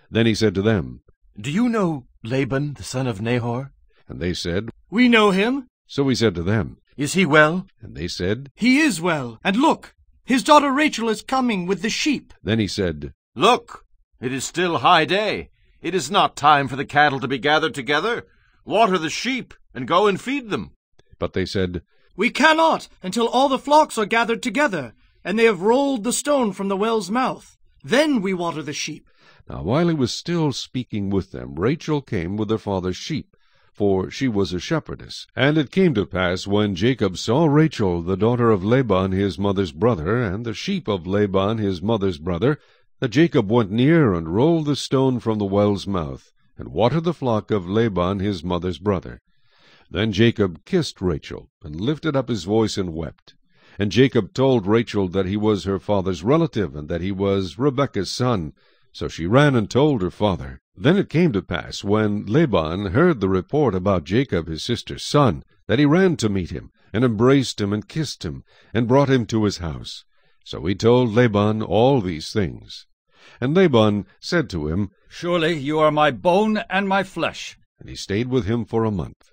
Then he said to them, Do you know Laban the son of Nahor? And they said, We know him. So he said to them, Is he well? And they said, He is well. And look, his daughter Rachel is coming with the sheep. Then he said, Look, it is still high day. It is not time for the cattle to be gathered together. Water the sheep, and go and feed them. But they said, We cannot until all the flocks are gathered together, and they have rolled the stone from the well's mouth. Then we water the sheep. Now while he was still speaking with them, Rachel came with her father's sheep, for she was a shepherdess. And it came to pass, when Jacob saw Rachel, the daughter of Laban his mother's brother, and the sheep of Laban his mother's brother, that Jacob went near, and rolled the stone from the well's mouth, and watered the flock of Laban his mother's brother. Then Jacob kissed Rachel, and lifted up his voice, and wept. And Jacob told Rachel that he was her father's relative, and that he was Rebekah's son. So she ran and told her father. Then it came to pass, when Laban heard the report about Jacob his sister's son, that he ran to meet him, and embraced him, and kissed him, and brought him to his house. So he told Laban all these things. And Laban said to him, Surely you are my bone and my flesh. And he stayed with him for a month.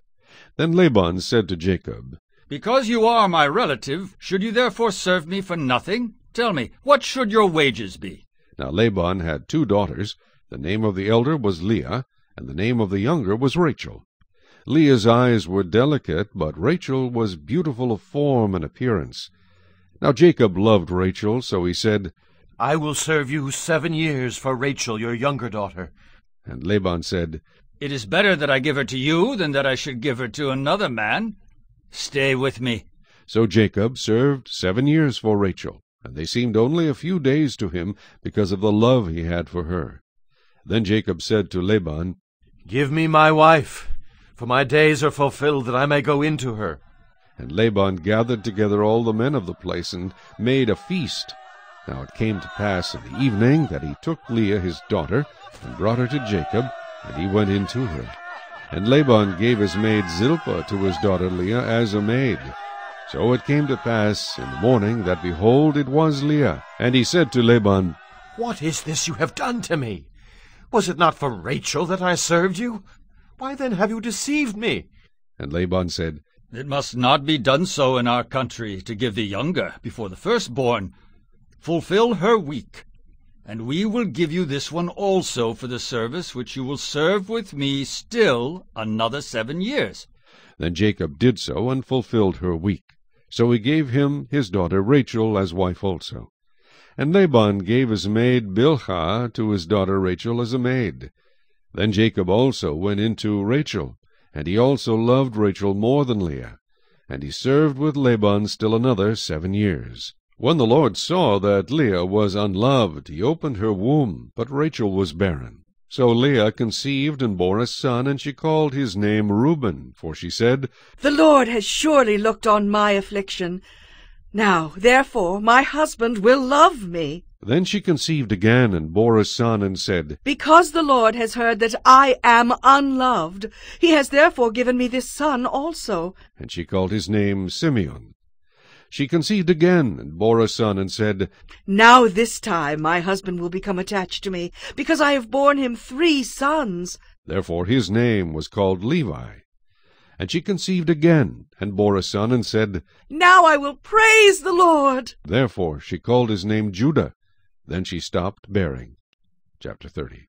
Then Laban said to Jacob, Because you are my relative, should you therefore serve me for nothing? Tell me, what should your wages be? Now Laban had 2 daughters. The name of the elder was Leah, and the name of the younger was Rachel. Leah's eyes were delicate, but Rachel was beautiful of form and appearance. Now Jacob loved Rachel, so he said, I will serve you 7 years for Rachel, your younger daughter. And Laban said, It is better that I give her to you than that I should give her to another man. Stay with me. So Jacob served 7 years for Rachel, and they seemed only a few days to him because of the love he had for her. Then Jacob said to Laban, Give me my wife, for my days are fulfilled that I may go into her. And Laban gathered together all the men of the place and made a feast. Now it came to pass in the evening that he took Leah his daughter and brought her to Jacob, and he went in to her. And Laban gave his maid Zilpah to his daughter Leah as a maid. So it came to pass in the morning that, behold, it was Leah. And he said to Laban, What is this you have done to me? Was it not for Rachel that I served you? Why then have you deceived me? And Laban said, It must not be done so in our country, to give the younger before the firstborn. Fulfill her week, and we will give you this one also for the service which you will serve with me still another 7 years. Then Jacob did so, and fulfilled her week. So he gave him his daughter Rachel as wife also. And Laban gave his maid Bilhah to his daughter Rachel as a maid. Then Jacob also went in to Rachel, and he also loved Rachel more than Leah. And he served with Laban still another 7 years. When the Lord saw that Leah was unloved, he opened her womb, but Rachel was barren. So Leah conceived and bore a son, and she called his name Reuben, for she said, The Lord has surely looked on my affliction. Now, therefore, my husband will love me. Then she conceived again, and bore a son, and said, Because the Lord has heard that I am unloved, he has therefore given me this son also. And she called his name Simeon. She conceived again, and bore a son, and said, Now this time my husband will become attached to me, because I have borne him 3 sons. Therefore his name was called Levi. And she conceived again, and bore a son, and said, Now I will praise the Lord. Therefore she called his name Judah. Then she stopped bearing. Chapter 30.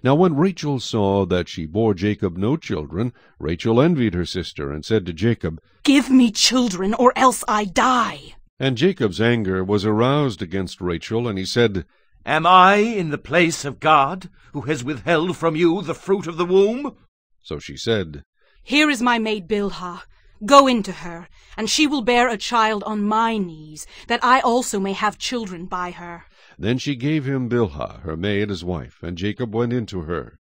Now when Rachel saw that she bore Jacob no children, Rachel envied her sister, and said to Jacob, Give me children, or else I die. And Jacob's anger was aroused against Rachel, and he said, Am I in the place of God, who has withheld from you the fruit of the womb? So she said, Here is my maid Bilhah. Go into her, and she will bear a child on my knees, that I also may have children by her. Then she gave him Bilhah, her maid, as wife, and Jacob went into her.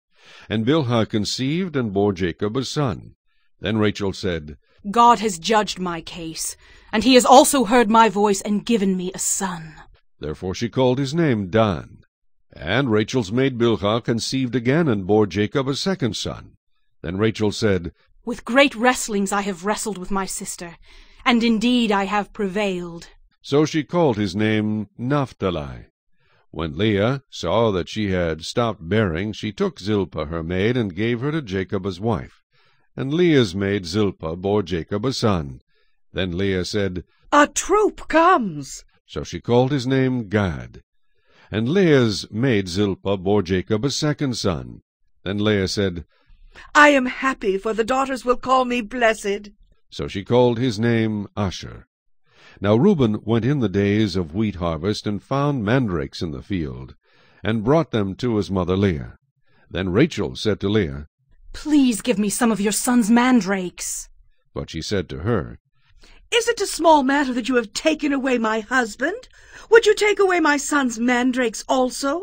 And Bilhah conceived and bore Jacob a son. Then Rachel said, God has judged my case, and he has also heard my voice and given me a son. Therefore she called his name Dan. And Rachel's maid Bilhah conceived again and bore Jacob a second son. Then Rachel said, With great wrestlings I have wrestled with my sister, and indeed I have prevailed. So she called his name Naphtali. When Leah saw that she had stopped bearing, she took Zilpah her maid, and gave her to Jacob as wife. And Leah's maid Zilpah bore Jacob a son. Then Leah said, A troop comes. So she called his name Gad. And Leah's maid Zilpah bore Jacob a second son. Then Leah said, I am happy, for the daughters will call me blessed. So she called his name Asher. Now Reuben went in the days of wheat harvest, and found mandrakes in the field, and brought them to his mother Leah. Then Rachel said to Leah, Please give me some of your son's mandrakes. But she said to her, Is it a small matter that you have taken away my husband? Would you take away my son's mandrakes also?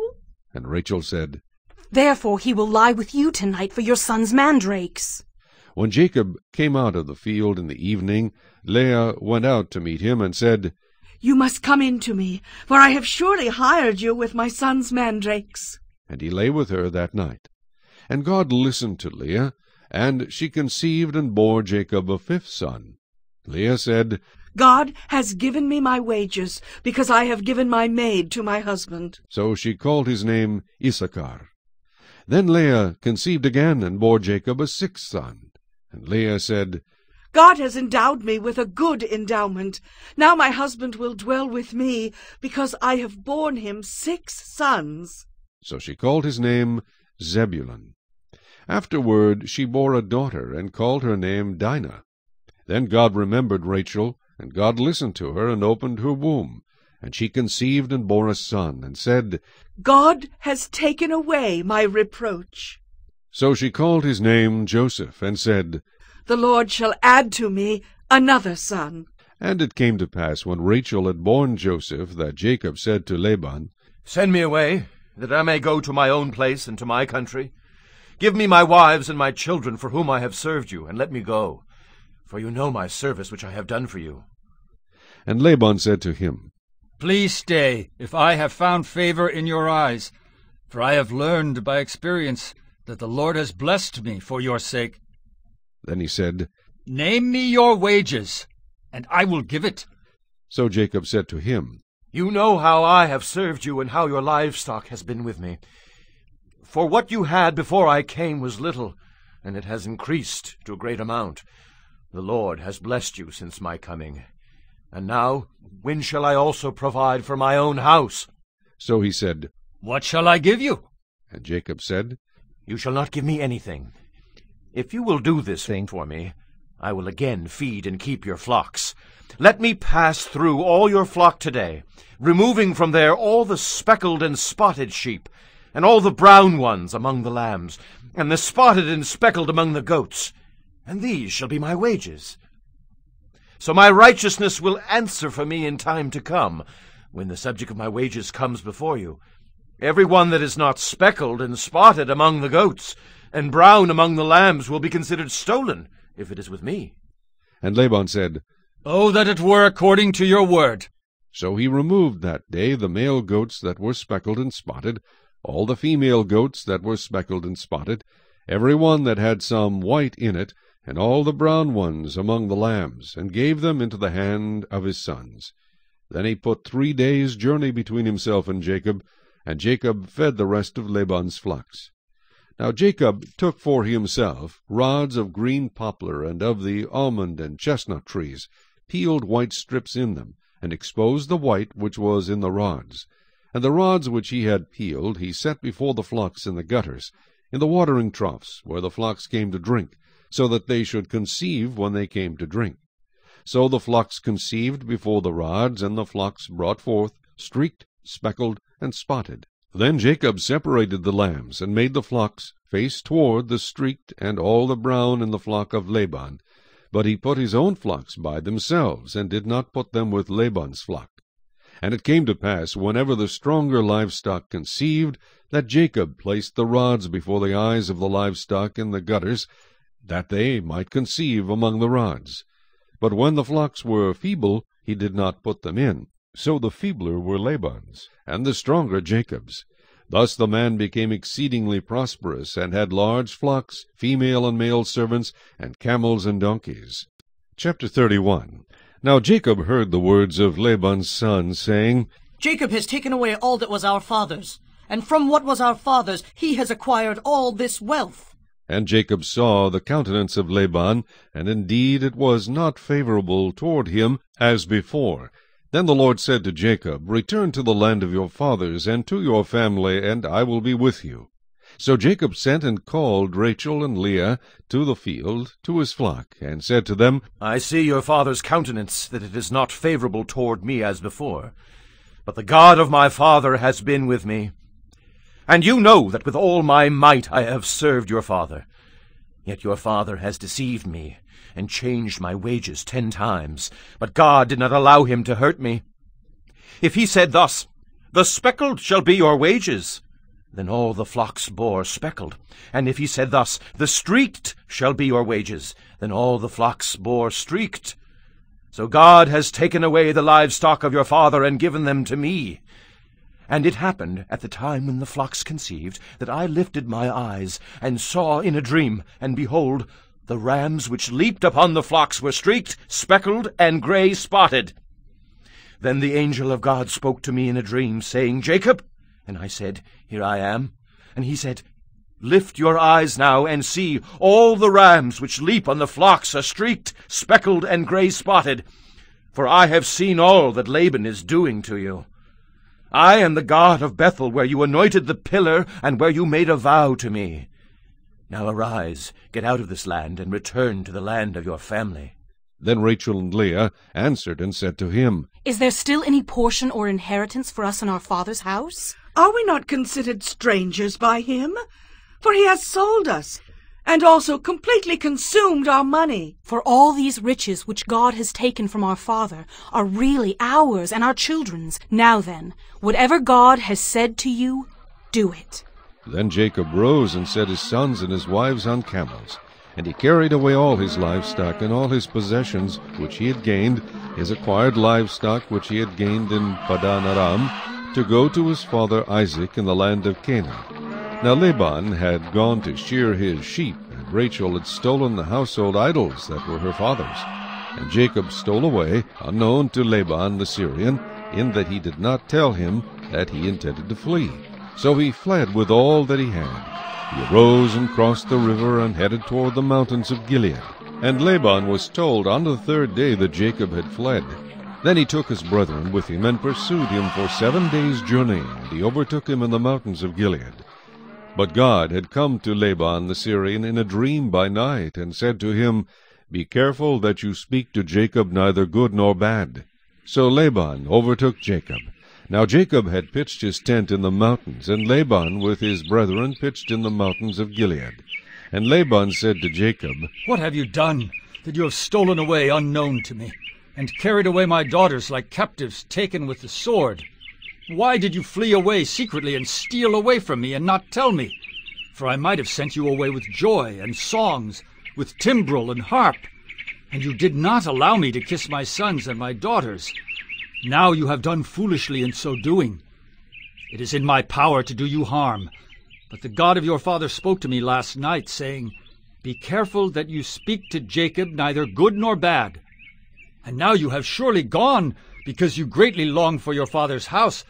And Rachel said, Therefore he will lie with you tonight for your son's mandrakes. When Jacob came out of the field in the evening, Leah went out to meet him, and said, You must come in to me, for I have surely hired you with my son's mandrakes. And he lay with her that night. And God listened to Leah, and she conceived and bore Jacob a 5th son. Leah said, God has given me my wages, because I have given my maid to my husband. So she called his name Issachar. Then Leah conceived again, and bore Jacob a 6th son. And Leah said, God has endowed me with a good endowment. Now my husband will dwell with me, because I have borne him 6 sons. So she called his name Zebulun. Afterward she bore a daughter, and called her name Dinah. Then God remembered Rachel, and God listened to her, and opened her womb. And she conceived and bore a son, and said, God has taken away my reproach. So she called his name Joseph, and said, The Lord shall add to me another son. And it came to pass, when Rachel had borne Joseph, that Jacob said to Laban, Send me away, that I may go to my own place and to my country. Give me my wives and my children, for whom I have served you, and let me go. For you know my service which I have done for you. And Laban said to him, Please stay, if I have found favor in your eyes, for I have learned by experience that the Lord has blessed me for your sake. Then he said, Name me your wages, and I will give it. So Jacob said to him, You know how I have served you, and how your livestock has been with me. For what you had before I came was little, and it has increased to a great amount. The Lord has blessed you since my coming. And now, when shall I also provide for my own house? So he said, What shall I give you? And Jacob said, You shall not give me anything. If you will do this thing for me, I will again feed and keep your flocks. Let me pass through all your flock today, removing from there all the speckled and spotted sheep, and all the brown ones among the lambs, and the spotted and speckled among the goats, and these shall be my wages. So my righteousness will answer for me in time to come, when the subject of my wages comes before you. Every one that is not speckled and spotted among the goats, and brown among the lambs, will be considered stolen, if it is with me. And Laban said, Oh, that it were according to your word. So he removed that day the male goats that were speckled and spotted, all the female goats that were speckled and spotted, every one that had some white in it, and all the brown ones among the lambs, and gave them into the hand of his sons. Then he put 3 days' journey between himself and Jacob fed the rest of Laban's flocks. Now Jacob took for himself rods of green poplar, and of the almond and chestnut trees, peeled white strips in them, and exposed the white which was in the rods. And the rods which he had peeled he set before the flocks in the gutters, in the watering troughs, where the flocks came to drink, so that they should conceive when they came to drink. So the flocks conceived before the rods, and the flocks brought forth, streaked, speckled, and spotted. Then Jacob separated the lambs, and made the flocks face toward the streaked and all the brown in the flock of Laban. But he put his own flocks by themselves, and did not put them with Laban's flock. And it came to pass, whenever the stronger livestock conceived, that Jacob placed the rods before the eyes of the livestock in the gutters, that they might conceive among the rods. But when the flocks were feeble, he did not put them in. So the feebler were Laban's, and the stronger Jacob's. Thus the man became exceedingly prosperous, and had large flocks, female and male servants, and camels and donkeys. Chapter 31. Now Jacob heard the words of Laban's son, saying, Jacob has taken away all that was our father's, and from what was our father's he has acquired all this wealth. And Jacob saw the countenance of Laban, and indeed it was not favorable toward him as before. Then the Lord said to Jacob, Return to the land of your fathers, and to your family, and I will be with you. So Jacob sent and called Rachel and Leah to the field, to his flock, and said to them, I see your father's countenance, that it is not favorable toward me as before. But the God of my father has been with me. And you know that with all my might I have served your father. Yet your father has deceived me, and changed my wages 10 times. But God did not allow him to hurt me. If he said thus, The speckled shall be your wages, then all the flocks bore speckled. And if he said thus, The streaked shall be your wages, then all the flocks bore streaked. So God has taken away the livestock of your father, and given them to me. And it happened at the time when the flocks conceived, that I lifted my eyes, and saw in a dream, and behold, the rams which leaped upon the flocks were streaked, speckled, and gray spotted. Then the angel of God spoke to me in a dream, saying, Jacob. And I said, Here I am. And he said, Lift your eyes now, and see, all the rams which leap on the flocks are streaked, speckled, and gray spotted. For I have seen all that Laban is doing to you. I am the God of Bethel, where you anointed the pillar, and where you made a vow to me. Now arise, get out of this land, and return to the land of your family. Then Rachel and Leah answered and said to him, Is there still any portion or inheritance for us in our father's house? Are we not considered strangers by him? For he has sold us, and also completely consumed our money. For all these riches which God has taken from our father are really ours and our children's. Now then, whatever God has said to you, do it. Then Jacob rose and set his sons and his wives on camels. And he carried away all his livestock and all his possessions which he had gained, his acquired livestock which he had gained in Padan Aram, to go to his father Isaac in the land of Canaan. Now Laban had gone to shear his sheep, and Rachel had stolen the household idols that were her father's. And Jacob stole away, unknown to Laban the Syrian, in that he did not tell him that he intended to flee. So he fled with all that he had. He arose and crossed the river and headed toward the mountains of Gilead. And Laban was told on the third day that Jacob had fled. Then he took his brethren with him and pursued him for 7 days' journey, and he overtook him in the mountains of Gilead. But God had come to Laban the Syrian in a dream by night, and said to him, Be careful that you speak to Jacob neither good nor bad. So Laban overtook Jacob. Now Jacob had pitched his tent in the mountains, and Laban with his brethren pitched in the mountains of Gilead. And Laban said to Jacob, What have you done, that you have stolen away unknown to me, and carried away my daughters like captives taken with the sword? Why did you flee away secretly and steal away from me and not tell me? For I might have sent you away with joy and songs, with timbrel and harp, and you did not allow me to kiss my sons and my daughters. Now you have done foolishly in so doing. It is in my power to do you harm, but the God of your father spoke to me last night, saying, Be careful that you speak to Jacob neither good nor bad. And now you have surely gone, because you greatly long for your father's house.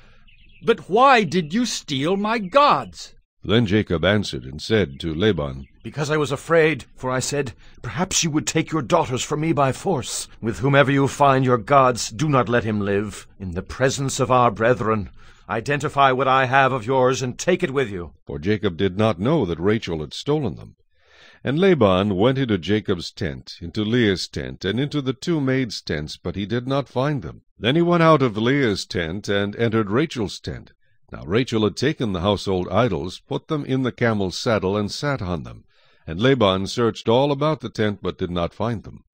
But why did you steal my gods? Then Jacob answered and said to Laban, Because I was afraid, for I said, Perhaps you would take your daughters from me by force. With whomever you find your gods, do not let him live. In the presence of our brethren, identify what I have of yours and take it with you. For Jacob did not know that Rachel had stolen them. And Laban went into Jacob's tent, into Leah's tent, and into the 2 maids' tents, but he did not find them. Then he went out of Leah's tent and entered Rachel's tent. Now Rachel had taken the household idols, put them in the camel's saddle, and sat on them. And Laban searched all about the tent, but did not find them.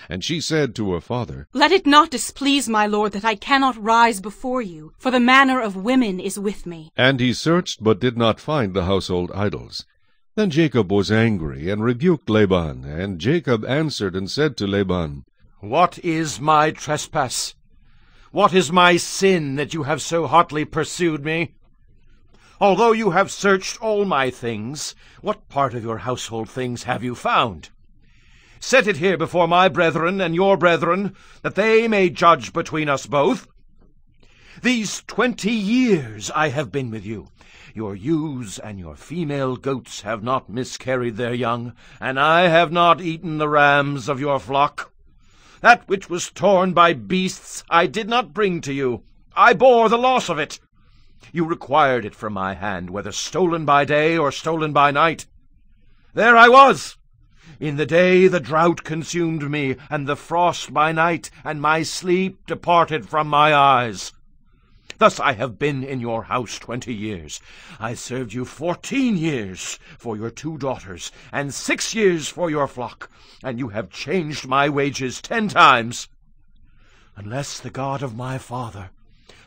And she said to her father, Let it not displease my lord that I cannot rise before you, for the manner of women is with me. And he searched, but did not find the household idols. Then Jacob was angry, and rebuked Laban. And Jacob answered and said to Laban, What is my trespass? What is my sin that you have so hotly pursued me? Although you have searched all my things, what part of your household things have you found? Set it here before my brethren and your brethren, that they may judge between us both. These 20 years I have been with you. Your ewes and your female goats have not miscarried their young, and I have not eaten the rams of your flock. That which was torn by beasts I did not bring to you. I bore the loss of it. You required it from my hand, whether stolen by day or stolen by night. There I was. In the day the drought consumed me, and the frost by night, and my sleep departed from my eyes. Thus I have been in your house 20 years. I served you 14 years for your 2 daughters, and 6 years for your flock, and you have changed my wages 10 times. Unless the God of my father,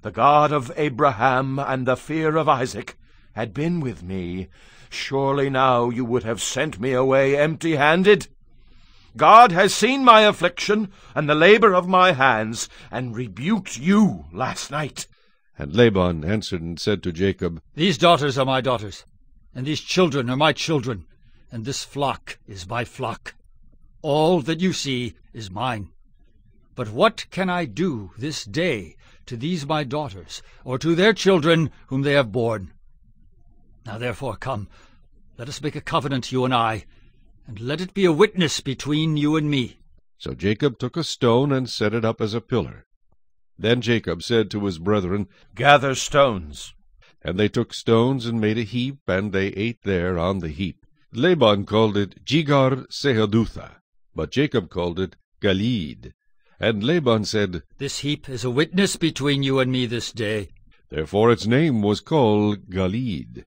the God of Abraham and the fear of Isaac, had been with me, surely now you would have sent me away empty-handed. God has seen my affliction and the labor of my hands, and rebuked you last night. And Laban answered and said to Jacob, These daughters are my daughters, and these children are my children, and this flock is my flock. All that you see is mine. But what can I do this day to these my daughters, or to their children whom they have borne? Now therefore come, let us make a covenant, you and I, and let it be a witness between you and me. So Jacob took a stone and set it up as a pillar. Then Jacob said to his brethren, Gather stones. And they took stones and made a heap, and they ate there on the heap. Laban called it Jegar Sahadutha, but Jacob called it Galeed. And Laban said, This heap is a witness between you and me this day. Therefore its name was called Galeed.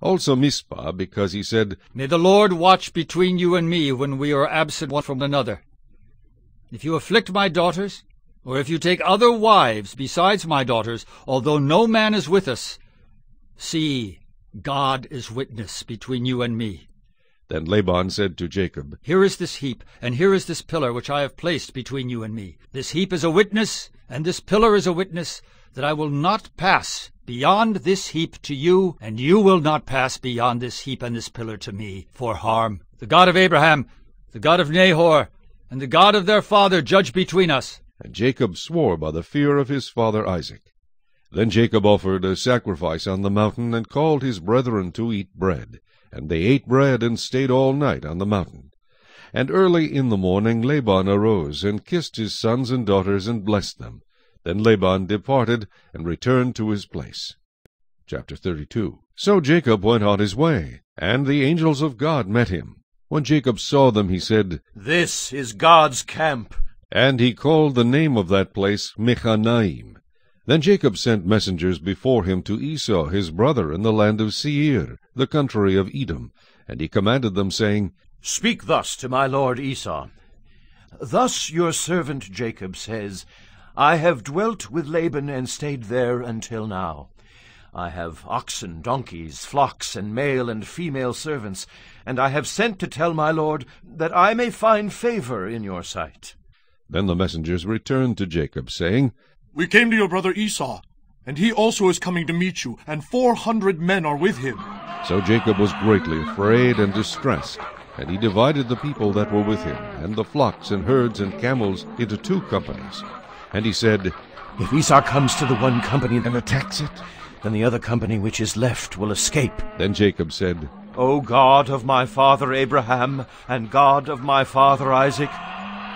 Also Mizpah, because he said, May the Lord watch between you and me when we are absent one from another. If you afflict my daughters, or if you take other wives besides my daughters, although no man is with us, see, God is witness between you and me. Then Laban said to Jacob, Here is this heap, and here is this pillar which I have placed between you and me. This heap is a witness, and this pillar is a witness, that I will not pass beyond this heap to you, and you will not pass beyond this heap and this pillar to me, for harm. The God of Abraham, the God of Nahor, and the God of their father judge between us. And Jacob swore by the fear of his father Isaac. Then Jacob offered a sacrifice on the mountain, and called his brethren to eat bread. And they ate bread, and stayed all night on the mountain. And early in the morning Laban arose, and kissed his sons and daughters, and blessed them. Then Laban departed, and returned to his place. Chapter 32. So Jacob went on his way, and the angels of God met him. When Jacob saw them, he said, This is God's camp. And he called the name of that place Mechanaim. Then Jacob sent messengers before him to Esau his brother in the land of Seir, the country of Edom. And he commanded them, saying, Speak thus to my lord Esau. Thus your servant Jacob says, I have dwelt with Laban and stayed there until now. I have oxen, donkeys, flocks, and male and female servants, and I have sent to tell my lord that I may find favor in your sight. Then the messengers returned to Jacob, saying, We came to your brother Esau, and he also is coming to meet you, and 400 men are with him. So Jacob was greatly afraid and distressed, and he divided the people that were with him, and the flocks and herds and camels, into 2 companies. And he said, If Esau comes to the one company and attacks it, then the other company which is left will escape. Then Jacob said, O God of my father Abraham, and God of my father Isaac,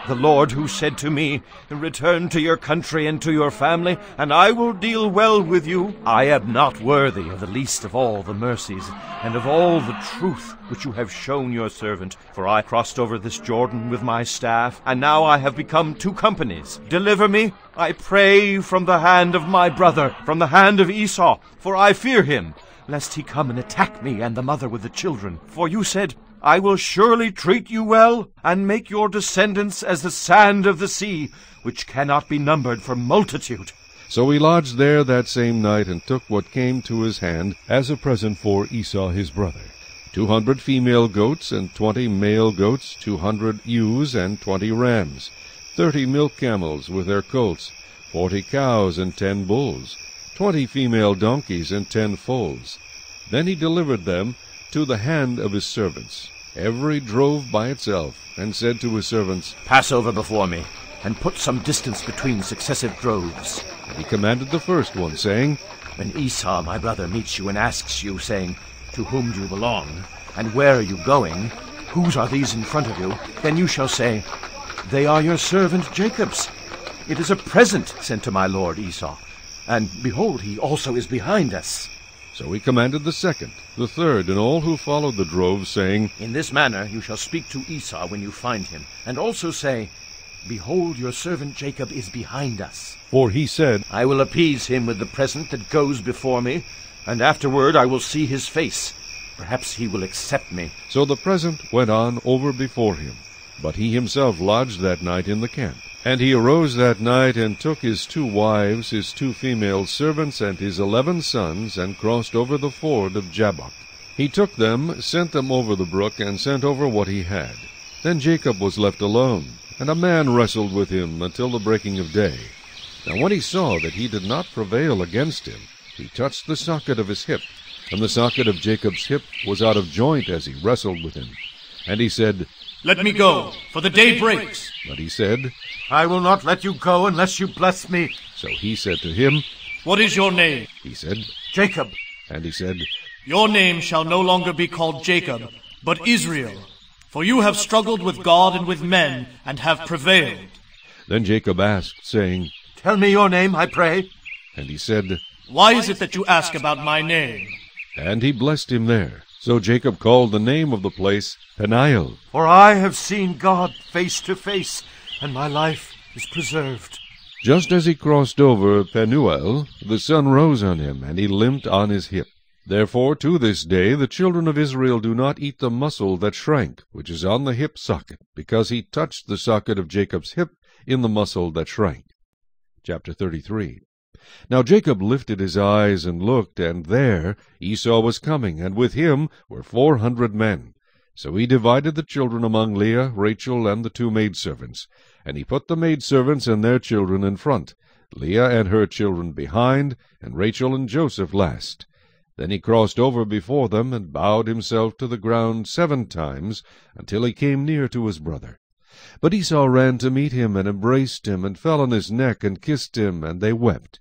the Lord who said to me, Return to your country and to your family, and I will deal well with you. I am not worthy of the least of all the mercies, and of all the truth which you have shown your servant. For I crossed over this Jordan with my staff, and now I have become 2 companies. Deliver me, I pray, from the hand of my brother, from the hand of Esau, for I fear him, lest he come and attack me and the mother with the children. For you said, I will surely treat you well, and make your descendants as the sand of the sea, which cannot be numbered for multitude. So he lodged there that same night, and took what came to his hand as a present for Esau his brother, 200 female goats, and 20 male goats, 200 ewes, and 20 rams, 30 milk camels with their colts, 40 cows, and 10 bulls, 20 female donkeys, and 10 foals. Then he delivered them to the hand of his servants, every drove by itself, and said to his servants, Pass over before me, and put some distance between successive droves. And he commanded the first one, saying, When Esau my brother meets you and asks you, saying, To whom do you belong, and where are you going? Whose are these in front of you? Then you shall say, They are your servant Jacob's. It is a present sent to my lord Esau, and behold, he also is behind us. So he commanded the second, the third, and all who followed the drove, saying, In this manner you shall speak to Esau when you find him, and also say, Behold, your servant Jacob is behind us. For he said, I will appease him with the present that goes before me, and afterward I will see his face. Perhaps he will accept me. So the present went on over before him, but he himself lodged that night in the camp. And he arose that night, and took his 2 wives, his 2 female servants, and his 11 sons, and crossed over the ford of Jabbok. He took them, sent them over the brook, and sent over what he had. Then Jacob was left alone, and a man wrestled with him until the breaking of day. Now when he saw that he did not prevail against him, he touched the socket of his hip, and the socket of Jacob's hip was out of joint as he wrestled with him. And he said, Let me go, for the day breaks. But he said, I will not let you go unless you bless me. So he said to him, What is your name? He said, Jacob. And he said, Your name shall no longer be called Jacob, but Israel, for you have struggled with God and with men, and have prevailed. Then Jacob asked, saying, Tell me your name, I pray. And he said, Why is it that you ask about my name? And he blessed him there. So Jacob called the name of the place Peniel. For I have seen God face to face, and my life is preserved. Just as he crossed over Penuel, the sun rose on him, and he limped on his hip. Therefore to this day the children of Israel do not eat the muscle that shrank, which is on the hip socket, because he touched the socket of Jacob's hip in the muscle that shrank. Chapter 33. Now Jacob lifted his eyes and looked, and there Esau was coming, and with him were 400 men. So he divided the children among Leah, Rachel, and the 2 maidservants, and he put the maidservants and their children in front, Leah and her children behind, and Rachel and Joseph last. Then he crossed over before them, and bowed himself to the ground 7 times, until he came near to his brother. But Esau ran to meet him, and embraced him, and fell on his neck, and kissed him, and they wept.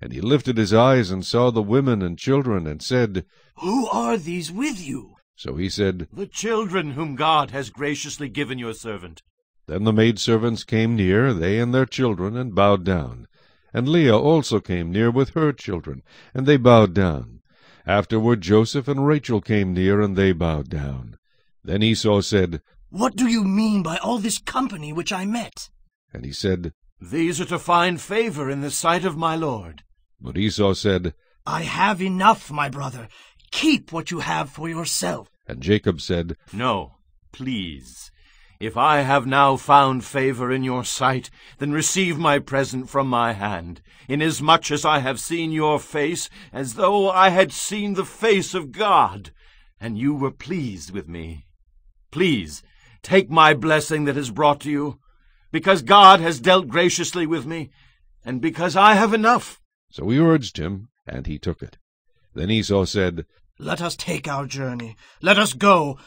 And he lifted his eyes, and saw the women and children, and said, Who are these with you? So he said, The children whom God has graciously given your servant. Then the maidservants came near, they and their children, and bowed down. And Leah also came near with her children, and they bowed down. Afterward Joseph and Rachel came near, and they bowed down. Then Esau said, What do you mean by all this company which I met? And he said, These are to find favor in the sight of my lord. But Esau said, I have enough, my brother. Keep what you have for yourself. And Jacob said, No, please. If I have now found favor in your sight, then receive my present from my hand, inasmuch as I have seen your face, as though I had seen the face of God, and you were pleased with me. Please, take my blessing that is brought to you, because God has dealt graciously with me, and because I have enough. So he urged him, and he took it. Then Esau said, Let us take our journey. Let us go,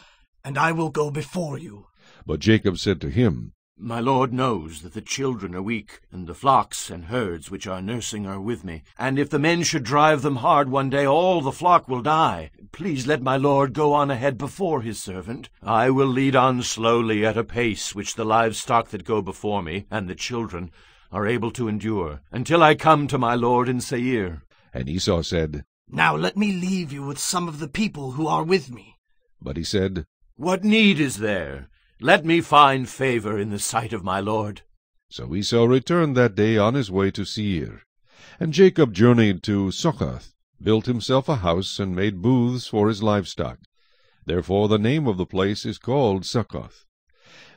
and I will go before you. But Jacob said to him, My lord knows that the children are weak, and the flocks and herds which are nursing are with me. And if the men should drive them hard one day, all the flock will die. Please let my lord go on ahead before his servant. I will lead on slowly at a pace which the livestock that go before me, and the children, are able to endure, until I come to my lord in Seir. And Esau said, Now let me leave you with some of the people who are with me. But he said, What need is there? Let me find favor in the sight of my lord. So Esau returned that day on his way to Seir. And Jacob journeyed to Succoth, built himself a house, and made booths for his livestock. Therefore the name of the place is called Succoth.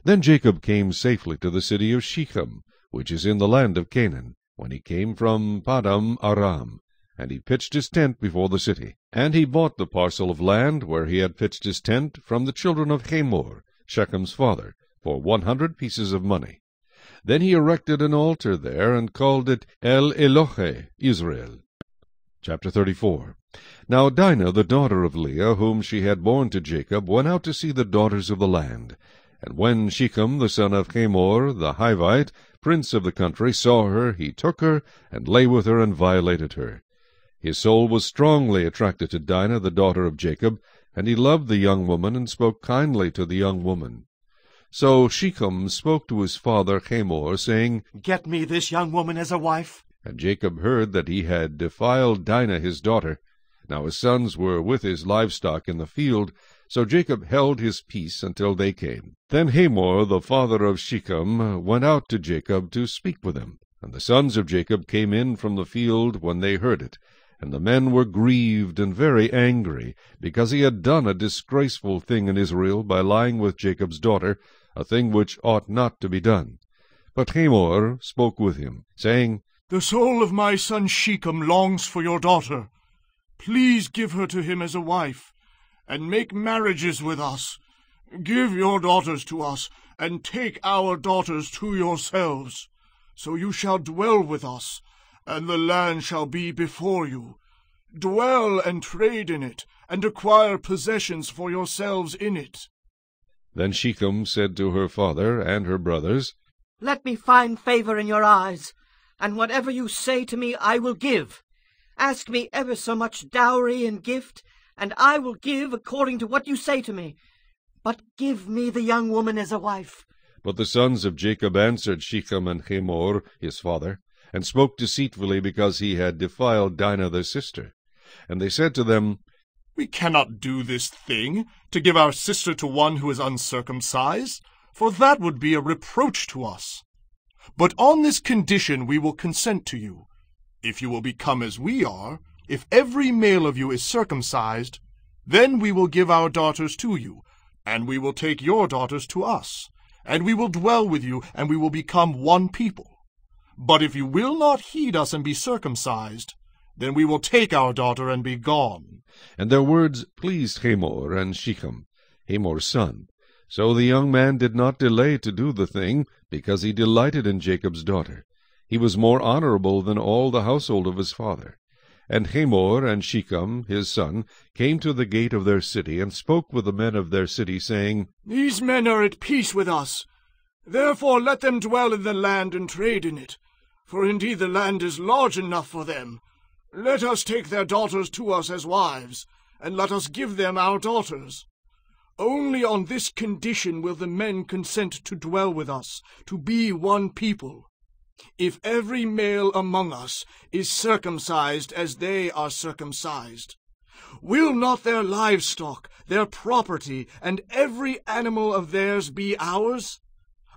Then Jacob came safely to the city of Shechem, which is in the land of Canaan, when he came from Padam Aram. And he pitched his tent before the city. And he bought the parcel of land where he had pitched his tent from the children of Hamor, Shechem's father, for 100 pieces of money. Then he erected an altar there, and called it El Elohe Israel. Chapter 34. Now Dinah, the daughter of Leah, whom she had borne to Jacob, went out to see the daughters of the land. And when Shechem, the son of Hamor, the Hivite, prince of the country, saw her, he took her, and lay with her, and violated her. His soul was strongly attracted to Dinah, the daughter of Jacob, and he loved the young woman, and spoke kindly to the young woman. So Shechem spoke to his father Hamor, saying, Get me this young woman as a wife. And Jacob heard that he had defiled Dinah his daughter. Now his sons were with his livestock in the field, so Jacob held his peace until they came. Then Hamor, the father of Shechem, went out to Jacob to speak with him. And the sons of Jacob came in from the field when they heard it. And the men were grieved and very angry, because he had done a disgraceful thing in Israel by lying with Jacob's daughter, a thing which ought not to be done. But Hamor spoke with him, saying, The soul of my son Shechem longs for your daughter. Please give her to him as a wife, and make marriages with us. Give your daughters to us, and take our daughters to yourselves. So you shall dwell with us, and the land shall be before you. Dwell and trade in it, and acquire possessions for yourselves in it. Then Shechem said to her father and her brothers, Let me find favor in your eyes, and whatever you say to me I will give. Ask me ever so much dowry and gift, and I will give according to what you say to me. But give me the young woman as a wife. But the sons of Jacob answered Shechem and Hamor his father, and spoke deceitfully, because he had defiled Dinah their sister. And they said to them, We cannot do this thing, to give our sister to one who is uncircumcised, for that would be a reproach to us. But on this condition we will consent to you. If you will become as we are, if every male of you is circumcised, then we will give our daughters to you, and we will take your daughters to us, and we will dwell with you, and we will become one people. But if you will not heed us and be circumcised, then we will take our daughter and be gone. And their words pleased Hamor and Shechem, Hamor's son. So the young man did not delay to do the thing, because he delighted in Jacob's daughter. He was more honorable than all the household of his father. And Hamor and Shechem his son came to the gate of their city, and spoke with the men of their city, saying, These men are at peace with us. Therefore let them dwell in the land and trade in it. For indeed the land is large enough for them. Let us take their daughters to us as wives, and let us give them our daughters. Only on this condition will the men consent to dwell with us, to be one people. If every male among us is circumcised as they are circumcised, will not their livestock, their property, and every animal of theirs be ours?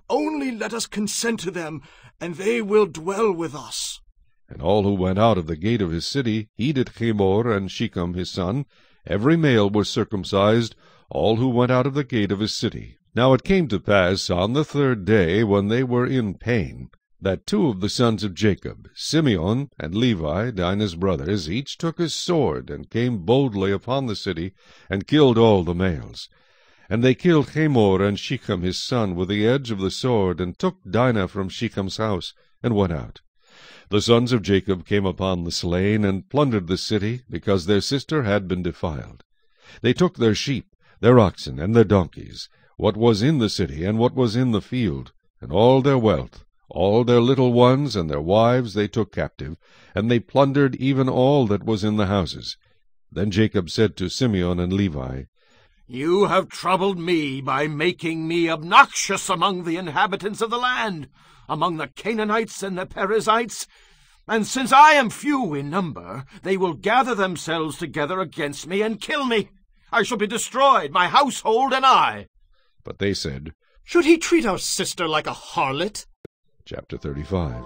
Only let us consent to them, and they will dwell with us. And all who went out of the gate of his city heeded Hamor and Shechem his son. Every male was circumcised, all who went out of the gate of his city. Now it came to pass on the third day, when they were in pain, that two of the sons of Jacob, Simeon and Levi, Dinah's brothers, each took his sword, and came boldly upon the city, and killed all the males. And they killed Hamor and Shechem his son with the edge of the sword, and took Dinah from Shechem's house, and went out. The sons of Jacob came upon the slain, and plundered the city, because their sister had been defiled. They took their sheep, their oxen, and their donkeys, what was in the city, and what was in the field, and all their wealth, all their little ones and their wives they took captive, and they plundered even all that was in the houses. Then Jacob said to Simeon and Levi, You have troubled me by making me obnoxious among the inhabitants of the land, among the Canaanites and the Perizzites. And since I am few in number, they will gather themselves together against me and kill me. I shall be destroyed, my household and I. But they said, Should he treat our sister like a harlot? Chapter 35.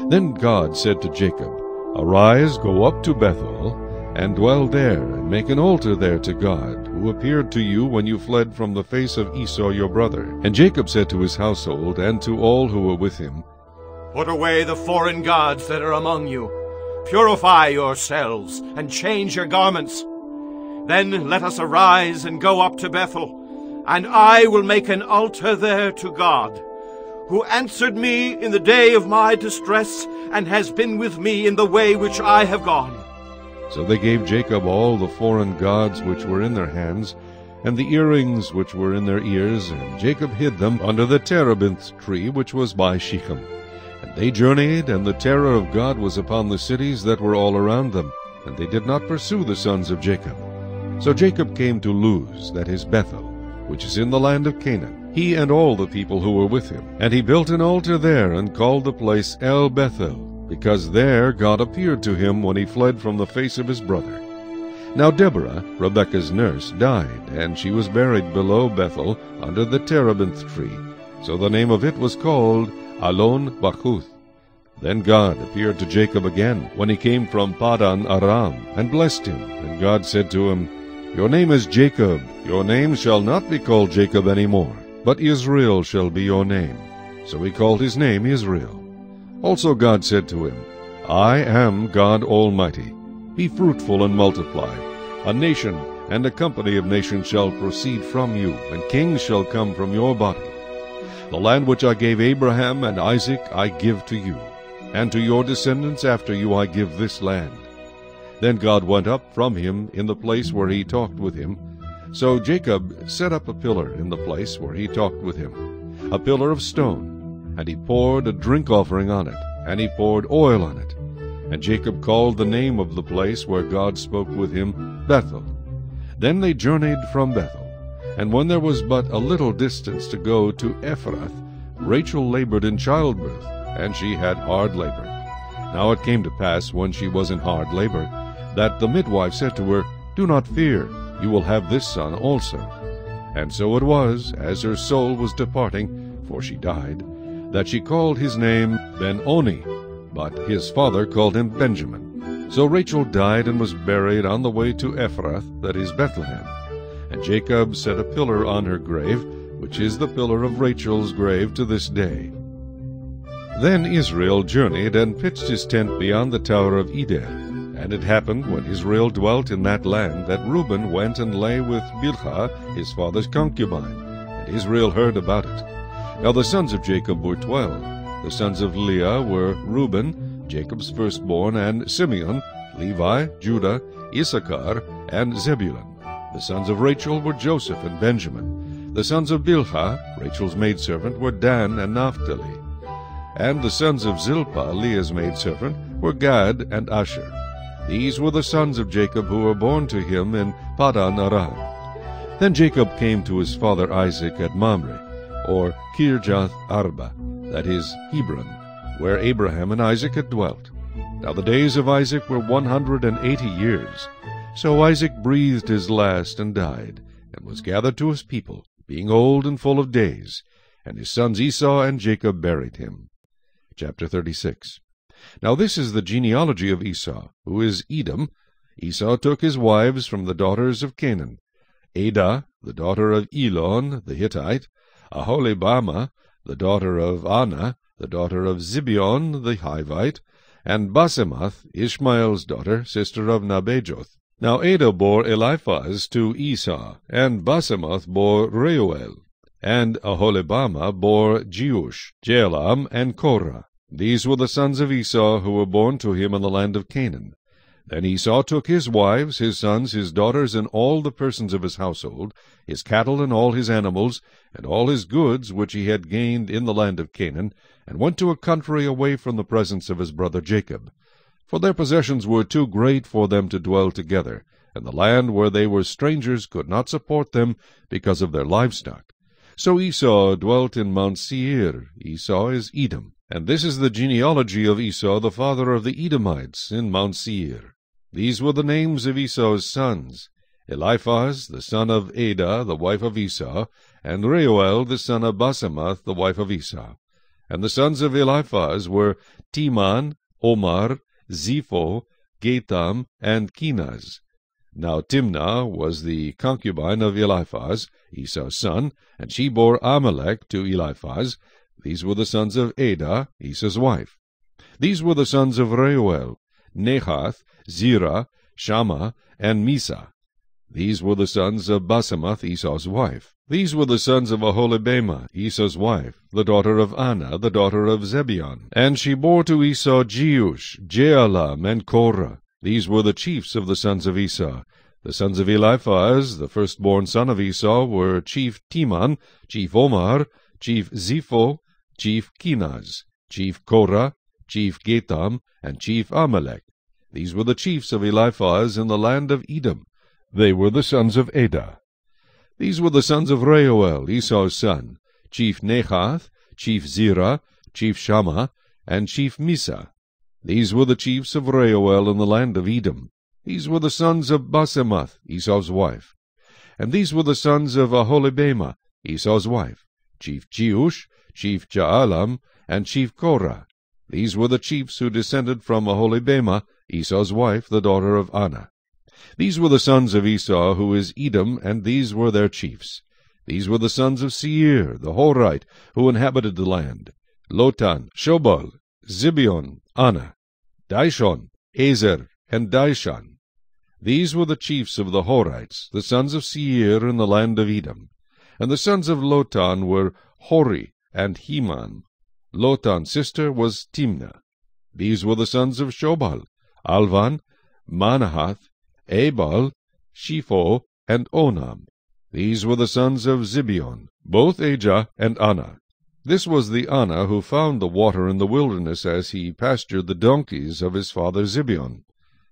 Then God said to Jacob, Arise, go up to Bethel, and dwell there, and make an altar there to God, who appeared to you when you fled from the face of Esau your brother. And Jacob said to his household, and to all who were with him, Put away the foreign gods that are among you. Purify yourselves, and change your garments. Then let us arise and go up to Bethel, and I will make an altar there to God, who answered me in the day of my distress, and has been with me in the way which I have gone. So they gave Jacob all the foreign gods which were in their hands, and the earrings which were in their ears, and Jacob hid them under the terebinth tree which was by Shechem. And they journeyed, and the terror of God was upon the cities that were all around them, and they did not pursue the sons of Jacob. So Jacob came to Luz, that is Bethel, which is in the land of Canaan, he and all the people who were with him. And he built an altar there, and called the place El Bethel, because there God appeared to him when he fled from the face of his brother. Now Deborah, Rebekah's nurse, died, and she was buried below Bethel under the terebinth tree. So the name of it was called Alon Bachuth. Then God appeared to Jacob again, when he came from Padan Aram, and blessed him. And God said to him, Your name is Jacob. Your name shall not be called Jacob any more, but Israel shall be your name. So he called his name Israel. Also God said to him, I am God Almighty. Be fruitful and multiply. A nation and a company of nations shall proceed from you, and kings shall come from your body. The land which I gave Abraham and Isaac I give to you, and to your descendants after you I give this land. Then God went up from him in the place where he talked with him. So Jacob set up a pillar in the place where he talked with him, a pillar of stone, and he poured a drink offering on it, and he poured oil on it. And Jacob called the name of the place where God spoke with him Bethel. Then they journeyed from Bethel. And when there was but a little distance to go to Ephrath, Rachel labored in childbirth, and she had hard labor. Now it came to pass, when she was in hard labor, that the midwife said to her, "Do not fear, you will have this son also." And so it was, as her soul was departing, for she died, that she called his name Ben-Oni, but his father called him Benjamin. So Rachel died and was buried on the way to Ephrath, that is Bethlehem. And Jacob set a pillar on her grave, which is the pillar of Rachel's grave to this day. Then Israel journeyed and pitched his tent beyond the tower of Eder. And it happened, when Israel dwelt in that land, that Reuben went and lay with Bilhah, his father's concubine. And Israel heard about it. Now the sons of Jacob were 12. The sons of Leah were Reuben, Jacob's firstborn, and Simeon, Levi, Judah, Issachar, and Zebulun. The sons of Rachel were Joseph and Benjamin. The sons of Bilhah, Rachel's maidservant, were Dan and Naphtali. And the sons of Zilpah, Leah's maidservant, were Gad and Asher. These were the sons of Jacob who were born to him in Paddan Aram. Then Jacob came to his father Isaac at Mamre, or Kirjath Arba, that is, Hebron, where Abraham and Isaac had dwelt. Now the days of Isaac were 180 years. So Isaac breathed his last and died, and was gathered to his people, being old and full of days. And his sons Esau and Jacob buried him. Chapter 36. Now this is the genealogy of Esau, who is Edom. Esau took his wives from the daughters of Canaan: Adah, the daughter of Elon the Hittite; Aholibamah, the daughter of Anah, the daughter of Zibeon the Hivite; and Basemath, Ishmael's daughter, sister of Nebajoth. Now Adah bore Eliphaz to Esau, and Basemath bore Reuel, and Aholibamah bore Jeush, Jalam, and Korah. These were the sons of Esau who were born to him in the land of Canaan. Then Esau took his wives, his sons, his daughters, and all the persons of his household, his cattle and all his animals, and all his goods which he had gained in the land of Canaan, and went to a country away from the presence of his brother Jacob. For their possessions were too great for them to dwell together, and the land where they were strangers could not support them because of their livestock. So Esau dwelt in Mount Seir. Esau is Edom. And this is the genealogy of Esau, the father of the Edomites, in Mount Seir. These were the names of Esau's sons: Eliphaz, the son of Adah, the wife of Esau, and Reuel, the son of Basemath, the wife of Esau. And the sons of Eliphaz were Teman, Omar, Zepho, Gatam, and Kenaz. Now Timnah was the concubine of Eliphaz, Esau's son, and she bore Amalek to Eliphaz. These were the sons of Adah, Esau's wife. These were the sons of Reuel: Nahath, Zerah, Shammah, and Misa. These were the sons of Basemath, Esau's wife. These were the sons of Aholibamah, Esau's wife, the daughter of Anah, the daughter of Zebeon. And she bore to Esau Jeush, Jaalam, and Korah. These were the chiefs of the sons of Esau. The sons of Eliphaz, the firstborn son of Esau, were chief Teman, chief Omar, chief Zepho, chief Kenaz, chief Korah, chief Gatam, and chief Amalek. These were the chiefs of Eliphaz in the land of Edom. They were the sons of Adah. These were the sons of Reuel, Esau's son: chief Nahath, chief Zerah, chief Shammah, and chief Misa. These were the chiefs of Reuel in the land of Edom. These were the sons of Basemath, Esau's wife. And these were the sons of Aholibamah, Esau's wife: chief Jeush, chief Jaalam, and chief Korah. These were the chiefs who descended from Aholibamah, Esau's wife, the daughter of Anah. These were the sons of Esau, who is Edom, and these were their chiefs. These were the sons of Seir, the Horite, who inhabited the land: Lotan, Shobal, Zibeon, Anah, Dishon, Ezer, and Dishan. These were the chiefs of the Horites, the sons of Seir in the land of Edom. And the sons of Lotan were Hori and Heman. Lotan's sister was Timnah. These were the sons of Shobal: Alvan, Manahath, Ebal, Shepho, and Onam. These were the sons of Zibeon, both Ajah and Anah. This was the Anah who found the water in the wilderness as he pastured the donkeys of his father Zibeon.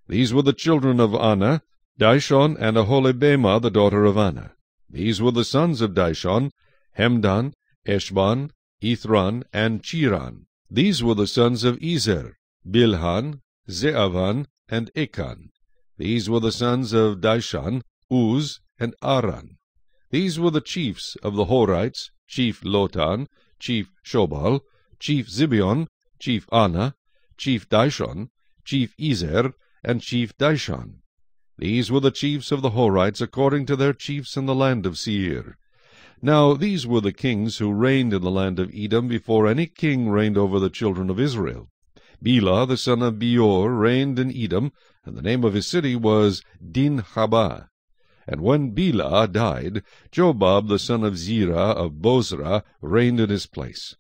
These were the children of Anah, Dishon, and Aholibamah, the daughter of Anah. These were the sons of Dishon: Hemdan, Eshban, Ithran, and Chiran. These were the sons of Ezer: Bilhan, Zeavan, and Achan. These were the sons of Dishon, Uz, and Aran. These were the chiefs of the Horites, chief Lotan, chief Shobal, chief Zibeon, chief Anna, chief Dishon, chief Ezer, and chief Dishon. These were the chiefs of the Horites according to their chiefs in the land of Seir. Now these were the kings who reigned in the land of Edom before any king reigned over the children of Israel. Bela the son of Beor reigned in Edom, and the name of his city was Dinhabah. And when Bela died, Jobab the son of Zerah of Bozrah reigned in his place.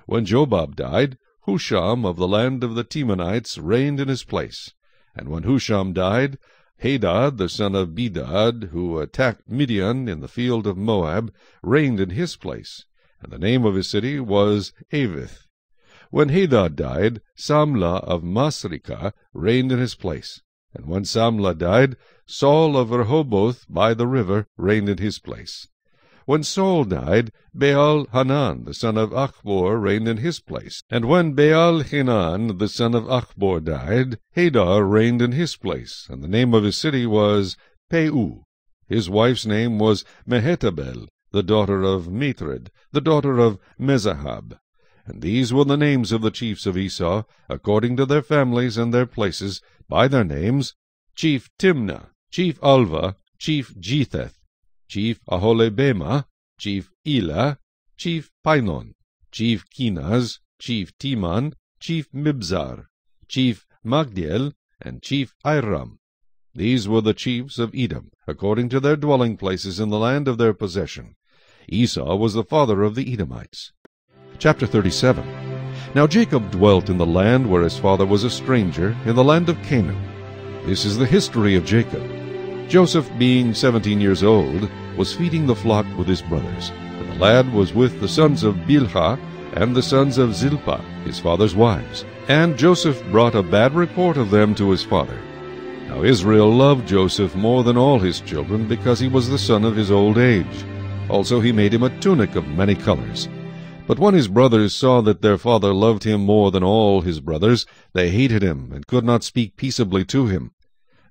When Jobab died, Husham of the land of the Temanites reigned in his place. And when Husham died, Hadad the son of Bedad, who attacked Midian in the field of Moab, reigned in his place, and the name of his city was Avith. When Hadad died, Samlah of Masrekah reigned in his place. And when Samlah died, Saul of Rehoboth by the river reigned in his place. When Saul died, Baal-Hanan the son of Achbor reigned in his place. And when Baal-Hanan the son of Achbor died, Hadar reigned in his place, and the name of his city was Peu. His wife's name was Mehetabel, the daughter of Matred, the daughter of Mezahab. And these were the names of the chiefs of Esau, according to their families and their places, by their names: Chief Timnah, Chief Alva, Chief Jetheth, Chief Aholibamah, Chief Elah, Chief Pinon, Chief Kenaz, Chief Teman, Chief Mibzar, Chief Magdiel, and Chief Iram. These were the chiefs of Edom, according to their dwelling places in the land of their possession. Esau was the father of the Edomites. Chapter 37. Now Jacob dwelt in the land where his father was a stranger, in the land of Canaan. This is the history of Jacob. Joseph, being 17 years old, was feeding the flock with his brothers, and the lad was with the sons of Bilhah and the sons of Zilpah, his father's wives. And Joseph brought a bad report of them to his father. Now Israel loved Joseph more than all his children, because he was the son of his old age. Also he made him a tunic of many colors. But when his brothers saw that their father loved him more than all his brothers, they hated him, and could not speak peaceably to him.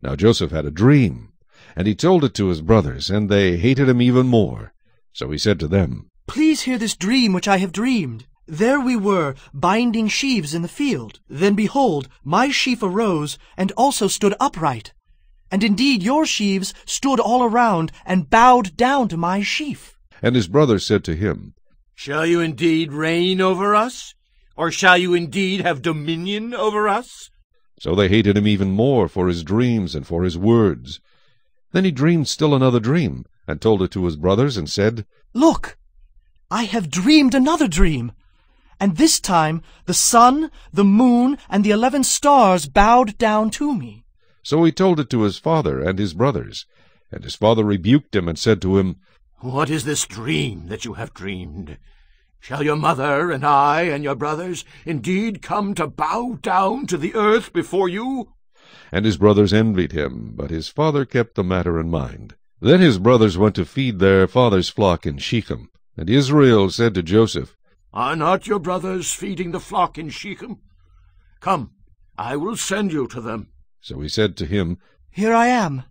Now Joseph had a dream, and he told it to his brothers, and they hated him even more. So he said to them, Please hear this dream which I have dreamed. There we were, binding sheaves in the field. Then behold, my sheaf arose, and also stood upright. And indeed your sheaves stood all around, and bowed down to my sheaf. And his brothers said to him, Shall you indeed reign over us? Or shall you indeed have dominion over us? So they hated him even more for his dreams and for his words. Then he dreamed still another dream, and told it to his brothers, and said, Look, I have dreamed another dream. And this time the sun, the moon, and the 11 stars bowed down to me. So he told it to his father and his brothers. And his father rebuked him, and said to him, What is this dream that you have dreamed? Shall your mother and I and your brothers indeed come to bow down to the earth before you? And his brothers envied him, but his father kept the matter in mind. Then his brothers went to feed their father's flock in Shechem. And Israel said to Joseph, Are not your brothers feeding the flock in Shechem? Come, I will send you to them. So he said to him, Here I am.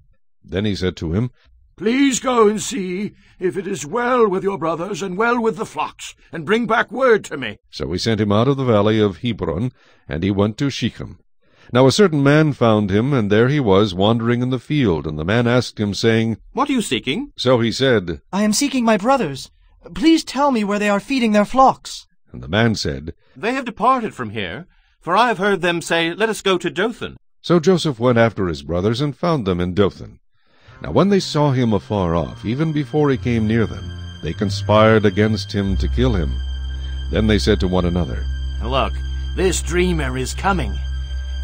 Then he said to him, Please go and see if it is well with your brothers and well with the flocks, and bring back word to me. So he sent him out of the valley of Hebron, and he went to Shechem. Now a certain man found him, and there he was wandering in the field. And the man asked him, saying, What are you seeking? So he said, I am seeking my brothers. Please tell me where they are feeding their flocks. And the man said, They have departed from here, for I have heard them say, Let us go to Dothan. So Joseph went after his brothers, and found them in Dothan. Now when they saw him afar off, even before he came near them, they conspired against him to kill him. Then they said to one another, Look, this dreamer is coming.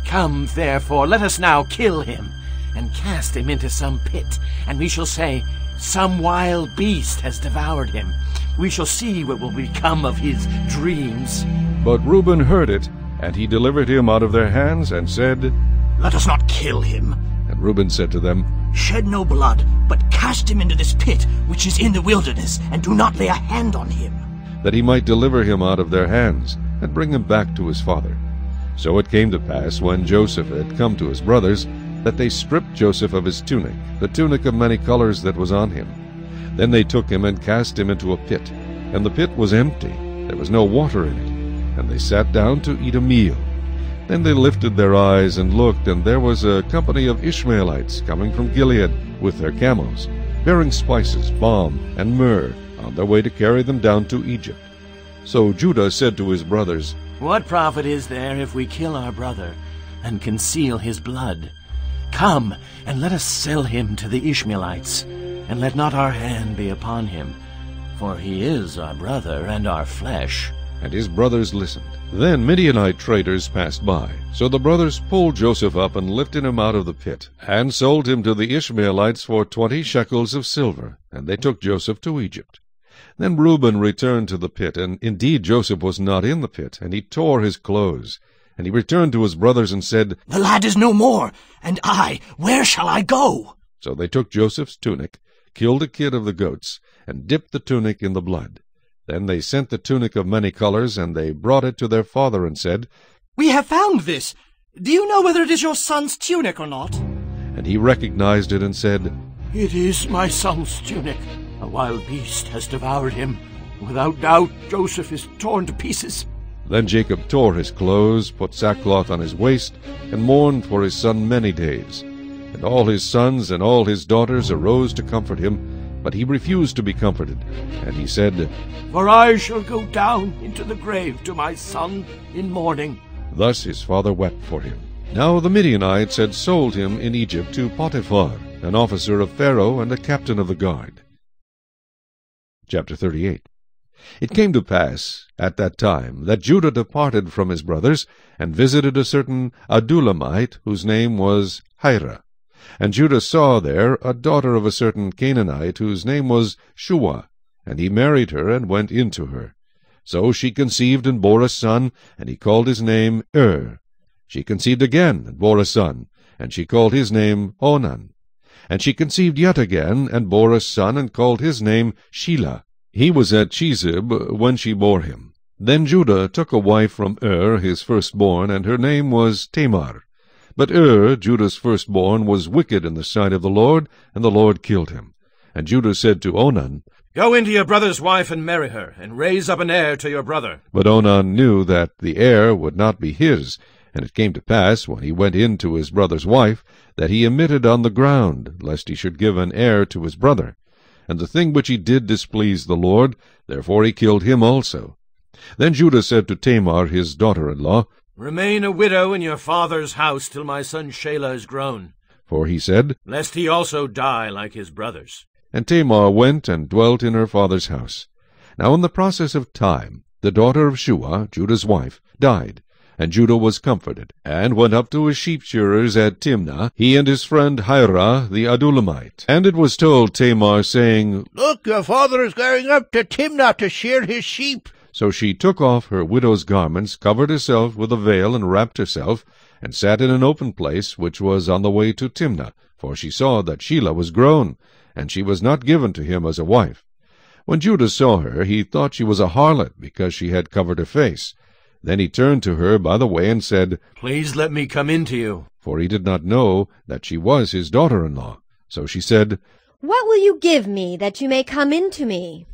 Come, therefore, let us now kill him, and cast him into some pit, and we shall say, Some wild beast has devoured him. We shall see what will become of his dreams. But Reuben heard it, and he delivered him out of their hands, and said, Let us not kill him. And Reuben said to them, Shed no blood, but cast him into this pit which is in the wilderness, and do not lay a hand on him. that he might deliver him out of their hands, and bring him back to his father. So it came to pass, when Joseph had come to his brothers, that they stripped Joseph of his tunic, the tunic of many colors that was on him. Then they took him and cast him into a pit, and the pit was empty, there was no water in it, and they sat down to eat a meal. Then they lifted their eyes and looked, and there was a company of Ishmaelites coming from Gilead with their camels, bearing spices, balm, and myrrh, on their way to carry them down to Egypt. So Judah said to his brothers, What profit is there if we kill our brother and conceal his blood? Come, and let us sell him to the Ishmaelites, and let not our hand be upon him, for he is our brother and our flesh. And his brothers listened. Then Midianite traders passed by. So the brothers pulled Joseph up and lifted him out of the pit, and sold him to the Ishmaelites for 20 shekels of silver, and they took Joseph to Egypt. Then Reuben returned to the pit, and indeed Joseph was not in the pit, and he tore his clothes. And he returned to his brothers and said, The lad is no more, and where shall I go? So they took Joseph's tunic, killed a kid of the goats, and dipped the tunic in the blood. Then they sent the tunic of many colors, and they brought it to their father and said, We have found this. Do you know whether it is your son's tunic or not? And he recognized it and said, It is my son's tunic. A wild beast has devoured him. Without doubt, Joseph is torn to pieces. Then Jacob tore his clothes, put sackcloth on his waist, and mourned for his son many days. And all his sons and all his daughters arose to comfort him, but he refused to be comforted. And he said, For I shall go down into the grave to my son in mourning. Thus his father wept for him. Now the Midianites had sold him in Egypt to Potiphar, an officer of Pharaoh and a captain of the guard. Chapter 38. It came to pass at that time that Judah departed from his brothers, and visited a certain Adullamite, whose name was Hira. And Judah saw there a daughter of a certain Canaanite, whose name was Shua, and he married her, and went in to her. So she conceived and bore a son, and he called his name She conceived again, and bore a son, and she called his name Onan. And she conceived yet again, and bore a son, and called his name Shelah. He was at Chezib when she bore him. Then Judah took a wife from his firstborn, and her name was Tamar. But Judah's firstborn, was wicked in the sight of the Lord, and the Lord killed him. And Judah said to Onan, Go into your brother's wife and marry her, and raise up an heir to your brother. But Onan knew that the heir would not be his. And it came to pass, when he went in to his brother's wife, that he emitted on the ground, lest he should give an heir to his brother. And the thing which he did displeased the Lord, therefore he killed him also. Then Judah said to Tamar his daughter-in-law, Remain a widow in your father's house till my son Shelah is grown. For he said, Lest he also die like his brothers. And Tamar went and dwelt in her father's house. Now in the process of time, the daughter of Shua, Judah's wife, died. And Judah was comforted, and went up to his sheep-shearers at Timnah, he and his friend Hira the Adullamite. And it was told Tamar, saying, Look, your father is going up to Timnah to shear his sheep. So she took off her widow's garments, covered herself with a veil, and wrapped herself, and sat in an open place, which was on the way to Timnah, for she saw that Shelah was grown, and she was not given to him as a wife. When Judah saw her, he thought she was a harlot, because she had covered her face. Then he turned to her by the way, and said, Please let me come in to you. For he did not know that she was his daughter-in-law. So she said, What will you give me, that you may come in to me?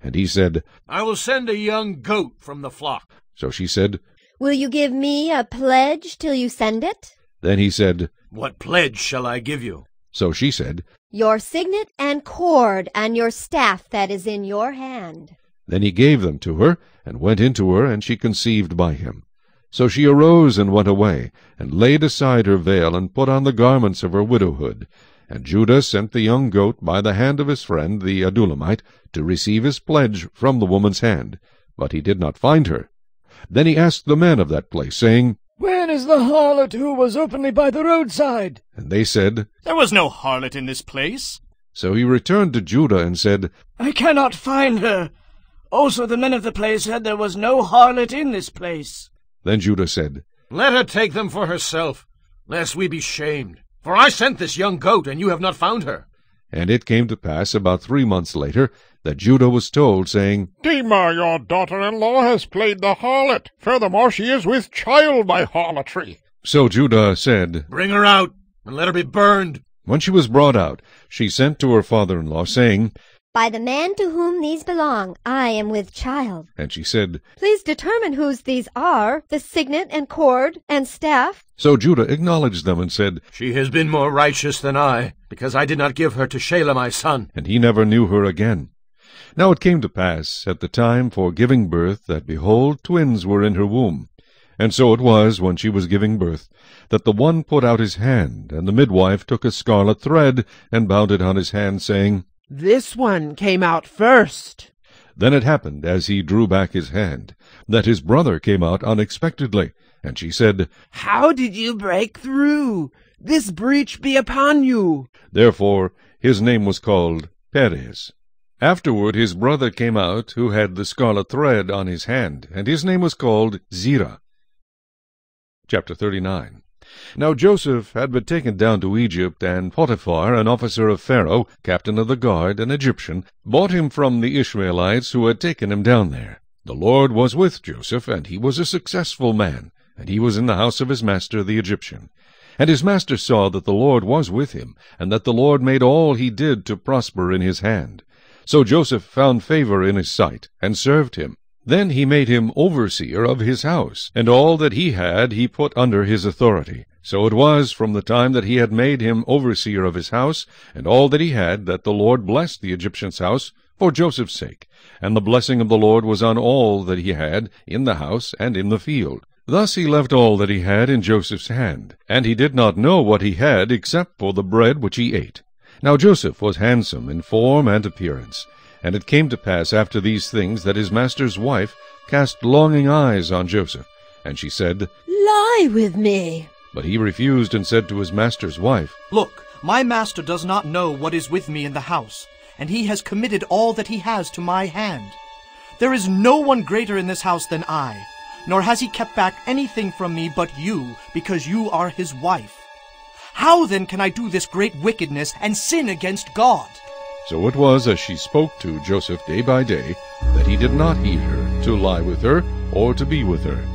And he said, I will send a young goat from the flock. So she said, Will you give me a pledge till you send it? Then he said, What pledge shall I give you? So she said, Your signet and cord, and your staff that is in your hand. Then he gave them to her, and went in to her, and she conceived by him. So she arose and went away, and laid aside her veil, and put on the garments of her widowhood. And Judah sent the young goat by the hand of his friend the Adullamite, to receive his pledge from the woman's hand. But he did not find her. Then he asked the men of that place, saying, Where is the harlot who was openly by the roadside? And they said, There was no harlot in this place. So he returned to Judah and said, I cannot find her. Also the men of the place said there was no harlot in this place. Then Judah said, Let her take them for herself, lest we be shamed. For I sent this young goat, and you have not found her. And it came to pass about 3 months later, that Judah was told, saying, Tamar, your daughter-in-law, has played the harlot. Furthermore, she is with child by harlotry. So Judah said, Bring her out, and let her be burned. When she was brought out, she sent to her father-in-law, saying, By the man to whom these belong, I am with child. And she said, Please determine whose these are, the signet and cord and staff. So Judah acknowledged them and said, She has been more righteous than I, because I did not give her to Shelah my son. And he never knew her again. Now it came to pass at the time for giving birth, that, behold, twins were in her womb. And so it was, when she was giving birth, that the one put out his hand, and the midwife took a scarlet thread, and bound it on his hand, saying, This one came out first. Then it happened, as he drew back his hand, that his brother came out unexpectedly. And she said, How did you break through? This breach be upon you. Therefore his name was called Perez. Afterward his brother came out, who had the scarlet thread on his hand, and his name was called Zerah. Chapter 39. Now Joseph had been taken down to Egypt, and Potiphar, an officer of Pharaoh, captain of the guard, an Egyptian, bought him from the Ishmaelites who had taken him down there. The Lord was with Joseph, and he was a successful man, and he was in the house of his master the Egyptian. And his master saw that the Lord was with him, and that the Lord made all he did to prosper in his hand. So Joseph found favor in his sight, and served him. Then he made him overseer of his house, and all that he had he put under his authority. So it was from the time that he had made him overseer of his house, and all that he had, that the Lord blessed the Egyptian's house for Joseph's sake. And the blessing of the Lord was on all that he had in the house and in the field. Thus he left all that he had in Joseph's hand, and he did not know what he had except for the bread which he ate. Now Joseph was handsome in form and appearance. And it came to pass after these things that his master's wife cast longing eyes on Joseph. And she said, Lie with me. But he refused and said to his master's wife, Look, my master does not know what is with me in the house, and he has committed all that he has to my hand. There is no one greater in this house than I, nor has he kept back anything from me but you, because you are his wife. How then can I do this great wickedness and sin against God? So it was, as she spoke to Joseph day by day, that he did not heed her, to lie with her, or to be with her.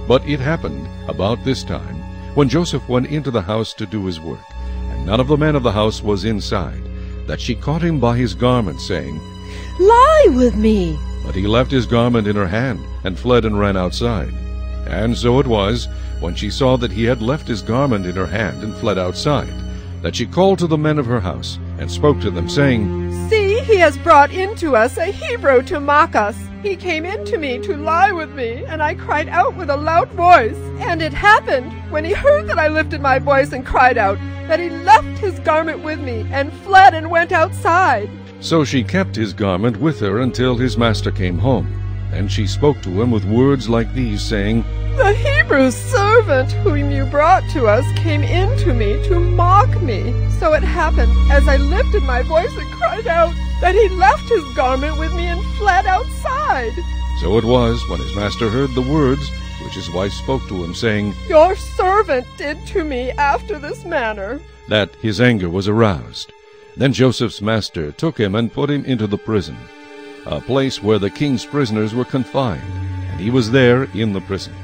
But it happened about this time, when Joseph went into the house to do his work, and none of the men of the house was inside, that she caught him by his garment, saying, Lie with me. But he left his garment in her hand, and fled and ran outside. And so it was, when she saw that he had left his garment in her hand, and fled outside, that she called to the men of her house, and spoke to them, saying, See, he has brought in to us a Hebrew to mock us. He came in to me to lie with me, and I cried out with a loud voice. And it happened, when he heard that I lifted my voice and cried out, that he left his garment with me, and fled and went outside. So she kept his garment with her until his master came home. And she spoke to him with words like these, saying, The Hebrew servant whom you brought to us came in to me to mock me. So it happened, as I lifted my voice and cried out, that he left his garment with me and fled outside. So it was, when his master heard the words which his wife spoke to him, saying, Your servant did to me after this manner, that his anger was aroused. Then Joseph's master took him and put him into the prison, a place where the king's prisoners were confined, and he was there in the prison.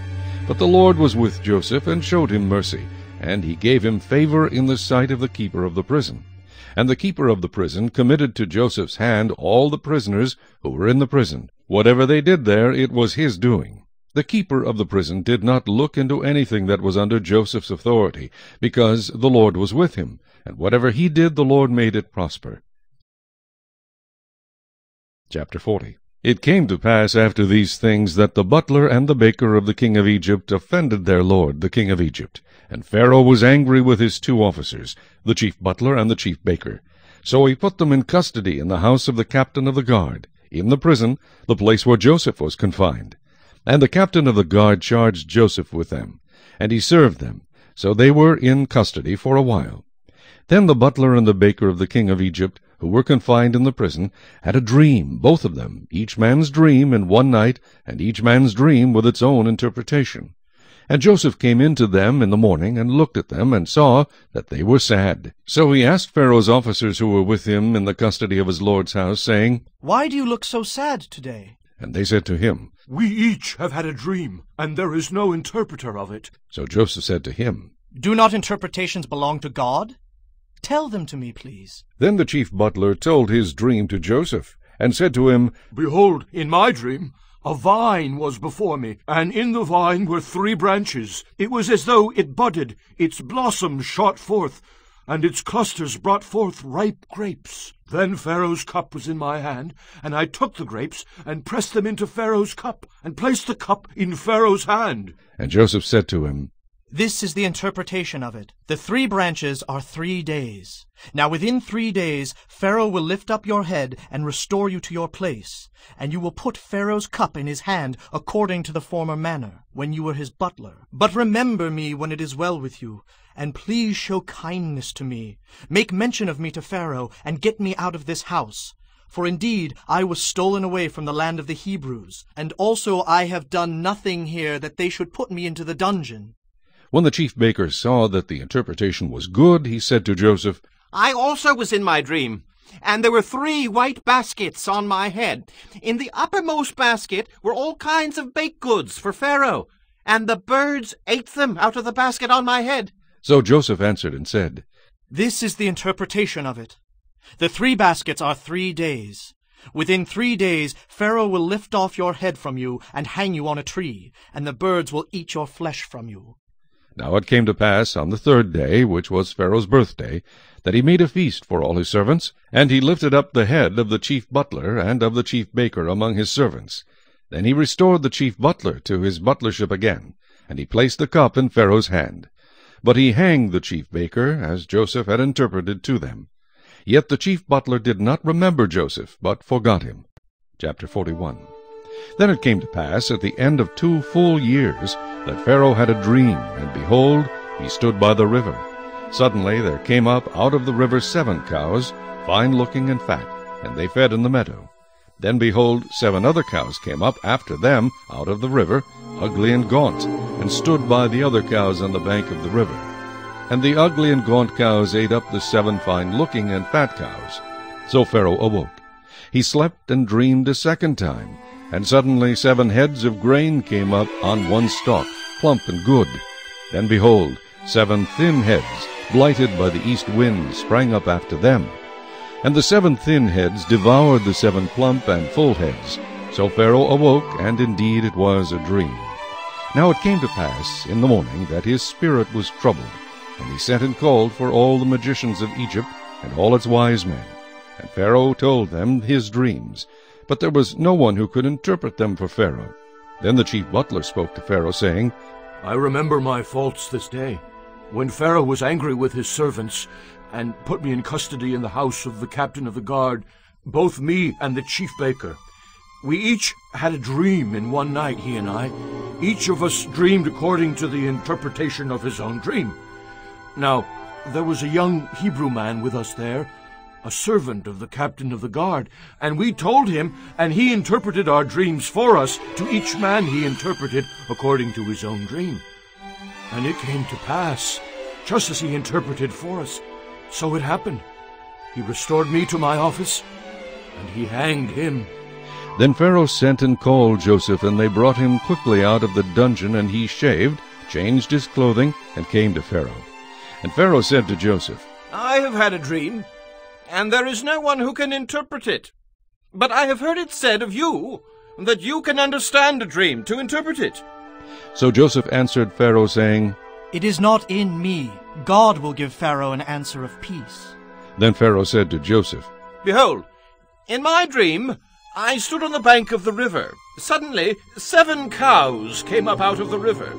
But the Lord was with Joseph, and showed him mercy, and he gave him favor in the sight of the keeper of the prison. And the keeper of the prison committed to Joseph's hand all the prisoners who were in the prison. Whatever they did there, it was his doing. The keeper of the prison did not look into anything that was under Joseph's authority, because the Lord was with him, and whatever he did, the Lord made it prosper. Chapter 40. It came to pass after these things that the butler and the baker of the king of Egypt offended their lord, the king of Egypt. And Pharaoh was angry with his two officers, the chief butler and the chief baker. So he put them in custody in the house of the captain of the guard, in the prison, the place where Joseph was confined. And the captain of the guard charged Joseph with them, and he served them. So they were in custody for a while. Then the butler and the baker of the king of Egypt, who were confined in the prison, had a dream, both of them, each man's dream in one night, and each man's dream with its own interpretation. And Joseph came in to them in the morning, and looked at them, and saw that they were sad. So he asked Pharaoh's officers who were with him in the custody of his lord's house, saying, Why do you look so sad today? And they said to him, We each have had a dream, and there is no interpreter of it. So Joseph said to him, Do not interpretations belong to God? Tell them to me, please. Then the chief butler told his dream to Joseph, and said to him, Behold, in my dream, a vine was before me, and in the vine were 3 branches. It was as though it budded, its blossoms shot forth, and its clusters brought forth ripe grapes. Then Pharaoh's cup was in my hand, and I took the grapes, and pressed them into Pharaoh's cup, and placed the cup in Pharaoh's hand. And Joseph said to him, This is the interpretation of it. The 3 branches are 3 days. Now within 3 days Pharaoh will lift up your head and restore you to your place, and you will put Pharaoh's cup in his hand according to the former manner, when you were his butler. But remember me when it is well with you, and please show kindness to me. Make mention of me to Pharaoh, and get me out of this house. For indeed I was stolen away from the land of the Hebrews, and also I have done nothing here that they should put me into the dungeon. When the chief baker saw that the interpretation was good, he said to Joseph, I also was in my dream, and there were 3 white baskets on my head. In the uppermost basket were all kinds of baked goods for Pharaoh, and the birds ate them out of the basket on my head. So Joseph answered and said, This is the interpretation of it. The 3 baskets are 3 days. Within 3 days Pharaoh will lift off your head from you and hang you on a tree, and the birds will eat your flesh from you. Now it came to pass on the 3rd day, which was Pharaoh's birthday, that he made a feast for all his servants, and he lifted up the head of the chief butler and of the chief baker among his servants. Then he restored the chief butler to his butlership again, and he placed the cup in Pharaoh's hand. But he hanged the chief baker, as Joseph had interpreted to them. Yet the chief butler did not remember Joseph, but forgot him. Chapter 41. Then it came to pass at the end of 2 full years that Pharaoh had a dream, and behold, he stood by the river. Suddenly there came up out of the river 7 cows, fine-looking and fat, and they fed in the meadow. Then behold, 7 other cows came up after them out of the river, ugly and gaunt, and stood by the other cows on the bank of the river. And the ugly and gaunt cows ate up the 7 fine-looking and fat cows. So Pharaoh awoke. He slept and dreamed a 2nd time, and suddenly 7 heads of grain came up on one stalk, plump and good. Then behold, 7 thin heads, blighted by the east wind, sprang up after them. And the 7 thin heads devoured the 7 plump and full heads. So Pharaoh awoke, and indeed it was a dream. Now it came to pass in the morning that his spirit was troubled, and he sent and called for all the magicians of Egypt and all its wise men. And Pharaoh told them his dreams, but there was no one who could interpret them for Pharaoh. Then the chief butler spoke to Pharaoh, saying, I remember my faults this day, when Pharaoh was angry with his servants, and put me in custody in the house of the captain of the guard, both me and the chief baker. We each had a dream in one night, he and I. Each of us dreamed according to the interpretation of his own dream. Now, there was a young Hebrew man with us there, a servant of the captain of the guard, and we told him, and he interpreted our dreams for us. To each man he interpreted according to his own dream. And it came to pass, just as he interpreted for us, so it happened. He restored me to my office, and he hanged him. Then Pharaoh sent and called Joseph, and they brought him quickly out of the dungeon, and he shaved, changed his clothing, and came to Pharaoh. And Pharaoh said to Joseph, I have had a dream, and there is no one who can interpret it. But I have heard it said of you that you can understand a dream to interpret it. So Joseph answered Pharaoh, saying, It is not in me. God will give Pharaoh an answer of peace. Then Pharaoh said to Joseph, Behold, in my dream I stood on the bank of the river. Suddenly 7 cows came up out of the river,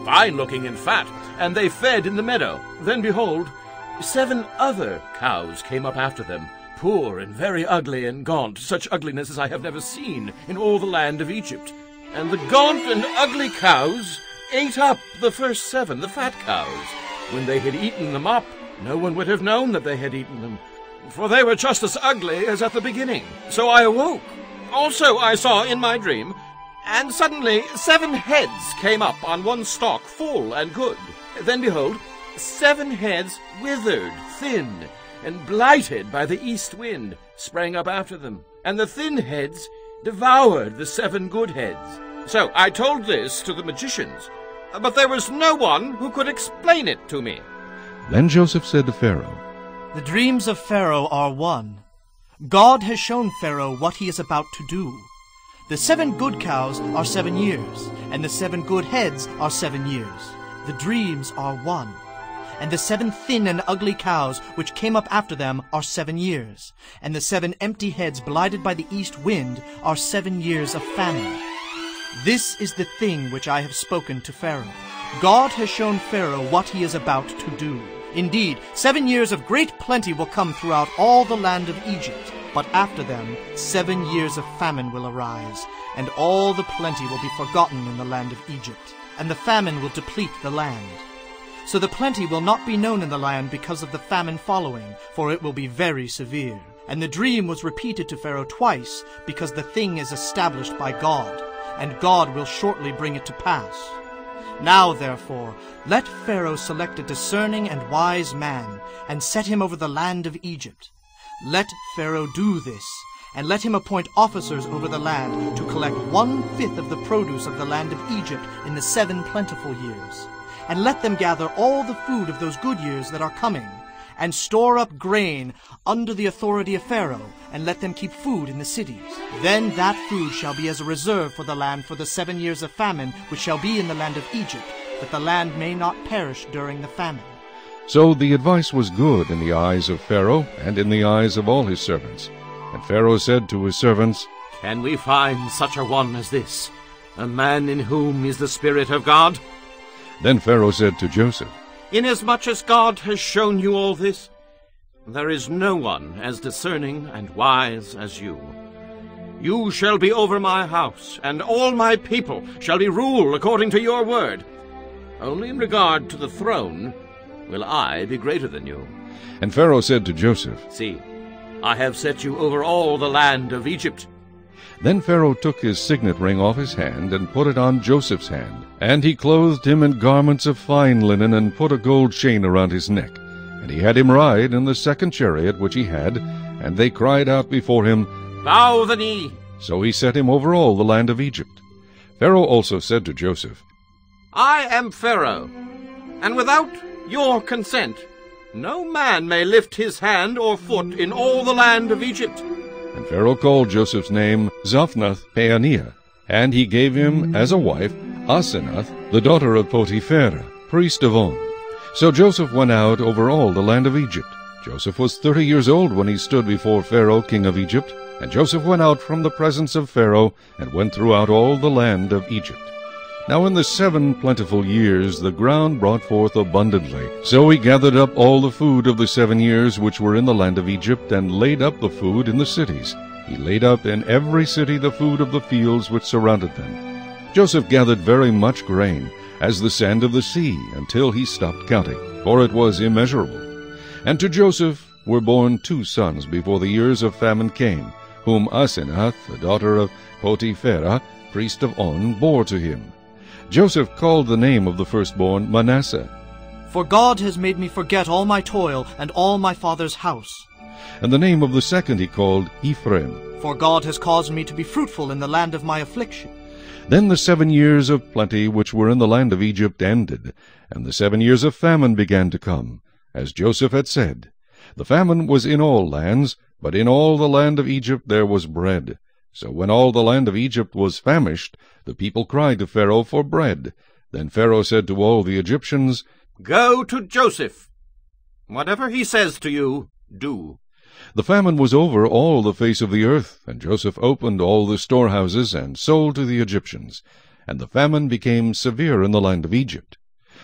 fine-looking and fat, and they fed in the meadow. Then behold, 7 other cows came up after them, poor and very ugly and gaunt, such ugliness as I have never seen in all the land of Egypt. And the gaunt and ugly cows ate up the first 7, the fat cows. When they had eaten them up, no one would have known that they had eaten them, for they were just as ugly as at the beginning. So I awoke. Also I saw in my dream, and suddenly 7 heads came up on one stalk, full and good. Then behold, 7 heads withered, thin, and blighted by the east wind, sprang up after them. And the thin heads devoured the 7 good heads. So I told this to the magicians, but there was no one who could explain it to me. Then Joseph said to Pharaoh, The dreams of Pharaoh are one. God has shown Pharaoh what he is about to do. The 7 good cows are 7 years, and the 7 good heads are 7 years. The dreams are one. And the 7 thin and ugly cows which came up after them are 7 years, and the 7 empty heads blighted by the east wind are 7 years of famine. This is the thing which I have spoken to Pharaoh. God has shown Pharaoh what he is about to do. Indeed, 7 years of great plenty will come throughout all the land of Egypt, but after them 7 years of famine will arise, and all the plenty will be forgotten in the land of Egypt, and the famine will deplete the land. So the plenty will not be known in the land because of the famine following, for it will be very severe. And the dream was repeated to Pharaoh twice, because the thing is established by God, and God will shortly bring it to pass. Now, therefore, let Pharaoh select a discerning and wise man, and set him over the land of Egypt. Let Pharaoh do this, and let him appoint officers over the land to collect 1/5 of the produce of the land of Egypt in the 7 plentiful years. And let them gather all the food of those good years that are coming, and store up grain under the authority of Pharaoh, and let them keep food in the cities. Then that food shall be as a reserve for the land for the 7 years of famine which shall be in the land of Egypt, that the land may not perish during the famine. So the advice was good in the eyes of Pharaoh and in the eyes of all his servants. And Pharaoh said to his servants, Can we find such a one as this, a man in whom is the Spirit of God? Then Pharaoh said to Joseph, Inasmuch as God has shown you all this, there is no one as discerning and wise as you. You shall be over my house, and all my people shall be ruled according to your word. Only in regard to the throne will I be greater than you. And Pharaoh said to Joseph, See, I have set you over all the land of Egypt. Then Pharaoh took his signet ring off his hand, and put it on Joseph's hand. And he clothed him in garments of fine linen, and put a gold chain around his neck. And he had him ride in the 2nd chariot which he had, and they cried out before him, Bow the knee! So he set him over all the land of Egypt. Pharaoh also said to Joseph, I am Pharaoh, and without your consent no man may lift his hand or foot in all the land of Egypt. And Pharaoh called Joseph's name Zaphnath-Paaneah, and he gave him as a wife Asenath, the daughter of Potipherah, priest of On. So Joseph went out over all the land of Egypt. Joseph was 30 years old when he stood before Pharaoh king of Egypt. And Joseph went out from the presence of Pharaoh, and went throughout all the land of Egypt. Now in the 7 plentiful years the ground brought forth abundantly. So he gathered up all the food of the 7 years which were in the land of Egypt, and laid up the food in the cities. He laid up in every city the food of the fields which surrounded them. Joseph gathered very much grain, as the sand of the sea, until he stopped counting, for it was immeasurable. And to Joseph were born 2 sons before the years of famine came, whom Asenath, the daughter of Potipherah, priest of On, bore to him. Joseph called the name of the firstborn Manasseh. For God has made me forget all my toil and all my father's house. And the name of the second he called Ephraim. For God has caused me to be fruitful in the land of my affliction. Then the 7 years of plenty which were in the land of Egypt ended, and the 7 years of famine began to come, as Joseph had said. The famine was in all lands, but in all the land of Egypt there was bread. So when all the land of Egypt was famished, the people cried to Pharaoh for bread. Then Pharaoh said to all the Egyptians, Go to Joseph. Whatever he says to you, do. The famine was over all the face of the earth, and Joseph opened all the storehouses, and sold to the Egyptians. And the famine became severe in the land of Egypt.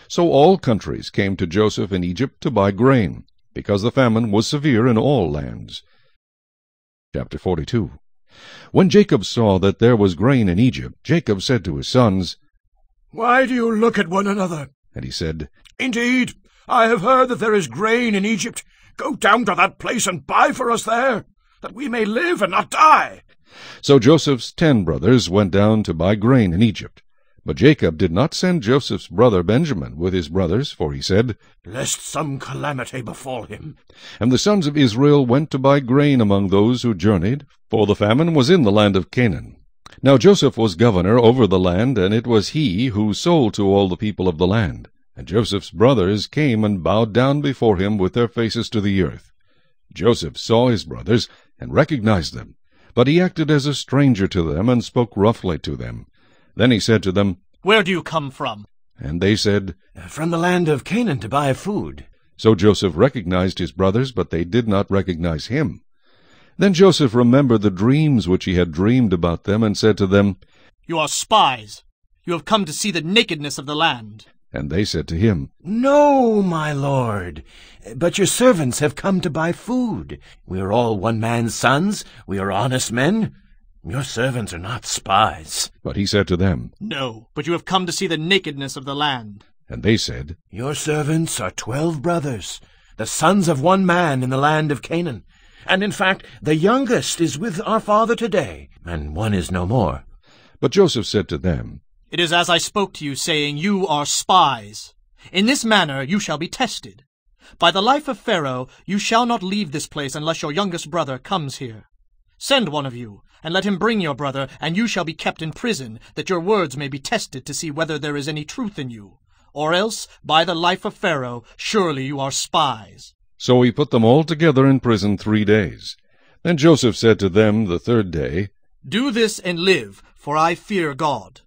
So all countries came to Joseph in Egypt to buy grain, because the famine was severe in all lands. Chapter 42. When Jacob saw that there was grain in Egypt, Jacob said to his sons, Why do you look at one another? And he said, Indeed, I have heard that there is grain in Egypt. Go down to that place and buy for us there, that we may live and not die. So Joseph's 10 brothers went down to buy grain in Egypt. But Jacob did not send Joseph's brother Benjamin with his brothers, for he said, Lest some calamity befall him. And the sons of Israel went to buy grain among those who journeyed, for the famine was in the land of Canaan. Now Joseph was governor over the land, and it was he who sold to all the people of the land. And Joseph's brothers came and bowed down before him with their faces to the earth. Joseph saw his brothers and recognized them, but he acted as a stranger to them and spoke roughly to them. Then he said to them, "Where do you come from?" And they said, "From the land of Canaan to buy food." So Joseph recognized his brothers, but they did not recognize him. Then Joseph remembered the dreams which he had dreamed about them, and said to them, "You are spies. You have come to see the nakedness of the land." And they said to him, "No, my lord, but your servants have come to buy food. We are all one man's sons. We are honest men. Your servants are not spies." But he said to them, "No, but you have come to see the nakedness of the land." And they said, "Your servants are 12 brothers, the sons of one man in the land of Canaan. And in fact, the youngest is with our father today, and one is no more." But Joseph said to them, "It is as I spoke to you, saying, You are spies. In this manner you shall be tested. By the life of Pharaoh, you shall not leave this place unless your youngest brother comes here. Send one of you, and let him bring your brother, and you shall be kept in prison, that your words may be tested to see whether there is any truth in you. Or else, by the life of Pharaoh, surely you are spies." So he put them all together in prison 3 days. Then Joseph said to them the 3rd day, "Do this and live, for I fear God.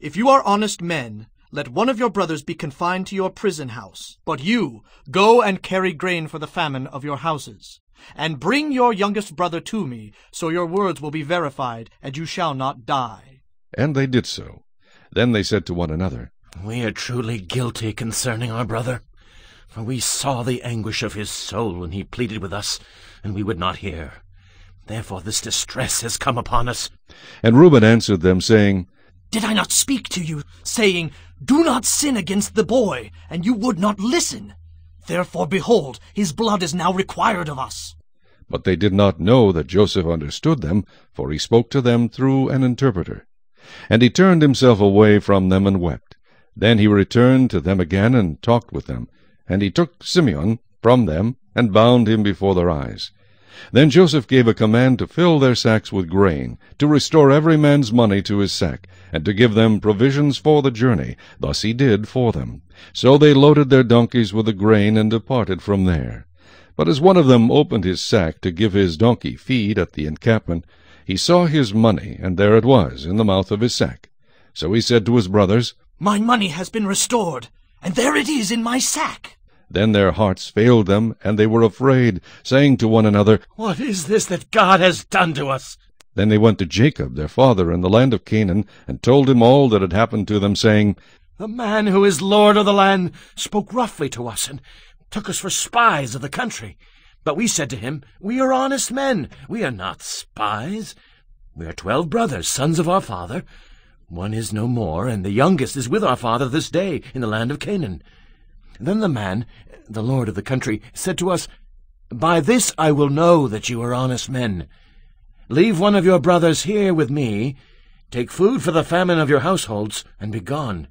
If you are honest men, let one of your brothers be confined to your prison house. But you, go and carry grain for the famine of your houses. And bring your youngest brother to me, so your words will be verified, and you shall not die." And they did so. Then they said to one another, "We are truly guilty concerning our brother. For we saw the anguish of his soul when he pleaded with us, and we would not hear. Therefore this distress has come upon us." And Reuben answered them, saying, "Did I not speak to you, saying, Do not sin against the boy, and you would not listen? Therefore, behold, his blood is now required of us." But they did not know that Joseph understood them, for he spoke to them through an interpreter. And he turned himself away from them and wept. Then he returned to them again and talked with them. And he took Simeon from them, and bound him before their eyes. Then Joseph gave a command to fill their sacks with grain, to restore every man's money to his sack, and to give them provisions for the journey. Thus he did for them. So they loaded their donkeys with the grain, and departed from there. But as one of them opened his sack to give his donkey feed at the encampment, he saw his money, and there it was, in the mouth of his sack. So he said to his brothers, "My money has been restored, and there it is in my sack." Then their hearts failed them, and they were afraid, saying to one another, "What is this that God has done to us?" Then they went to Jacob their father in the land of Canaan, and told him all that had happened to them, saying, "The man who is lord of the land spoke roughly to us, and took us for spies of the country. But we said to him, We are honest men, we are not spies. We are 12 brothers, sons of our father. One is no more, and the youngest is with our father this day in the land of Canaan. Then the man, the lord of the country, said to us, By this I will know that you are honest men. Leave one of your brothers here with me, take food for the famine of your households, and be gone.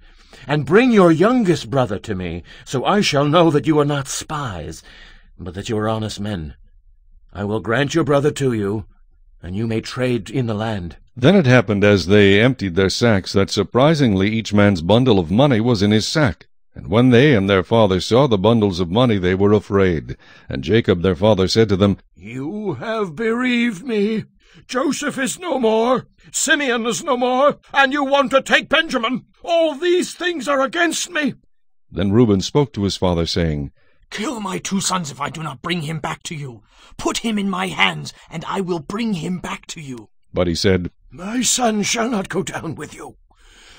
And bring your youngest brother to me, so I shall know that you are not spies, but that you are honest men. I will grant your brother to you, and you may trade in the land." Then it happened as they emptied their sacks that surprisingly each man's bundle of money was in his sack. And when they and their father saw the bundles of money, they were afraid. And Jacob their father said to them, "You have bereaved me. Joseph is no more, Simeon is no more, and you want to take Benjamin. All these things are against me." Then Reuben spoke to his father, saying, "Kill my 2 sons if I do not bring him back to you. Put him in my hands, and I will bring him back to you." But he said, "My son shall not go down with you,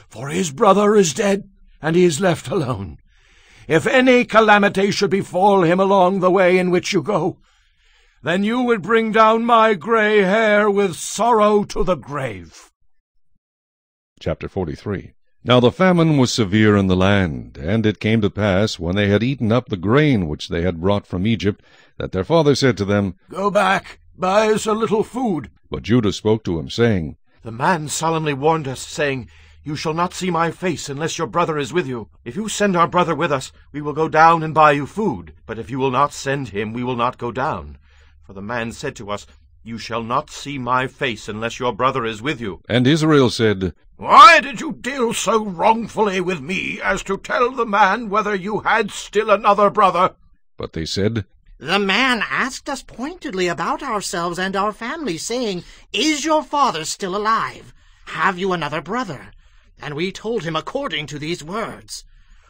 for his brother is dead, and he is left alone. If any calamity should befall him along the way in which you go, then you would bring down my gray hair with sorrow to the grave." Chapter 43. Now the famine was severe in the land, and it came to pass, when they had eaten up the grain which they had brought from Egypt, that their father said to them, "Go back, buy us a little food." But Judah spoke to him, saying, "The man solemnly warned us, saying, You shall not see my face unless your brother is with you. If you send our brother with us, we will go down and buy you food. But if you will not send him, we will not go down. For the man said to us, You shall not see my face unless your brother is with you. And Israel said, Why did you deal so wrongfully with me as to tell the man whether you had still another brother? But they said, The man asked us pointedly about ourselves and our family, saying, Is your father still alive? Have you another brother? And we told him according to these words.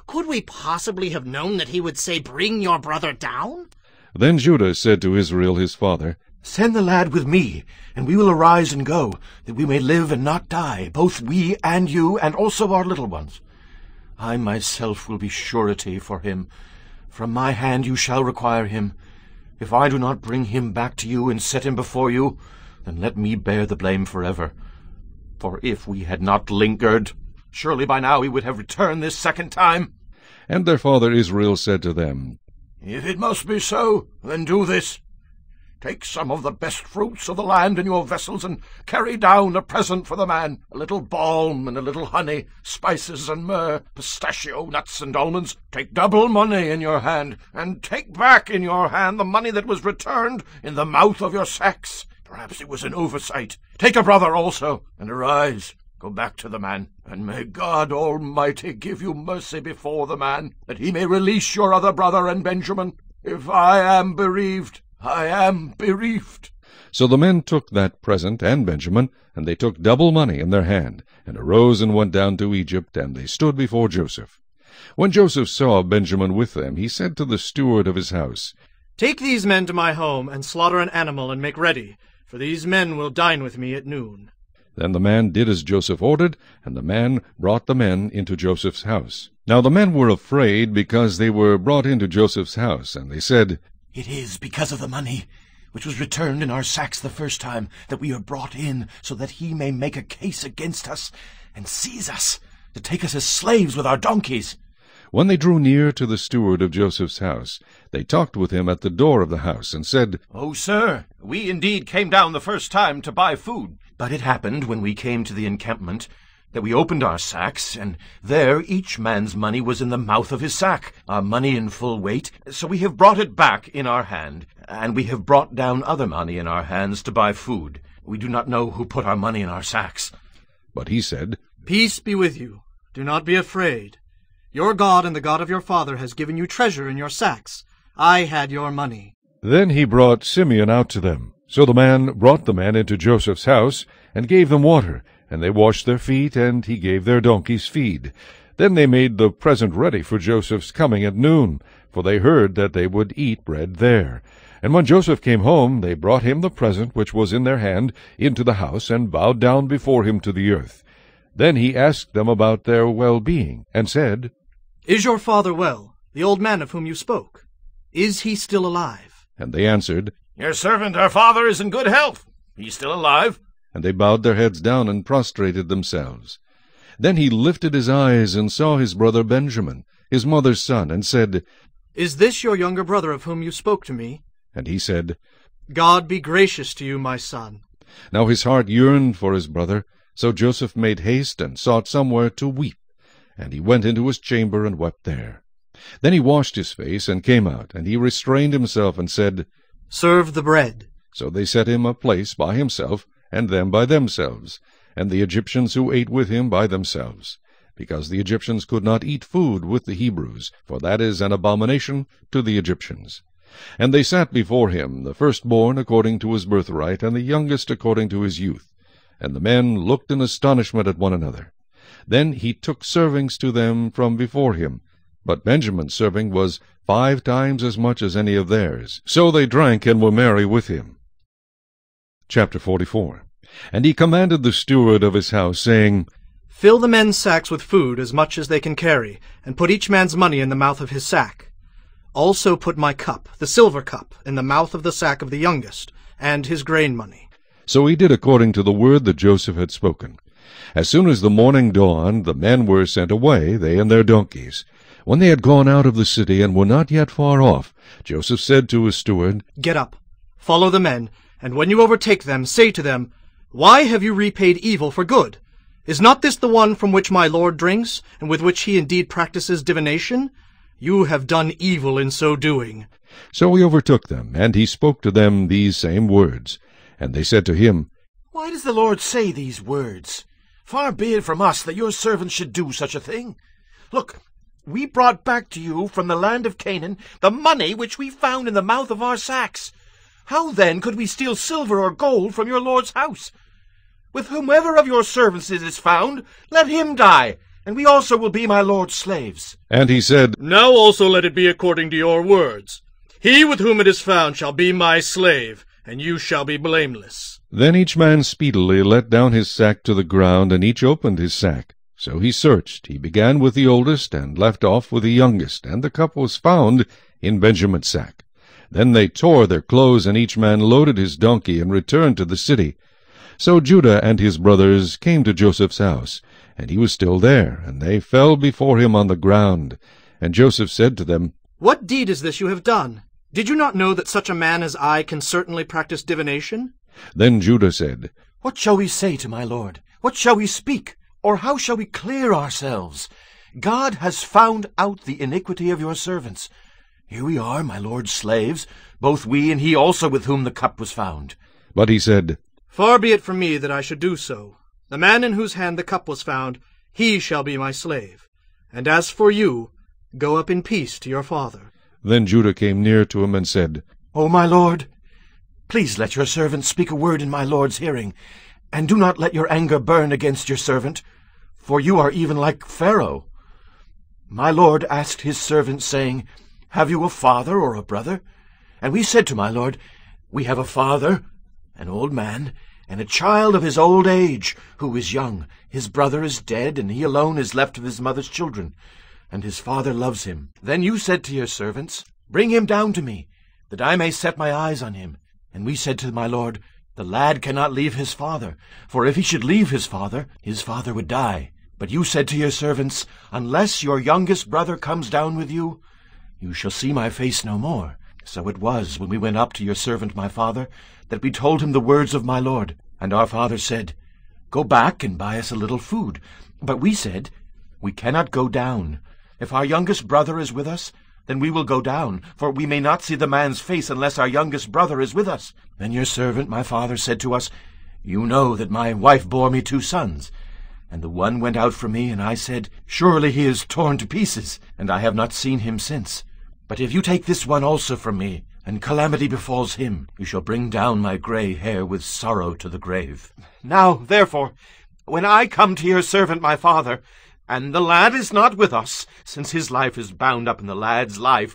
Could we possibly have known that he would say, Bring your brother down? Then Judah said to Israel his father, Send the lad with me, and we will arise and go, that we may live and not die, both we and you, and also our little ones. I myself will be surety for him. From my hand you shall require him. If I do not bring him back to you and set him before you, then let me bear the blame forever. For if we had not lingered, surely by now he would have returned this second time. And their father Israel said to them, If it must be so, then do this. Take some of the best fruits of the land in your vessels, and carry down a present for the man, a little balm and a little honey, spices and myrrh, pistachio nuts and almonds. Take double money in your hand, and take back in your hand the money that was returned in the mouth of your sacks. Perhaps it was an oversight. Take a brother also, and arise. Go back to the man, and may God Almighty give you mercy before the man, that he may release your other brother and Benjamin. If I am bereaved, I am bereaved. So the men took that present and Benjamin, and they took double money in their hand, and arose and went down to Egypt, and they stood before Joseph. When Joseph saw Benjamin with them, he said to the steward of his house, Take these men to my home, and slaughter an animal, and make ready, for these men will dine with me at noon. Then the man did as Joseph ordered, and the man brought the men into Joseph's house. Now the men were afraid, because they were brought into Joseph's house, and they said, It is because of the money which was returned in our sacks the first time that we are brought in, so that he may make a case against us and seize us, to take us as slaves with our donkeys. When they drew near to the steward of Joseph's house, they talked with him at the door of the house, and said, Oh, sir, we indeed came down the first time to buy food. But it happened, when we came to the encampment, that we opened our sacks, and there each man's money was in the mouth of his sack, our money in full weight. So we have brought it back in our hand, and we have brought down other money in our hands to buy food. We do not know who put our money in our sacks. But he said, Peace be with you. Do not be afraid. Your God and the God of your father has given you treasure in your sacks. I had your money. Then he brought Simeon out to them. So the man brought the men into Joseph's house, and gave them water, and they washed their feet, and he gave their donkeys feed. Then they made the present ready for Joseph's coming at noon, for they heard that they would eat bread there. And when Joseph came home, they brought him the present which was in their hand into the house, and bowed down before him to the earth. Then he asked them about their well-being, and said, Is your father well, the old man of whom you spoke? Is he still alive? And they answered, Your servant, our father, is in good health. He is still alive. And they bowed their heads down and prostrated themselves. Then he lifted his eyes and saw his brother Benjamin, his mother's son, and said, Is this your younger brother of whom you spoke to me? And he said, God be gracious to you, my son. Now his heart yearned for his brother, so Joseph made haste and sought somewhere to weep. And he went into his chamber and wept there. Then he washed his face and came out, and he restrained himself and said, Serve the bread. So they set him a place by himself, and them by themselves, and the Egyptians who ate with him by themselves, because the Egyptians could not eat food with the Hebrews, for that is an abomination to the Egyptians. And they sat before him, the firstborn according to his birthright, and the youngest according to his youth. And the men looked in astonishment at one another. Then he took servings to them from before him, but Benjamin's serving was 5 times as much as any of theirs. So they drank and were merry with him. Chapter 44. And he commanded the steward of his house, saying, Fill the men's sacks with food as much as they can carry, and put each man's money in the mouth of his sack. Also put my cup, the silver cup, in the mouth of the sack of the youngest, and his grain money. So he did according to the word that Joseph had spoken. As soon as the morning dawned, the men were sent away, they and their donkeys. When they had gone out of the city and were not yet far off, Joseph said to his steward, Get up, follow the men, and when you overtake them, say to them, Why have you repaid evil for good? Is not this the one from which my lord drinks, and with which he indeed practices divination? You have done evil in so doing. So he overtook them, and he spoke to them these same words. And they said to him, Why does the Lord say these words? Far be it from us that your servants should do such a thing. Look, we brought back to you from the land of Canaan the money which we found in the mouth of our sacks. How then could we steal silver or gold from your Lord's house? With whomever of your servants it is found, let him die, and we also will be my Lord's slaves. And he said, Now also let it be according to your words. He with whom it is found shall be my slave, and you shall be blameless. Then each man speedily let down his sack to the ground, and each opened his sack. So he searched. He began with the oldest, and left off with the youngest, and the cup was found in Benjamin's sack. Then they tore their clothes, and each man loaded his donkey, and returned to the city. So Judah and his brothers came to Joseph's house, and he was still there, and they fell before him on the ground. And Joseph said to them, What deed is this you have done? Did you not know that such a man as I can certainly practice divination? Then Judah said, What shall we say to my Lord? What shall we speak? Or how shall we clear ourselves? God has found out the iniquity of your servants. Here we are, my Lord's slaves, both we and he also with whom the cup was found. But he said, Far be it from me that I should do so. The man in whose hand the cup was found, he shall be my slave. And as for you, go up in peace to your father. Then Judah came near to him and said, O my Lord, please let your servant speak a word in my Lord's hearing, and do not let your anger burn against your servant, for you are even like Pharaoh. My Lord asked his servant, saying, Have you a father or a brother? And we said to my Lord, We have a father, an old man, and a child of his old age, who is young. His brother is dead, and he alone is left of his mother's children, and his father loves him. Then you said to your servants, Bring him down to me, that I may set my eyes on him. And we said to my Lord, The lad cannot leave his father, for if he should leave his father would die. But you said to your servants, Unless your youngest brother comes down with you, you shall see my face no more. So it was, when we went up to your servant my father, that we told him the words of my Lord. And our father said, Go back and buy us a little food. But we said, We cannot go down. If our youngest brother is with us, then we will go down, for we may not see the man's face unless our youngest brother is with us. Then your servant my father said to us, You know that my wife bore me 2 sons. And the one went out from me, and I said, Surely he is torn to pieces, and I have not seen him since. But if you take this one also from me, and calamity befalls him, you shall bring down my gray hair with sorrow to the grave. Now, therefore, when I come to your servant my father, and the lad is not with us, since his life is bound up in the lad's life,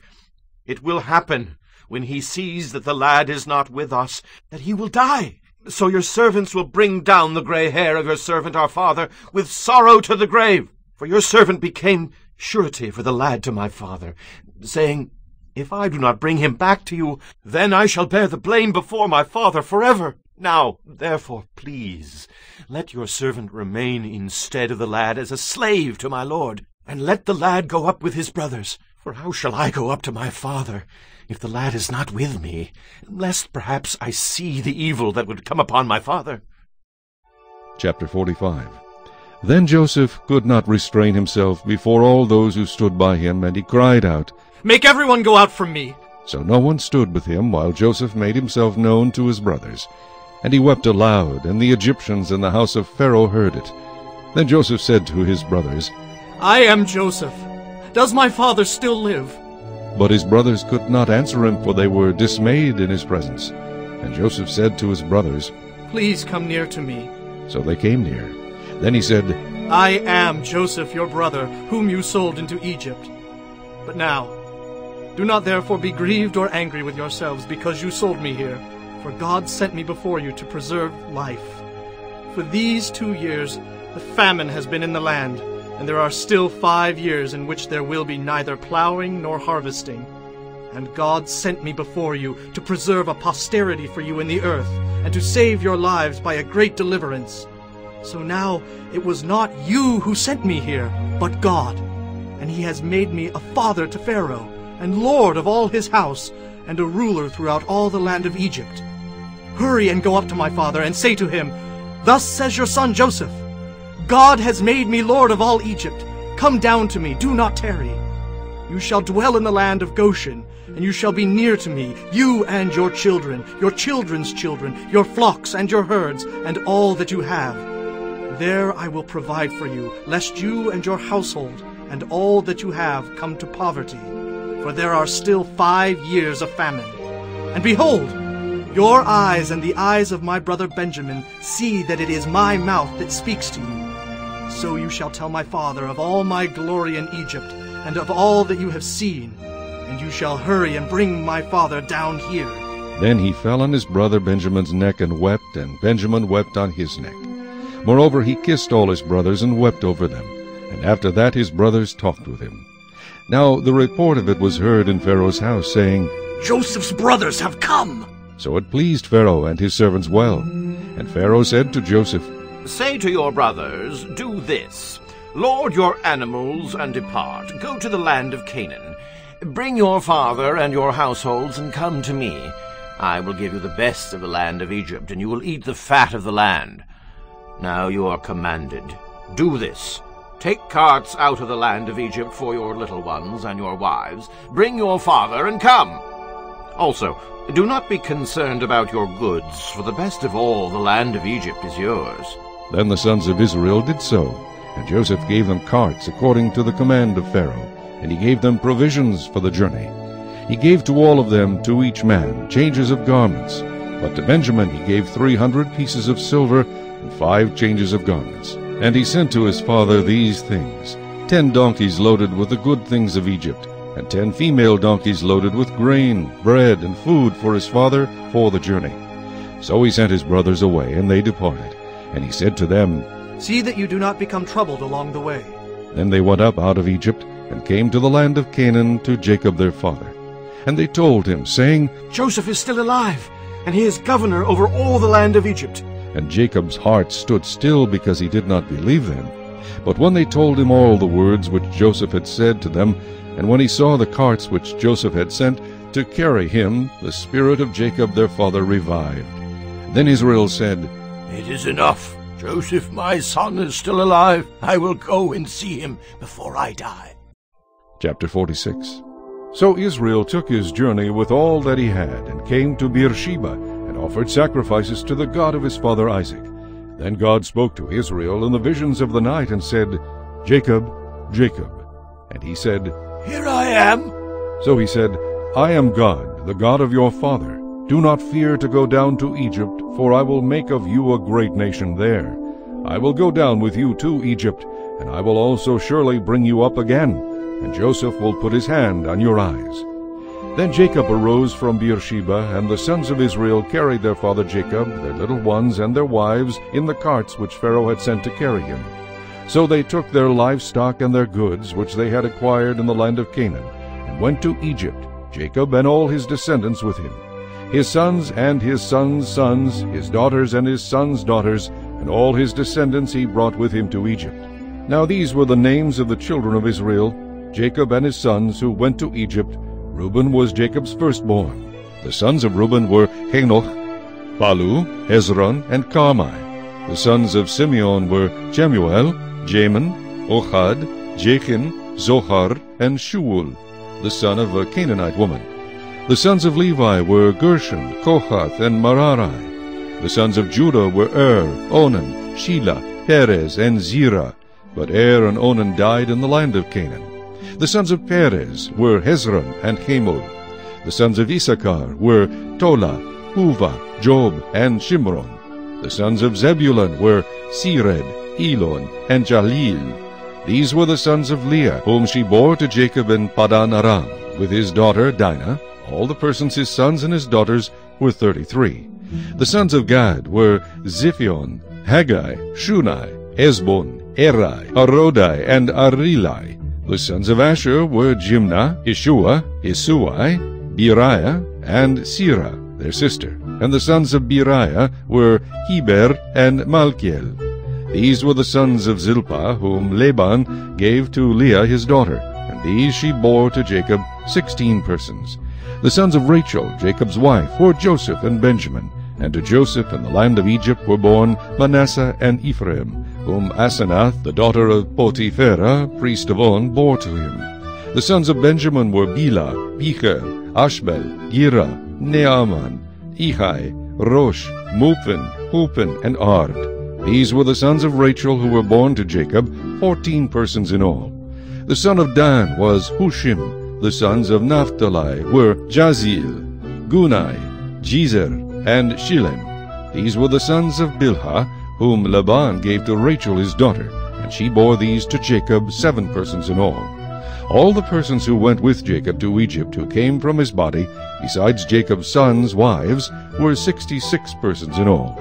it will happen, when he sees that the lad is not with us, that he will die. So your servants will bring down the gray hair of your servant our father with sorrow to the grave. For your servant became surety for the lad to my father, saying, If I do not bring him back to you, then I shall bear the blame before my father forever. Now, therefore, please, let your servant remain instead of the lad as a slave to my lord, and let the lad go up with his brothers. For how shall I go up to my father, if the lad is not with me, lest perhaps I see the evil that would come upon my father? Chapter 45. Then Joseph could not restrain himself before all those who stood by him, and he cried out, Make everyone go out from me. So no one stood with him, while Joseph made himself known to his brothers. And he wept aloud, and the Egyptians in the house of Pharaoh heard it. Then Joseph said to his brothers, I am Joseph. Does my father still live? But his brothers could not answer him, for they were dismayed in his presence. And Joseph said to his brothers, Please come near to me. So they came near. Then he said, I am Joseph your brother, whom you sold into Egypt. But now, do not therefore be grieved or angry with yourselves because you sold me here, for God sent me before you to preserve life. For these 2 years the famine has been in the land, and there are still 5 years in which there will be neither plowing nor harvesting. And God sent me before you to preserve a posterity for you in the earth, and to save your lives by a great deliverance. So now it was not you who sent me here, but God. And he has made me a father to Pharaoh, and lord of all his house, and a ruler throughout all the land of Egypt. Hurry and go up to my father, and say to him, Thus says your son Joseph, God has made me lord of all Egypt. Come down to me, do not tarry. You shall dwell in the land of Goshen, and you shall be near to me, you and your children, your children's children, your flocks and your herds, and all that you have. There I will provide for you, lest you and your household and all that you have come to poverty. For there are still 5 years of famine. And behold, your eyes and the eyes of my brother Benjamin see that it is my mouth that speaks to you. So you shall tell my father of all my glory in Egypt, and of all that you have seen, and you shall hurry and bring my father down here. Then he fell on his brother Benjamin's neck and wept, and Benjamin wept on his neck. Moreover, he kissed all his brothers and wept over them. And after that his brothers talked with him. Now the report of it was heard in Pharaoh's house, saying, Joseph's brothers have come. So it pleased Pharaoh and his servants well. And Pharaoh said to Joseph, Say to your brothers, do this. Lord your animals and depart. Go to the land of Canaan. Bring your father and your households and come to me. I will give you the best of the land of Egypt, and you will eat the fat of the land. Now you are commanded. Do this. Take carts out of the land of Egypt for your little ones and your wives. Bring your father and come. Also, do not be concerned about your goods, for the best of all the land of Egypt is yours. Then the sons of Israel did so, and Joseph gave them carts according to the command of Pharaoh, and he gave them provisions for the journey. He gave to all of them, to each man, changes of garments. But to Benjamin he gave 300 pieces of silver and 5 changes of garments. And he sent to his father these things: 10 donkeys loaded with the good things of Egypt, and 10 female donkeys loaded with grain, bread, and food for his father for the journey. So he sent his brothers away, and they departed. And he said to them, See that you do not become troubled along the way. Then they went up out of Egypt, and came to the land of Canaan to Jacob their father. And they told him, saying, Joseph is still alive, and he is governor over all the land of Egypt. And Jacob's heart stood still, because he did not believe them. But when they told him all the words which Joseph had said to them, and when he saw the carts which Joseph had sent to carry him, the spirit of Jacob their father revived. Then Israel said, It is enough. Joseph, my son, is still alive. I will go and see him before I die. Chapter 46. So Israel took his journey with all that he had, and came to Beersheba, and offered sacrifices to the God of his father Isaac. Then God spoke to Israel in the visions of the night, and said, Jacob, Jacob. And he said, Here I am. So he said, I am God, the God of your father. Do not fear to go down to Egypt, for I will make of you a great nation there. I will go down with you to Egypt, and I will also surely bring you up again, and Joseph will put his hand on your eyes. Then Jacob arose from Beersheba, and the sons of Israel carried their father Jacob, their little ones, and their wives in the carts which Pharaoh had sent to carry him. So they took their livestock and their goods, which they had acquired in the land of Canaan, and went to Egypt, Jacob and all his descendants with him, his sons and his sons' sons, his daughters and his sons' daughters, and all his descendants he brought with him to Egypt. Now these were the names of the children of Israel, Jacob and his sons, who went to Egypt. Reuben was Jacob's firstborn. The sons of Reuben were Hanoch, Palu, Hezron, and Carmi. The sons of Simeon were Jemuel, Jamin, Ohad, Jachin, Zohar, and Shuul, the son of a Canaanite woman. The sons of Levi were Gershon, Kohath, and Merari. The sons of Judah were Onan, Shelah, Perez, and Zerah. But and Onan died in the land of Canaan. The sons of Perez were Hezron and Hamul. The sons of Issachar were Tola, Huvah, Job, and Shimron. The sons of Zebulun were Sered, Elon, and Jalil. These were the sons of Leah, whom she bore to Jacob in Padan Aram, with his daughter Dinah. All the persons his sons and his daughters were 33. The sons of Gad were Ziphion, Haggai, Shunai, Esbon, Eri, Arodai, and Arilai. The sons of Asher were Jimnah, Ishua, Isuai, Beriah, and Sirah, their sister. And the sons of Beriah were Heber and Malkiel. These were the sons of Zilpah, whom Laban gave to Leah his daughter, and these she bore to Jacob 16 persons. The sons of Rachel, Jacob's wife, were Joseph and Benjamin. And to Joseph in the land of Egypt were born Manasseh and Ephraim, whom Asenath, the daughter of Potipherah, priest of On, bore to him. The sons of Benjamin were Bela, Becher, Ashbel, Gera, Naaman, Ehai, Rosh, Muphin, Hupin, and Ard. These were the sons of Rachel who were born to Jacob, 14 persons in all. The son of Dan was Hushim. The sons of Naphtali were Jazil, Gunai, Jezer, and Shilem. These were the sons of Bilhah, whom Laban gave to Rachel his daughter, and she bore these to Jacob, 7 persons in all. All the persons who went with Jacob to Egypt, who came from his body, besides Jacob's sons' wives, were 66 persons in all.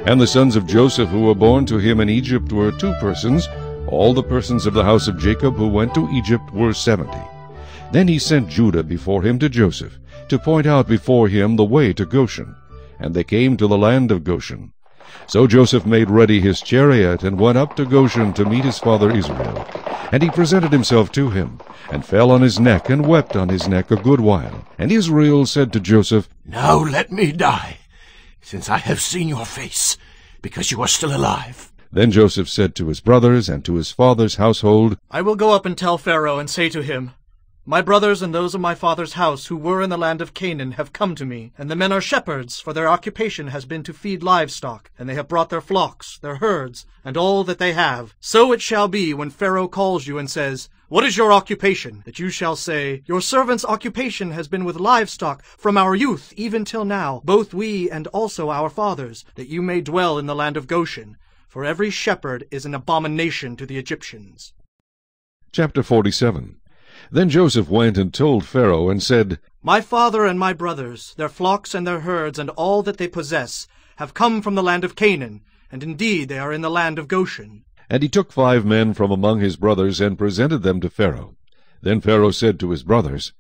And the sons of Joseph who were born to him in Egypt were 2 persons. All the persons of the house of Jacob who went to Egypt were 70. Then he sent Judah before him to Joseph, to point out before him the way to Goshen. And they came to the land of Goshen. So Joseph made ready his chariot, and went up to Goshen to meet his father Israel. And he presented himself to him, and fell on his neck, and wept on his neck a good while. And Israel said to Joseph, Now let me die, since I have seen your face, because you are still alive. Then Joseph said to his brothers and to his father's household, I will go up and tell Pharaoh, and say to him, My brothers and those of my father's house who were in the land of Canaan have come to me, and the men are shepherds, for their occupation has been to feed livestock, and they have brought their flocks, their herds, and all that they have. So it shall be when Pharaoh calls you and says, What is your occupation? That you shall say, Your servant's occupation has been with livestock from our youth even till now, both we and also our fathers, that you may dwell in the land of Goshen. For every shepherd is an abomination to the Egyptians. Chapter 47. Then Joseph went and told Pharaoh, and said, My father and my brothers, their flocks and their herds, and all that they possess, have come from the land of Canaan, and indeed they are in the land of Goshen. And he took 5 men from among his brothers, and presented them to Pharaoh. Then Pharaoh said to his brothers,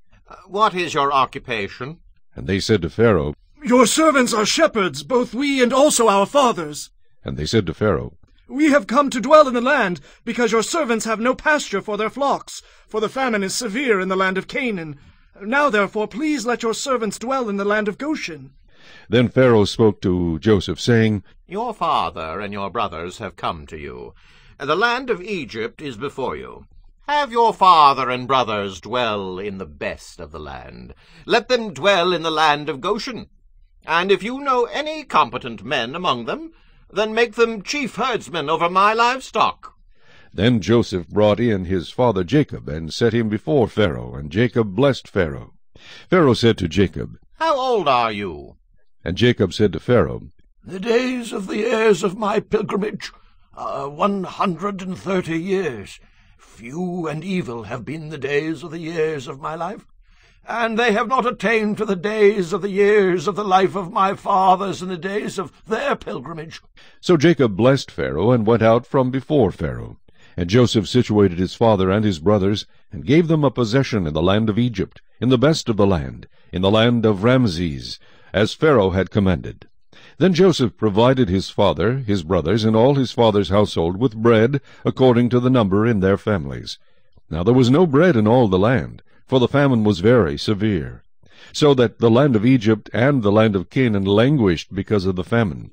What is your occupation? And they said to Pharaoh, Your servants are shepherds, both we and also our fathers. And they said to Pharaoh, We have come to dwell in the land, because your servants have no pasture for their flocks, for the famine is severe in the land of Canaan. Now therefore please let your servants dwell in the land of Goshen. Then Pharaoh spoke to Joseph, saying, Your father and your brothers have come to you. The land of Egypt is before you. Have your father and brothers dwell in the best of the land. Let them dwell in the land of Goshen. And if you know any competent men among them, then make them chief herdsmen over my livestock. Then Joseph brought in his father Jacob, and set him before Pharaoh, and Jacob blessed Pharaoh. Pharaoh said to Jacob, How old are you? And Jacob said to Pharaoh, The days of the years of my pilgrimage are 130 years. Few and evil have been the days of the years of my life, and they have not attained to the days of the years of the life of my fathers in the days of their pilgrimage. So Jacob blessed Pharaoh, and went out from before Pharaoh. And Joseph situated his father and his brothers, and gave them a possession in the land of Egypt, in the best of the land, in the land of Ramses, as Pharaoh had commanded. Then Joseph provided his father, his brothers, and all his father's household with bread, according to the number in their families. Now there was no bread in all the land, for the famine was very severe, so that the land of Egypt and the land of Canaan languished because of the famine.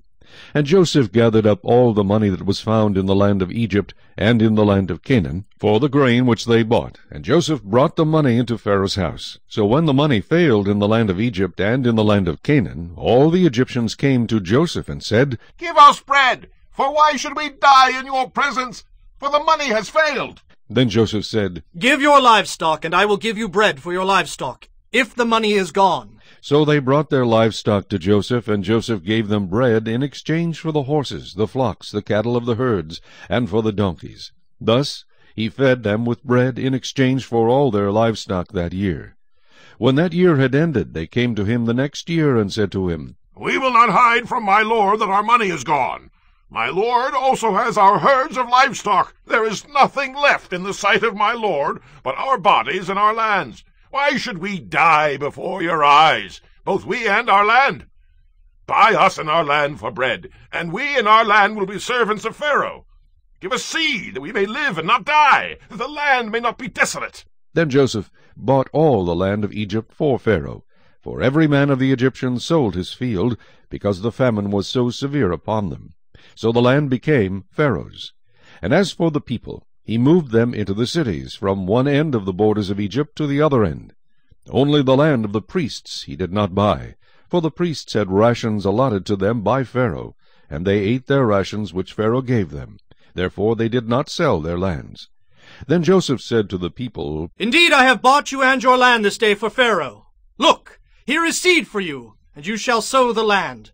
And Joseph gathered up all the money that was found in the land of Egypt and in the land of Canaan for the grain which they bought. And Joseph brought the money into Pharaoh's house. So when the money failed in the land of Egypt and in the land of Canaan, all the Egyptians came to Joseph and said, Give us bread, for why should we die in your presence? For the money has failed. Then Joseph said, Give your livestock, and I will give you bread for your livestock, if the money is gone. So they brought their livestock to Joseph, and Joseph gave them bread in exchange for the horses, the flocks, the cattle of the herds, and for the donkeys. Thus he fed them with bread in exchange for all their livestock that year. When that year had ended, they came to him the next year, and said to him, We will not hide from my lord that our money is gone. My lord also has our herds of livestock. There is nothing left in the sight of my lord but our bodies and our lands. Why should we die before your eyes, both we and our land? Buy us and our land for bread, and we and our land will be servants of Pharaoh. Give us seed, that we may live and not die, that the land may not be desolate. Then Joseph bought all the land of Egypt for Pharaoh, for every man of the Egyptians sold his field, because the famine was so severe upon them. So the land became Pharaoh's. And as for the people, He moved them into the cities, from one end of the borders of Egypt to the other end. Only the land of the priests he did not buy, for the priests had rations allotted to them by Pharaoh, and they ate their rations which Pharaoh gave them. Therefore they did not sell their lands. Then Joseph said to the people, Indeed, I have bought you and your land this day for Pharaoh. Look, here is seed for you, and you shall sow the land.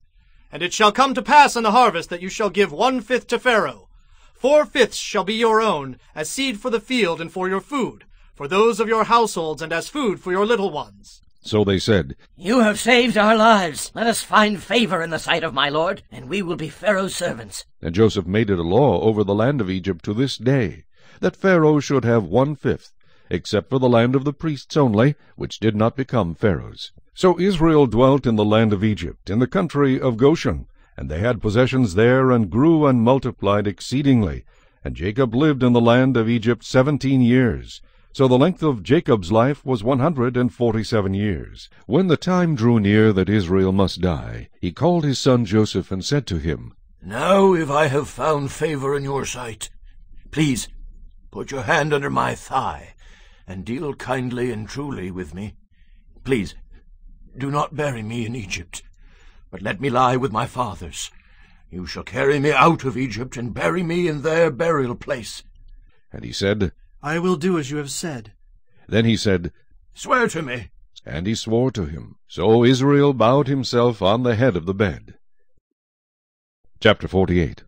And it shall come to pass in the harvest that you shall give 1/5 to Pharaoh. 4/5 shall be your own, as seed for the field and for your food, for those of your households, and as food for your little ones. So they said, You have saved our lives. Let us find favor in the sight of my lord, and we will be Pharaoh's servants. And Joseph made it a law over the land of Egypt to this day, that Pharaoh should have 1/5, except for the land of the priests only, which did not become Pharaoh's. So Israel dwelt in the land of Egypt, in the country of Goshen, and they had possessions there, and grew and multiplied exceedingly. And Jacob lived in the land of Egypt 17 years. So the length of Jacob's life was 147 years. When the time drew near that Israel must die, he called his son Joseph, and said to him, Now if I have found favor in your sight, please put your hand under my thigh, and deal kindly and truly with me. Please, do not bury me in Egypt, but let me lie with my fathers. You shall carry me out of Egypt, and bury me in their burial place. And he said, I will do as you have said. Then he said, Swear to me. And he swore to him. So Israel bowed himself on the head of the bed. Chapter 48.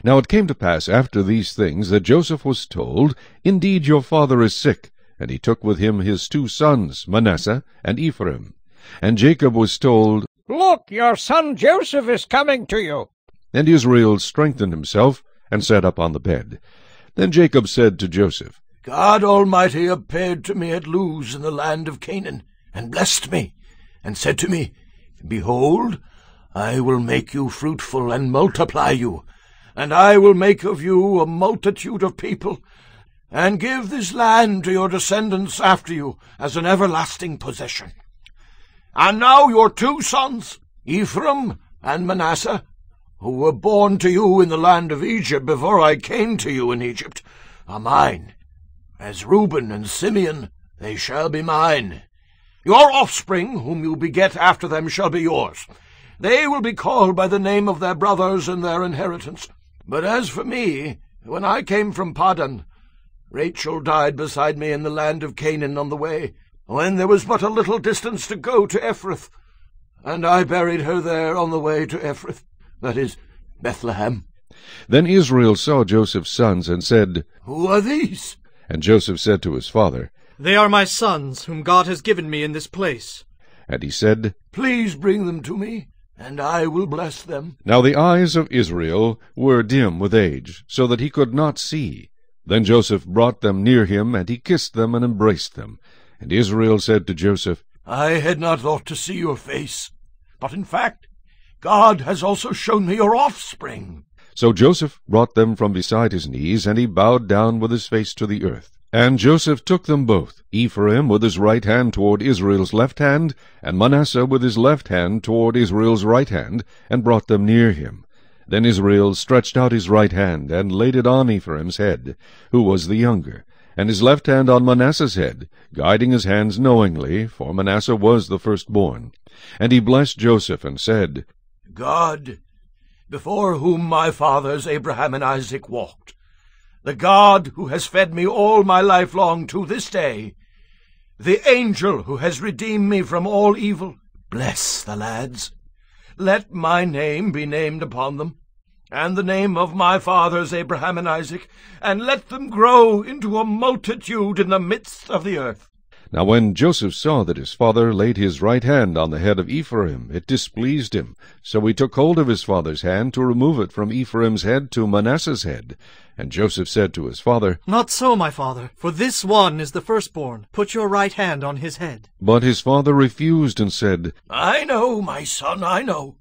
Now it came to pass after these things that Joseph was told, Indeed your father is sick. And he took with him his 2 sons, Manasseh and Ephraim. And Jacob was told, Look, your son Joseph is coming to you. And Israel strengthened himself, and sat up on the bed. Then Jacob said to Joseph, God Almighty appeared to me at Luz in the land of Canaan, and blessed me, and said to me, Behold, I will make you fruitful, and multiply you, and I will make of you a multitude of people, and give this land to your descendants after you as an everlasting possession. And now your 2 sons, Ephraim and Manasseh, who were born to you in the land of Egypt before I came to you in Egypt, are mine. As Reuben and Simeon, they shall be mine. Your offspring, whom you beget after them, shall be yours. They will be called by the name of their brothers in their inheritance. But as for me, when I came from Paddan, Rachel died beside me in the land of Canaan on the way, when there was but a little distance to go to Ephrath, and I buried her there on the way to Ephrath, that is, Bethlehem. Then Israel saw Joseph's sons, and said, Who are these? And Joseph said to his father, They are my sons, whom God has given me in this place. And he said, Please bring them to me, and I will bless them. Now the eyes of Israel were dim with age, so that he could not see. Then Joseph brought them near him, and he kissed them and embraced them. And Israel said to Joseph, I had not thought to see your face, but in fact God has also shown me your offspring. So Joseph brought them from beside his knees, and he bowed down with his face to the earth. And Joseph took them both, Ephraim with his right hand toward Israel's left hand, and Manasseh with his left hand toward Israel's right hand, and brought them near him. Then Israel stretched out his right hand, and laid it on Ephraim's head, who was the younger, and his left hand on Manasseh's head, guiding his hands knowingly, for Manasseh was the firstborn. And he blessed Joseph, and said, God, before whom my fathers Abraham and Isaac walked, the God who has fed me all my life long to this day, the angel who has redeemed me from all evil, bless the lads. Let my name be named upon them, and the name of my fathers Abraham and Isaac, and let them grow into a multitude in the midst of the earth. Now when Joseph saw that his father laid his right hand on the head of Ephraim, it displeased him. So he took hold of his father's hand to remove it from Ephraim's head to Manasseh's head. And Joseph said to his father, Not so, my father, for this one is the firstborn. Put your right hand on his head. But his father refused, and said, I know, my son, I know.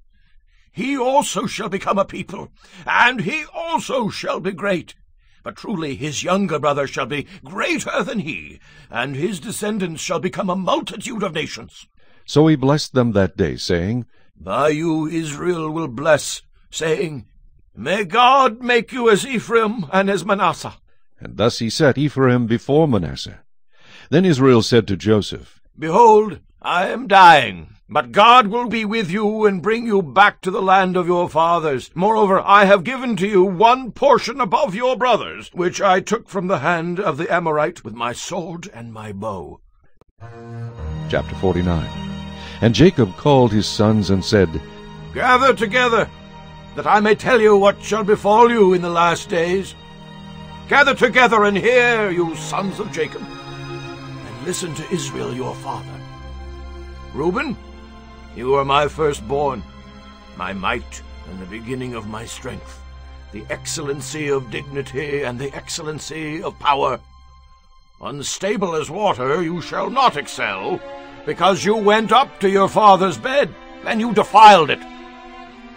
He also shall become a people, and he also shall be great. But truly his younger brother shall be greater than he, and his descendants shall become a multitude of nations. So he blessed them that day, saying, By you Israel will bless, saying, May God make you as Ephraim and as Manasseh. And thus he set Ephraim before Manasseh. Then Israel said to Joseph, Behold, I am dying, but God will be with you and bring you back to the land of your fathers. Moreover, I have given to you one portion above your brothers, which I took from the hand of the Amorite with my sword and my bow. Chapter 49. And Jacob called his sons and said, Gather together, that I may tell you what shall befall you in the last days. Gather together and hear, you sons of Jacob, and listen to Israel your father. Reuben, you are my firstborn, my might and the beginning of my strength, the excellency of dignity and the excellency of power. Unstable as water you shall not excel, because you went up to your father's bed, and you defiled it.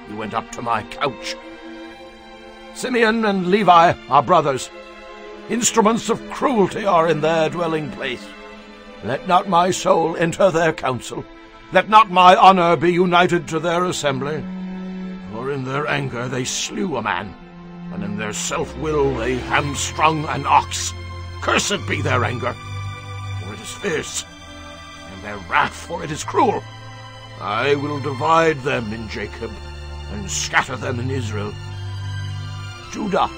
You went up to my couch. Simeon and Levi are brothers. Instruments of cruelty are in their dwelling place. Let not my soul enter their council. Let not my honor be united to their assembly. For in their anger they slew a man, and in their self-will they hamstrung an ox. Cursed be their anger, for it is fierce, and their wrath, for it is cruel. I will divide them in Jacob, and scatter them in Israel. Judah,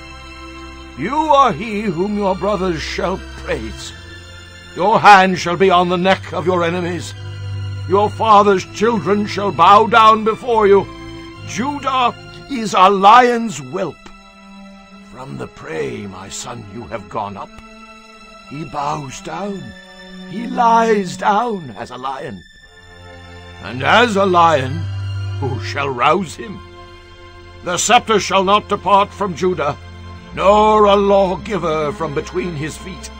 you are he whom your brothers shall praise. Your hand shall be on the neck of your enemies. Your father's children shall bow down before you. Judah is a lion's whelp. From the prey, my son, you have gone up. He bows down. He lies down as a lion. And as a lion, who shall rouse him? The scepter shall not depart from Judah, nor a lawgiver from between his feet,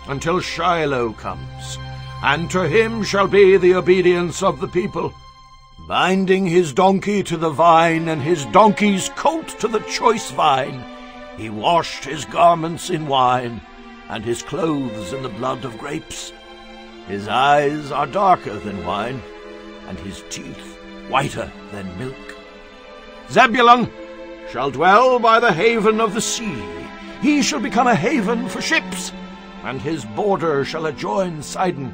until Shiloh comes, and to him shall be the obedience of the people, binding his donkey to the vine, and his donkey's colt to the choice vine. He washed his garments in wine, and his clothes in the blood of grapes. His eyes are darker than wine, and his teeth whiter than milk. Zebulun shall dwell by the haven of the sea. He shall become a haven for ships, and his border shall adjoin Sidon.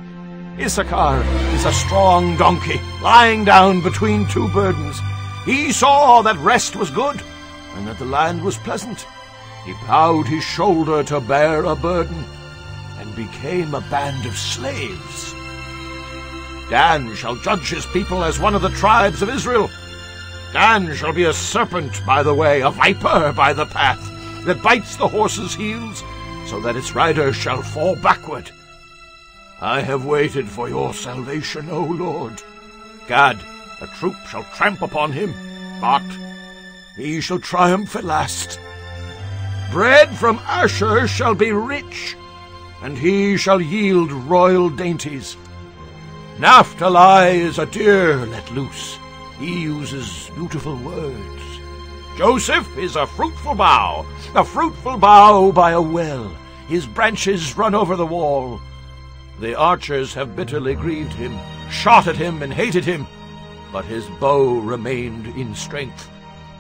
Issachar is a strong donkey, lying down between two burdens. He saw that rest was good, and that the land was pleasant. He bowed his shoulder to bear a burden, and became a band of slaves. Dan shall judge his people as one of the tribes of Israel. Dan shall be a serpent by the way, a viper by the path, that bites the horse's heels, so that its rider shall fall backward. I have waited for your salvation, O Lord. Gad, a troop shall tramp upon him, but he shall triumph at last. Bread from Asher shall be rich, and he shall yield royal dainties. Naphtali is a deer let loose. He uses beautiful words. Joseph is a fruitful bough by a well. His branches run over the wall. The archers have bitterly grieved him, shot at him and hated him, but his bow remained in strength,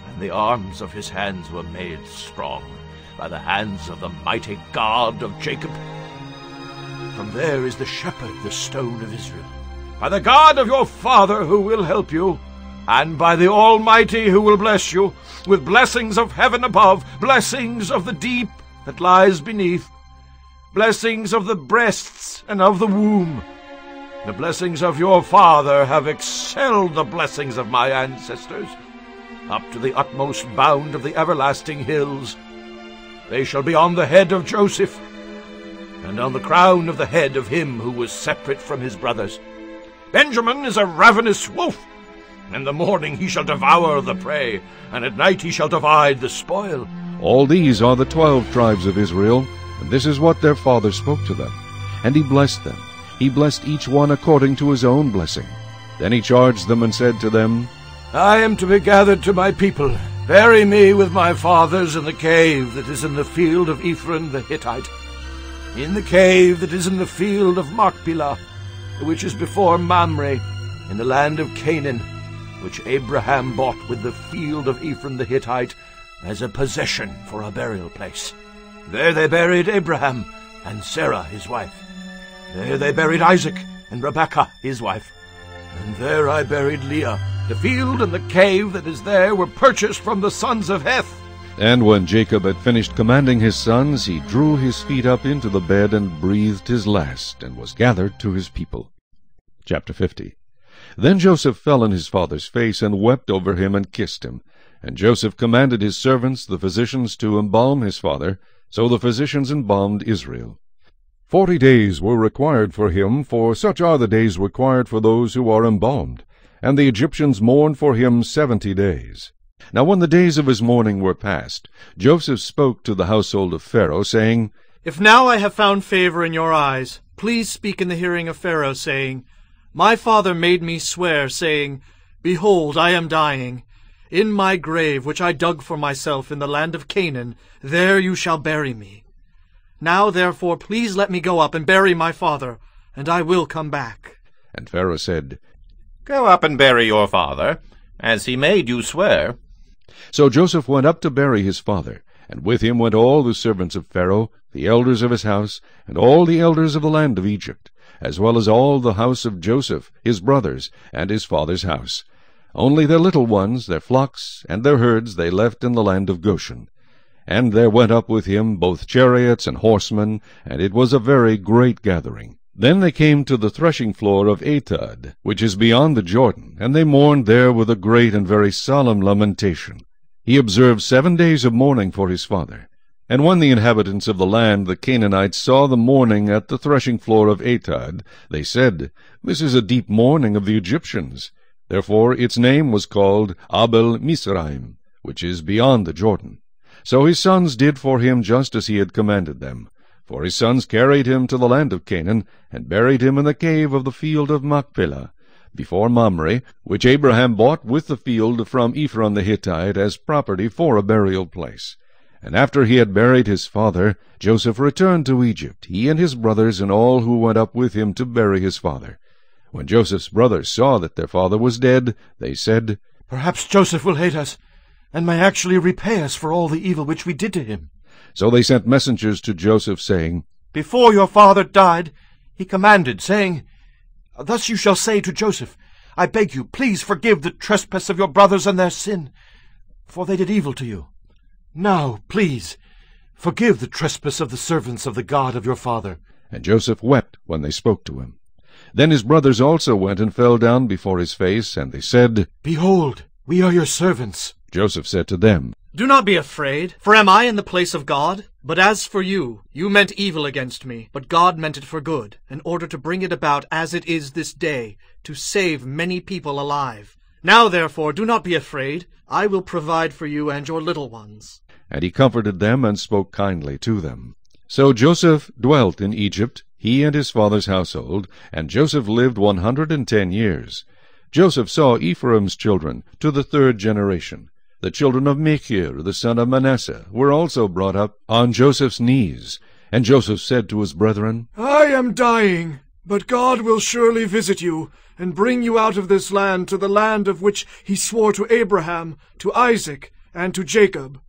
and the arms of his hands were made strong by the hands of the mighty God of Jacob. From there is the shepherd, the stone of Israel, by the God of your father who will help you, and by the Almighty who will bless you, with blessings of heaven above, blessings of the deep that lies beneath, blessings of the breasts and of the womb. The blessings of your father have excelled the blessings of my ancestors, up to the utmost bound of the everlasting hills. They shall be on the head of Joseph, and on the crown of the head of him who was separate from his brothers. Benjamin is a ravenous wolf. In the morning he shall devour the prey, and at night he shall divide the spoil. All these are the 12 tribes of Israel, and this is what their father spoke to them. And he blessed them. He blessed each one according to his own blessing. Then he charged them and said to them, I am to be gathered to my people. Bury me with my fathers in the cave that is in the field of Ephron the Hittite, in the cave that is in the field of Machpelah, which is before Mamre, in the land of Canaan, which Abraham bought with the field of Ephron the Hittite as a possession for a burial place. There they buried Abraham and Sarah his wife. There they buried Isaac and Rebekah his wife. And there I buried Leah. The field and the cave that is there were purchased from the sons of Heth. And when Jacob had finished commanding his sons, he drew his feet up into the bed and breathed his last, and was gathered to his people. Chapter 50. Then Joseph fell on his father's face, and wept over him, and kissed him. And Joseph commanded his servants, the physicians, to embalm his father. So the physicians embalmed Israel. 40 days were required for him, for such are the days required for those who are embalmed. And the Egyptians mourned for him 70 days. Now when the days of his mourning were past, Joseph spoke to the household of Pharaoh, saying, If now I have found favor in your eyes, please speak in the hearing of Pharaoh, saying, My father made me swear, saying, Behold, I am dying. In my grave, which I dug for myself in the land of Canaan, there you shall bury me. Now therefore please let me go up and bury my father, and I will come back. And Pharaoh said, Go up and bury your father, as he made you swear. So Joseph went up to bury his father, and with him went all the servants of Pharaoh, the elders of his house, and all the elders of the land of Egypt, as well as all the house of Joseph, his brothers, and his father's house. Only their little ones, their flocks, and their herds they left in the land of Goshen. And there went up with him both chariots and horsemen, and it was a very great gathering. Then they came to the threshing floor of Atad, which is beyond the Jordan, and they mourned there with a great and very solemn lamentation. He observed 7 days of mourning for his father. And when the inhabitants of the land, the Canaanites, saw the mourning at the threshing floor of Atad, they said, This is a deep mourning of the Egyptians. Therefore its name was called Abel Mizraim, which is beyond the Jordan. So his sons did for him just as he had commanded them. For his sons carried him to the land of Canaan, and buried him in the cave of the field of Machpelah, before Mamre, which Abraham bought with the field from Ephron the Hittite as property for a burial place. And after he had buried his father, Joseph returned to Egypt, he and his brothers, and all who went up with him to bury his father. When Joseph's brothers saw that their father was dead, they said, Perhaps Joseph will hate us, and may actually repay us for all the evil which we did to him. So they sent messengers to Joseph, saying, Before your father died, he commanded, saying, Thus you shall say to Joseph, I beg you, please forgive the trespass of your brothers and their sin, for they did evil to you. Now, please, forgive the trespass of the servants of the God of your father. And Joseph wept when they spoke to him. Then his brothers also went and fell down before his face, and they said, Behold, we are your servants. Joseph said to them, Do not be afraid, for am I in the place of God? But as for you, you meant evil against me, but God meant it for good, in order to bring it about as it is this day, to save many people alive. Now therefore do not be afraid, I will provide for you and your little ones. And he comforted them and spoke kindly to them. So Joseph dwelt in Egypt, he and his father's household, and Joseph lived 110 years. Joseph saw Ephraim's children to the 3rd generation. The children of Machir, the son of Manasseh, were also brought up on Joseph's knees. And Joseph said to his brethren, I am dying, but God will surely visit you, and bring you out of this land to the land of which he swore to Abraham, to Isaac, and to Jacob.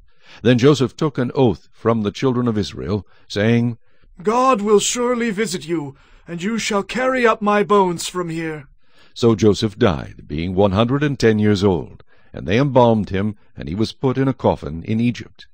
Then Joseph took an oath from the children of Israel, saying, God will surely visit you, and you shall carry up my bones from here. So Joseph died, being 110 years old. And they embalmed him, and he was put in a coffin in Egypt.